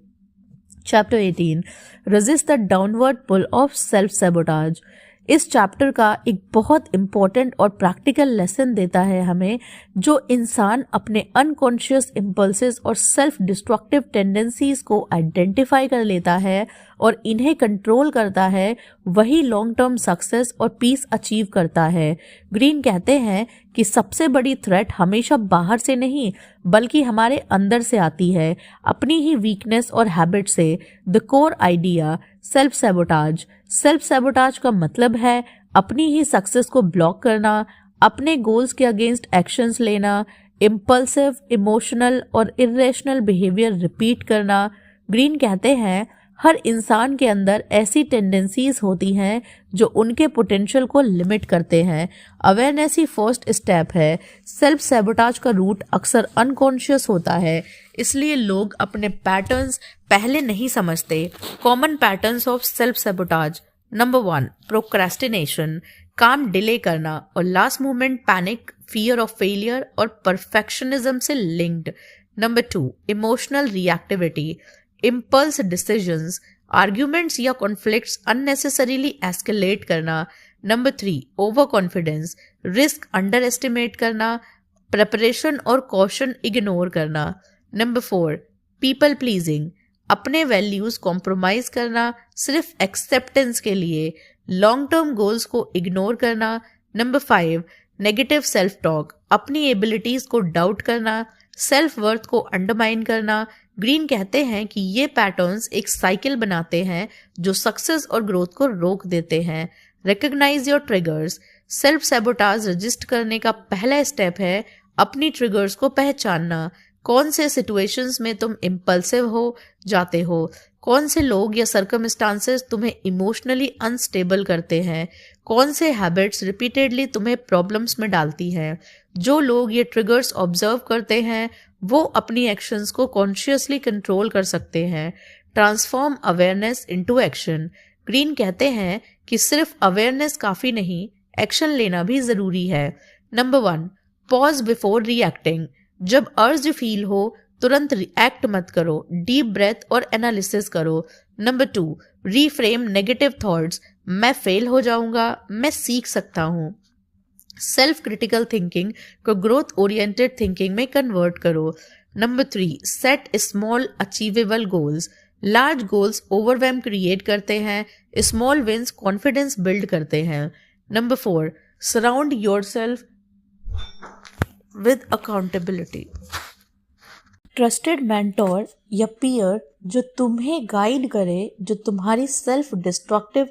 Chapter 18 resist the downward pull of self sabotage. इस चैप्टर का एक बहुत इम्पॉर्टेंट और प्रैक्टिकल लेसन देता है हमें। जो इंसान अपने अनकॉन्शियस इम्पल्सेस और सेल्फ डिस्ट्रक्टिव टेंडेंसीज को आइडेंटिफाई कर लेता है और इन्हें कंट्रोल करता है, वही लॉन्ग टर्म सक्सेस और पीस अचीव करता है। ग्रीन कहते हैं कि सबसे बड़ी थ्रेट हमेशा बाहर से नहीं बल्कि हमारे अंदर से आती है, अपनी ही वीकनेस और हैबिट से। The core idea self sabotage. Self sabotage का मतलब है अपनी ही सक्सेस को ब्लॉक करना, अपने गोल्स के अगेंस्ट एक्शंस लेना, इम्पल्सिव, इमोशनल और इरेशनल बिहेवियर रिपीट करना। ग्रीन कहते हैं हर इंसान के अंदर ऐसी टेंडेंसीज होती हैं जो उनके पोटेंशियल को लिमिट करते हैं। अवेयरनेस ही फर्स्ट स्टेप है। सेल्फ सैबोटाज का रूट अक्सर अनकॉन्शियस होता है, इसलिए लोग अपने पैटर्न्स पहले नहीं समझते। Common patterns of self sabotage. Number 1 procrastination, काम डिले करना और last moment panic, fear of failure और परफेक्शनिज्म से linked. Number 2 emotional reactivity, impulse decisions, arguments या कॉन्फ्लिक्ट्स अननेसेसरीली एस्केलेट करना। Number 3 over confidence, risk under estimate करना, preparation और caution ignore करना। नंबर 4 पीपल प्लीजिंग, अपने वैल्यूज कॉम्प्रोमाइज करना सिर्फ एक्सेप्टेंस के लिए, लॉन्ग टर्म गोल्स को इग्नोर करना। नंबर 5 नेगेटिव सेल्फ टॉक, अपनी एबिलिटीज को डाउट करना, सेल्फ वर्थ को अंडरमाइन करना। ग्रीन कहते हैं कि ये पैटर्न्स एक साइकिल बनाते हैं जो सक्सेस और ग्रोथ को रोक देते हैं। Recognise your triggers, self sabotage resist करने का पहला स्टेप है अपनी ट्रिगर्स को पहचानना। कौन से सिचुएशंस में तुम इम्पल्सिव हो जाते हो, कौन से लोग या सर्कमस्टांसेस तुम्हें इमोशनली अनस्टेबल करते हैं, कौन से हैबिट्स रिपीटेडली तुम्हें प्रॉब्लम्स में डालती हैं। जो लोग ये ट्रिगर्स ऑब्जर्व करते हैं वो अपनी एक्शंस को कॉन्शियसली कंट्रोल कर सकते हैं। Transform awareness into action. Green कहते हैं कि सिर्फ अवेयरनेस काफ़ी नहीं, एक्शन लेना भी ज़रूरी है। नंबर 1 पॉज बिफोर रिएक्टिंग, जब अर्ज फील हो तुरंत रिएक्ट मत करो, डीप ब्रेथ और एनालिसिस करो। नंबर 2 रीफ्रेम नेगेटिव थॉट्स, मैं फेल हो जाऊंगा, मैं सीख सकता हूँ। सेल्फ क्रिटिकल थिंकिंग को ग्रोथ ओरिएंटेड थिंकिंग में कन्वर्ट करो। Number 3 set small achievable goals, large goals overwhelm create करते हैं, स्मॉल विंस कॉन्फिडेंस बिल्ड करते हैं। Number 4 surround yourself with accountability, trusted mentor या पीयर जो तुम्हें गाइड करे, जो तुम्हारी सेल्फ डिस्ट्रक्टिव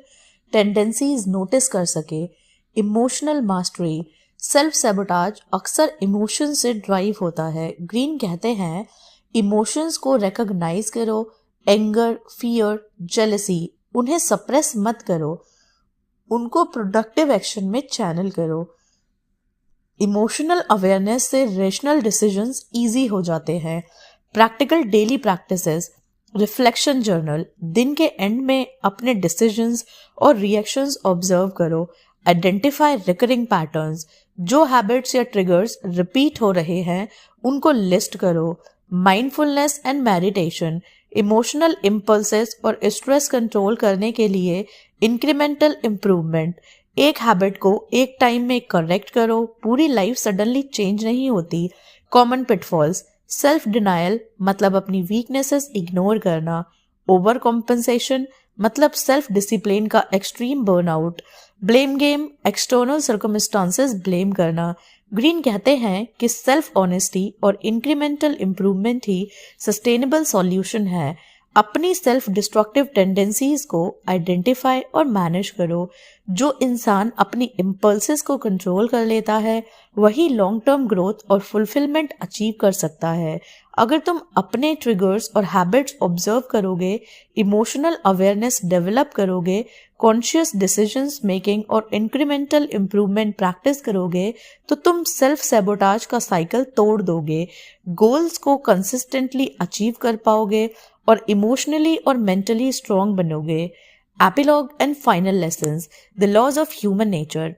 टेंडेंसीज नोटिस कर सके। इमोशनल मास्टरी, सेल्फ सैबोटाज अक्सर इमोशन से ड्राइव होता है। ग्रीन कहते हैं इमोशंस को रिकॉग्नाइज करो, एंगर, फियर, जेलसी, उन्हें सप्रेस मत करो, उनको प्रोडक्टिव एक्शन में चैनल करो। इमोशनल अवेयरनेस से रेशनल डिसीजंस इजी हो जाते हैं। Practical daily practices, reflection journal, दिन के एंड में अपने डिसीजंस और रिएक्शंस ऑब्जर्व करो। आइडेंटिफाई रिकरिंग पैटर्न्स, जो हैबिट्स या ट्रिगर्स रिपीट हो रहे हैं उनको लिस्ट करो। Mindfulness and meditation, emotional impulses और स्ट्रेस कंट्रोल करने के लिए इंक्रीमेंटल इम्प्रूवमेंट, एक हैबिट को एक टाइम में करेक्ट करो, पूरी लाइफ सडनली चेंज नहीं होती। कॉमन पिटफॉल्स, सेल्फ डिनायल मतलब अपनी वीकनेसेस इग्नोर करना, ओवर कॉम्पेंसेशन मतलब सेल्फ डिसिप्लिन का extreme burnout, blame game external circumstances blame करना। ग्रीन कहते हैं कि सेल्फ ऑनेस्टी और इंक्रीमेंटल इम्प्रूवमेंट ही सस्टेनेबल सॉल्यूशन है। अपनी सेल्फ डिस्ट्रक्टिव टेंडेंसीज को आइडेंटिफाई और मैनेज करो। जो इंसान अपनी इम्पल्सेस को कंट्रोल कर लेता है वही लॉन्ग टर्म ग्रोथ और फुलफिलमेंट अचीव कर सकता है। अगर तुम अपने ट्रिगर्स और हैबिट्स ऑब्जर्व करोगे, इमोशनल अवेयरनेस डेवलप करोगे, कॉन्शियस डिसीजंस मेकिंग और इंक्रीमेंटल इम्प्रूवमेंट प्रैक्टिस करोगे तो तुम सेल्फ सैबोटाज का साइकिल तोड़ दोगे, गोल्स को कंसिस्टेंटली अचीव कर पाओगे और इमोशनली और मेंटली स्ट्रॉन्ग बनोगे। Epilogue and final lessons, the laws of human nature.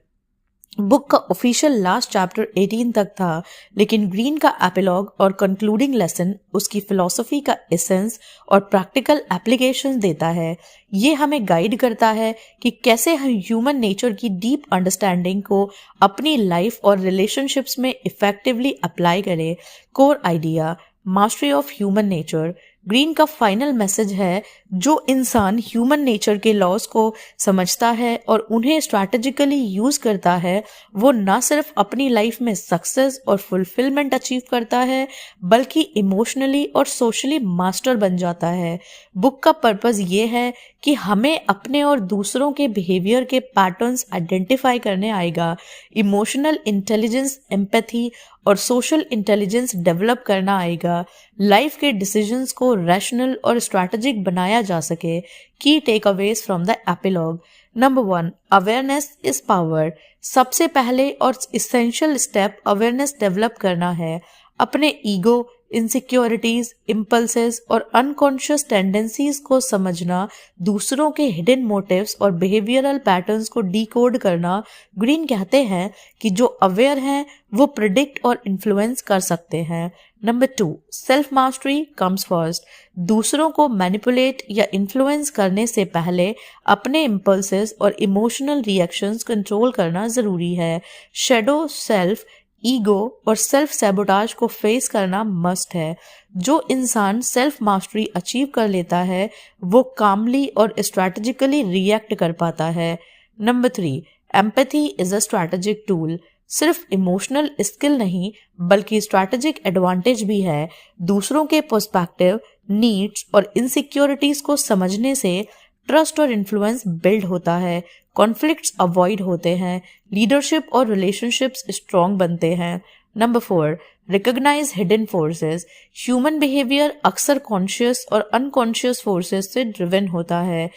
Book का ऑफिशियल लास्ट चैप्टर 18 तक था, लेकिन ग्रीन का एपिलॉग और कंक्लूडिंग लेसन उसकी फिलॉसफी का एसेंस और प्रैक्टिकल एप्लीकेशंस देता है। ये हमें गाइड करता है कि कैसे हम ह्यूमन नेचर की डीप अंडरस्टैंडिंग को अपनी लाइफ और रिलेशनशिप्स में इफेक्टिवली अप्लाई करें। Core idea, mastery of human nature. Green का फाइनल मैसेज है, जो इंसान ह्यूमन नेचर के लॉज को समझता है और उन्हें स्ट्रैटेजिकली यूज करता है, वो ना सिर्फ अपनी लाइफ में सक्सेस और फुलफिलमेंट अचीव करता है, बल्कि इमोशनली और सोशली मास्टर बन जाता है। बुक का पर्पस ये है कि हमें अपने और दूसरों के बिहेवियर के पैटर्न्स आइडेंटिफाई करने आएगा, इमोशनल इंटेलिजेंस, एम्पैथी और सोशल इंटेलिजेंस डेवलप करना आएगा, लाइफ के डिसीजंस को रैशनल और स्ट्रैटेजिक बनाया जा सके। Key takeaways from the epilogue. Number 1, awareness is power. सबसे पहले और इसेंशियल स्टेप अवेयरनेस डेवलप करना है। अपने ईगो, इनसिक्योरिटीज, इम्पल्सेस और अनकॉन्शियस टेंडेंसीज को समझना, दूसरों के हिडन मोटिव्स और बिहेवियरल पैटर्न्स को डिकोड करना। ग्रीन कहते हैं कि जो अवेयर हैं वो प्रिडिक्ट और इन्फ्लुएंस कर सकते हैं। Number 2, self mastery comes first. दूसरों को मैनिपुलेट या इन्फ्लुएंस करने से पहले अपने इम्पल्सेस और इमोशनल रिएक्शंस कंट्रोल करना जरूरी है। शैडो सेल्फ, ईगो और सेल्फ सैबोटाज को फेस करना मस्ट है। जो इंसान सेल्फ मास्टरी अचीव कर लेता है वो कामली और स्ट्रैटेजिकली रिएक्ट कर पाता है। Number 3, empathy is a strategic tool. सिर्फ इमोशनल स्किल नहीं बल्कि स्ट्रैटेजिक एडवांटेज भी है। दूसरों के पर्सपेक्टिव, नीड्स और इनसिक्योरिटीज को समझने से ट्रस्ट और इन्फ्लुएंस बिल्ड होता है, कॉन्फ्लिक्ट्स अवॉइड होते हैं, लीडरशिप और रिलेशनशिप्स स्ट्रॉन्ग बनते हैं। Number 4, recognise hidden forces. Human behaviour अक्सर कॉन्शियस और अनकॉन्शियस फोर्सेस से ड्रिवन होता है।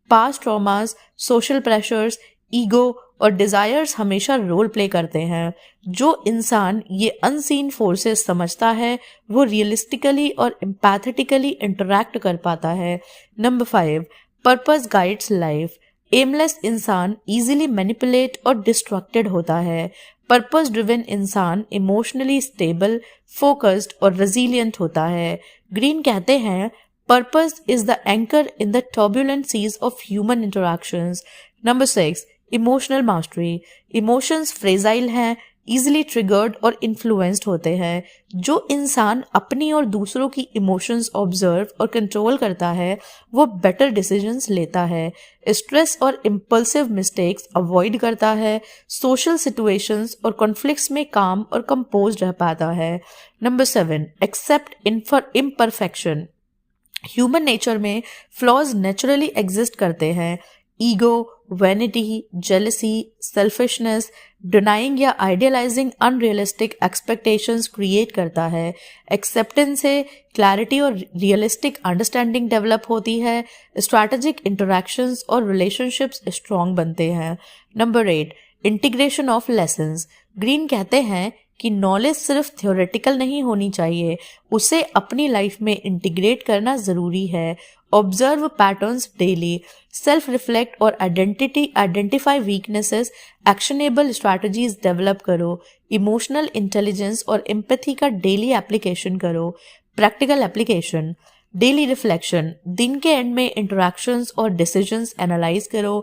Past traumas, social pressures, ego और डिजायर्स हमेशा रोल प्ले करते हैं। जो इंसान ये अनसीन फोर्सेस समझता है वो रियलिस्टिकली और एम्पैथेटिकली इंटरैक्ट कर पाता है। Number 5, purpose guides life. Aimless इंसान इजीली मैनिपुलेट और डिस्ट्रक्टेड होता है। पर्पस ड्रिवन इंसान इमोशनली स्टेबल, फोकस्ड और रेजिलिएंट होता है। ग्रीन कहते हैं, purpose is the anchor in the turbulent seas of human interactions. Number 6, emotional mastery. Emotions fragile हैं, इजिली ट्रिगर्ड और इन्फ्लुएंस्ड होते हैं। जो इंसान अपनी और दूसरों की इमोशंस ऑब्जर्व और कंट्रोल करता है वो बेटर डिसीजंस लेता है, स्ट्रेस और इम्पल्सिव मिस्टेक्स अवॉइड करता है, सोशल सिचुएशंस और कॉन्फ्लिक्ट्स में काम और कंपोज रह पाता है। Number 7, accept imperfection. Human nature में फ्लॉज नेचुरली एग्जिस्ट करते हैं। Ego, vanity, jealousy, selfishness, denying या आइडियलाइजिंग अनरियलिस्टिक एक्सपेक्टेशंस क्रिएट करता है। एक्सेप्टेंस से क्लैरिटी और रियलिस्टिक अंडरस्टैंडिंग डेवलप होती है, स्ट्रैटेजिक इंटरैक्शंस और रिलेशनशिप्स स्ट्रॉन्ग बनते हैं। Number 8, integration of lessons. Green कहते हैं कि नॉलेज सिर्फ थ्योरेटिकल नहीं होनी चाहिए, उसे अपनी लाइफ में इंटीग्रेट करना जरूरी है। Observe patterns daily, self reflect और identify weaknesses, actionable strategies develop करो। इमोशनल इंटेलिजेंस और एम्पैथी का डेली एप्लीकेशन करो। प्रैक्टिकल एप्लीकेशन, डेली रिफ्लेक्शन, दिन के एंड में इंटरैक्शंस और डिसीजंस एनालाइज करो,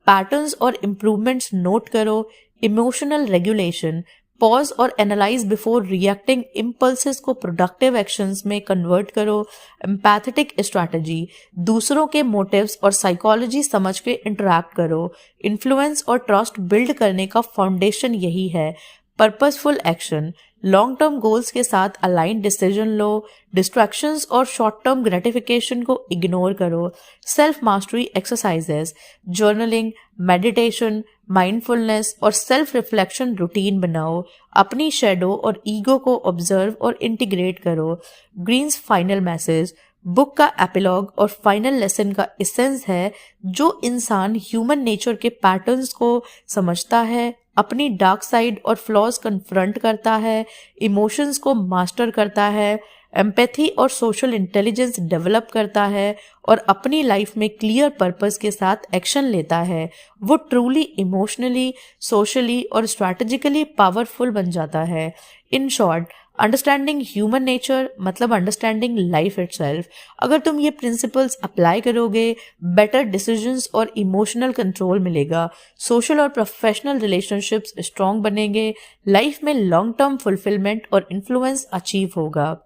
पैटर्न्स और इम्प्रूवमेंट्स नोट करो। इमोशनल रेगुलेशन, पॉज और एनालाइज बिफोर रिएक्टिंग, इम्पल्सेस को प्रोडक्टिव एक्शंस में कन्वर्ट करो। एम्पैथेटिक स्ट्रैटेजी, दूसरों के मोटिव्स और साइकोलॉजी समझ के इंटरैक्ट करो। इन्फ्लुएंस और ट्रस्ट बिल्ड करने का फाउंडेशन यही है। Purposeful action, long term goals के साथ अलाइन डिसीजन लो, डिस्ट्रैक्शंस और शॉर्ट टर्म ग्रेटिफिकेशन को इग्नोर करो। Self mastery exercises, journaling, meditation, mindfulness और सेल्फ रिफ्लेक्शन रूटीन बनाओ। अपनी शैडो और ईगो को ऑब्जर्व और इंटीग्रेट करो। ग्रीन्स फाइनल मैसेज, बुक का एपिलॉग और फाइनल लेसन का एसेंस है, जो इंसान ह्यूमन नेचर के पैटर्न्स को समझता है, अपनी डार्क साइड और फ्लॉज कन्फ्रंट करता है, इमोशंस को मास्टर करता है, एम्पैथी और सोशल इंटेलिजेंस डेवलप करता है और अपनी लाइफ में क्लियर पर्पस के साथ एक्शन लेता है, वो ट्रूली इमोशनली, सोशली और स्ट्रैटेजिकली पावरफुल बन जाता है। In short, understanding human nature मतलब अंडरस्टैंडिंग लाइफ इटसेल्फ। अगर तुम ये प्रिंसिपल्स अप्लाई करोगे, बेटर डिसीजंस और इमोशनल कंट्रोल मिलेगा, सोशल और प्रोफेशनल रिलेशनशिप्स स्ट्रॉन्ग बनेंगे, लाइफ में लॉन्ग टर्म फुलफिलमेंट और इन्फ्लुएंस अचीव होगा।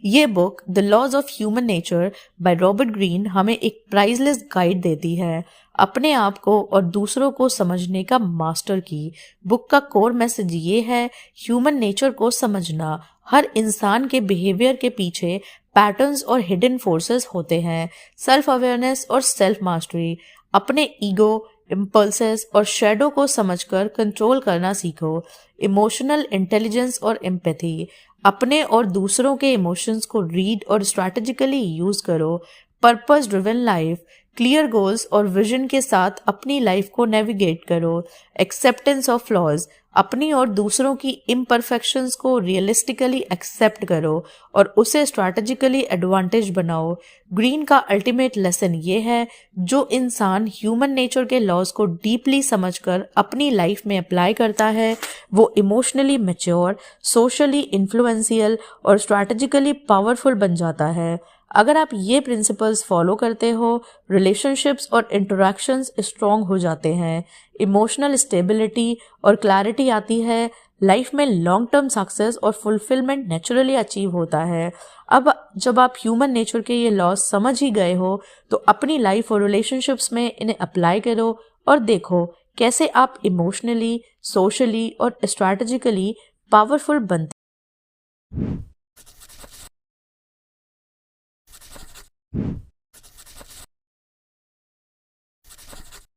ये book the laws of human nature by Robert Greene हमें एक प्राइसलेस गाइड देती है अपने आप को और दूसरों को समझने का मास्टर की। बुक का कोर मैसेज ये है, ह्यूमन नेचर को समझना। हर इंसान के बिहेवियर के पीछे पैटर्न्स और हिडन फोर्सेस होते हैं। सेल्फ अवेयरनेस और सेल्फ मास्टरी। अपने ईगो, इम्पल्सेस और शेडो को समझकर कंट्रोल करना सीखो। इमोशनल इंटेलिजेंस और एम्पैथी। अपने और दूसरों के इमोशंस को रीड और स्ट्रैटेजिकली यूज करो। Purpose driven life. Clear goals और विजन के साथ अपनी लाइफ को नेविगेट करो। Acceptance of flaws. अपनी और दूसरों की इम्परफेक्शंस को रियलिस्टिकली एक्सेप्ट करो और उसे स्ट्रैटेजिकली एडवांटेज बनाओ। ग्रीन का अल्टीमेट लेसन ये है, जो इंसान ह्यूमन नेचर के लॉज को डीपली समझकर अपनी लाइफ में अप्लाई करता है, वो इमोशनली मैच्योर, सोशली इन्फ्लुएंशियल और स्ट्रैटेजिकली पावरफुल बन जाता है। अगर आप ये प्रिंसिपल्स फॉलो करते हो, रिलेशनशिप्स और इंटरैक्शंस स्ट्रॉन्ग हो जाते हैं, इमोशनल स्टेबिलिटी और क्लैरिटी आती है, लाइफ में लॉन्ग टर्म सक्सेस और फुलफिलमेंट नेचुरली अचीव होता है। अब जब आप ह्यूमन नेचर के ये लॉज समझ ही गए हो, तो अपनी लाइफ और रिलेशनशिप्स में इन्हें अप्लाई करो और देखो कैसे आप इमोशनली, सोशली और स्ट्रैटेजिकली पावरफुल बनते हैं।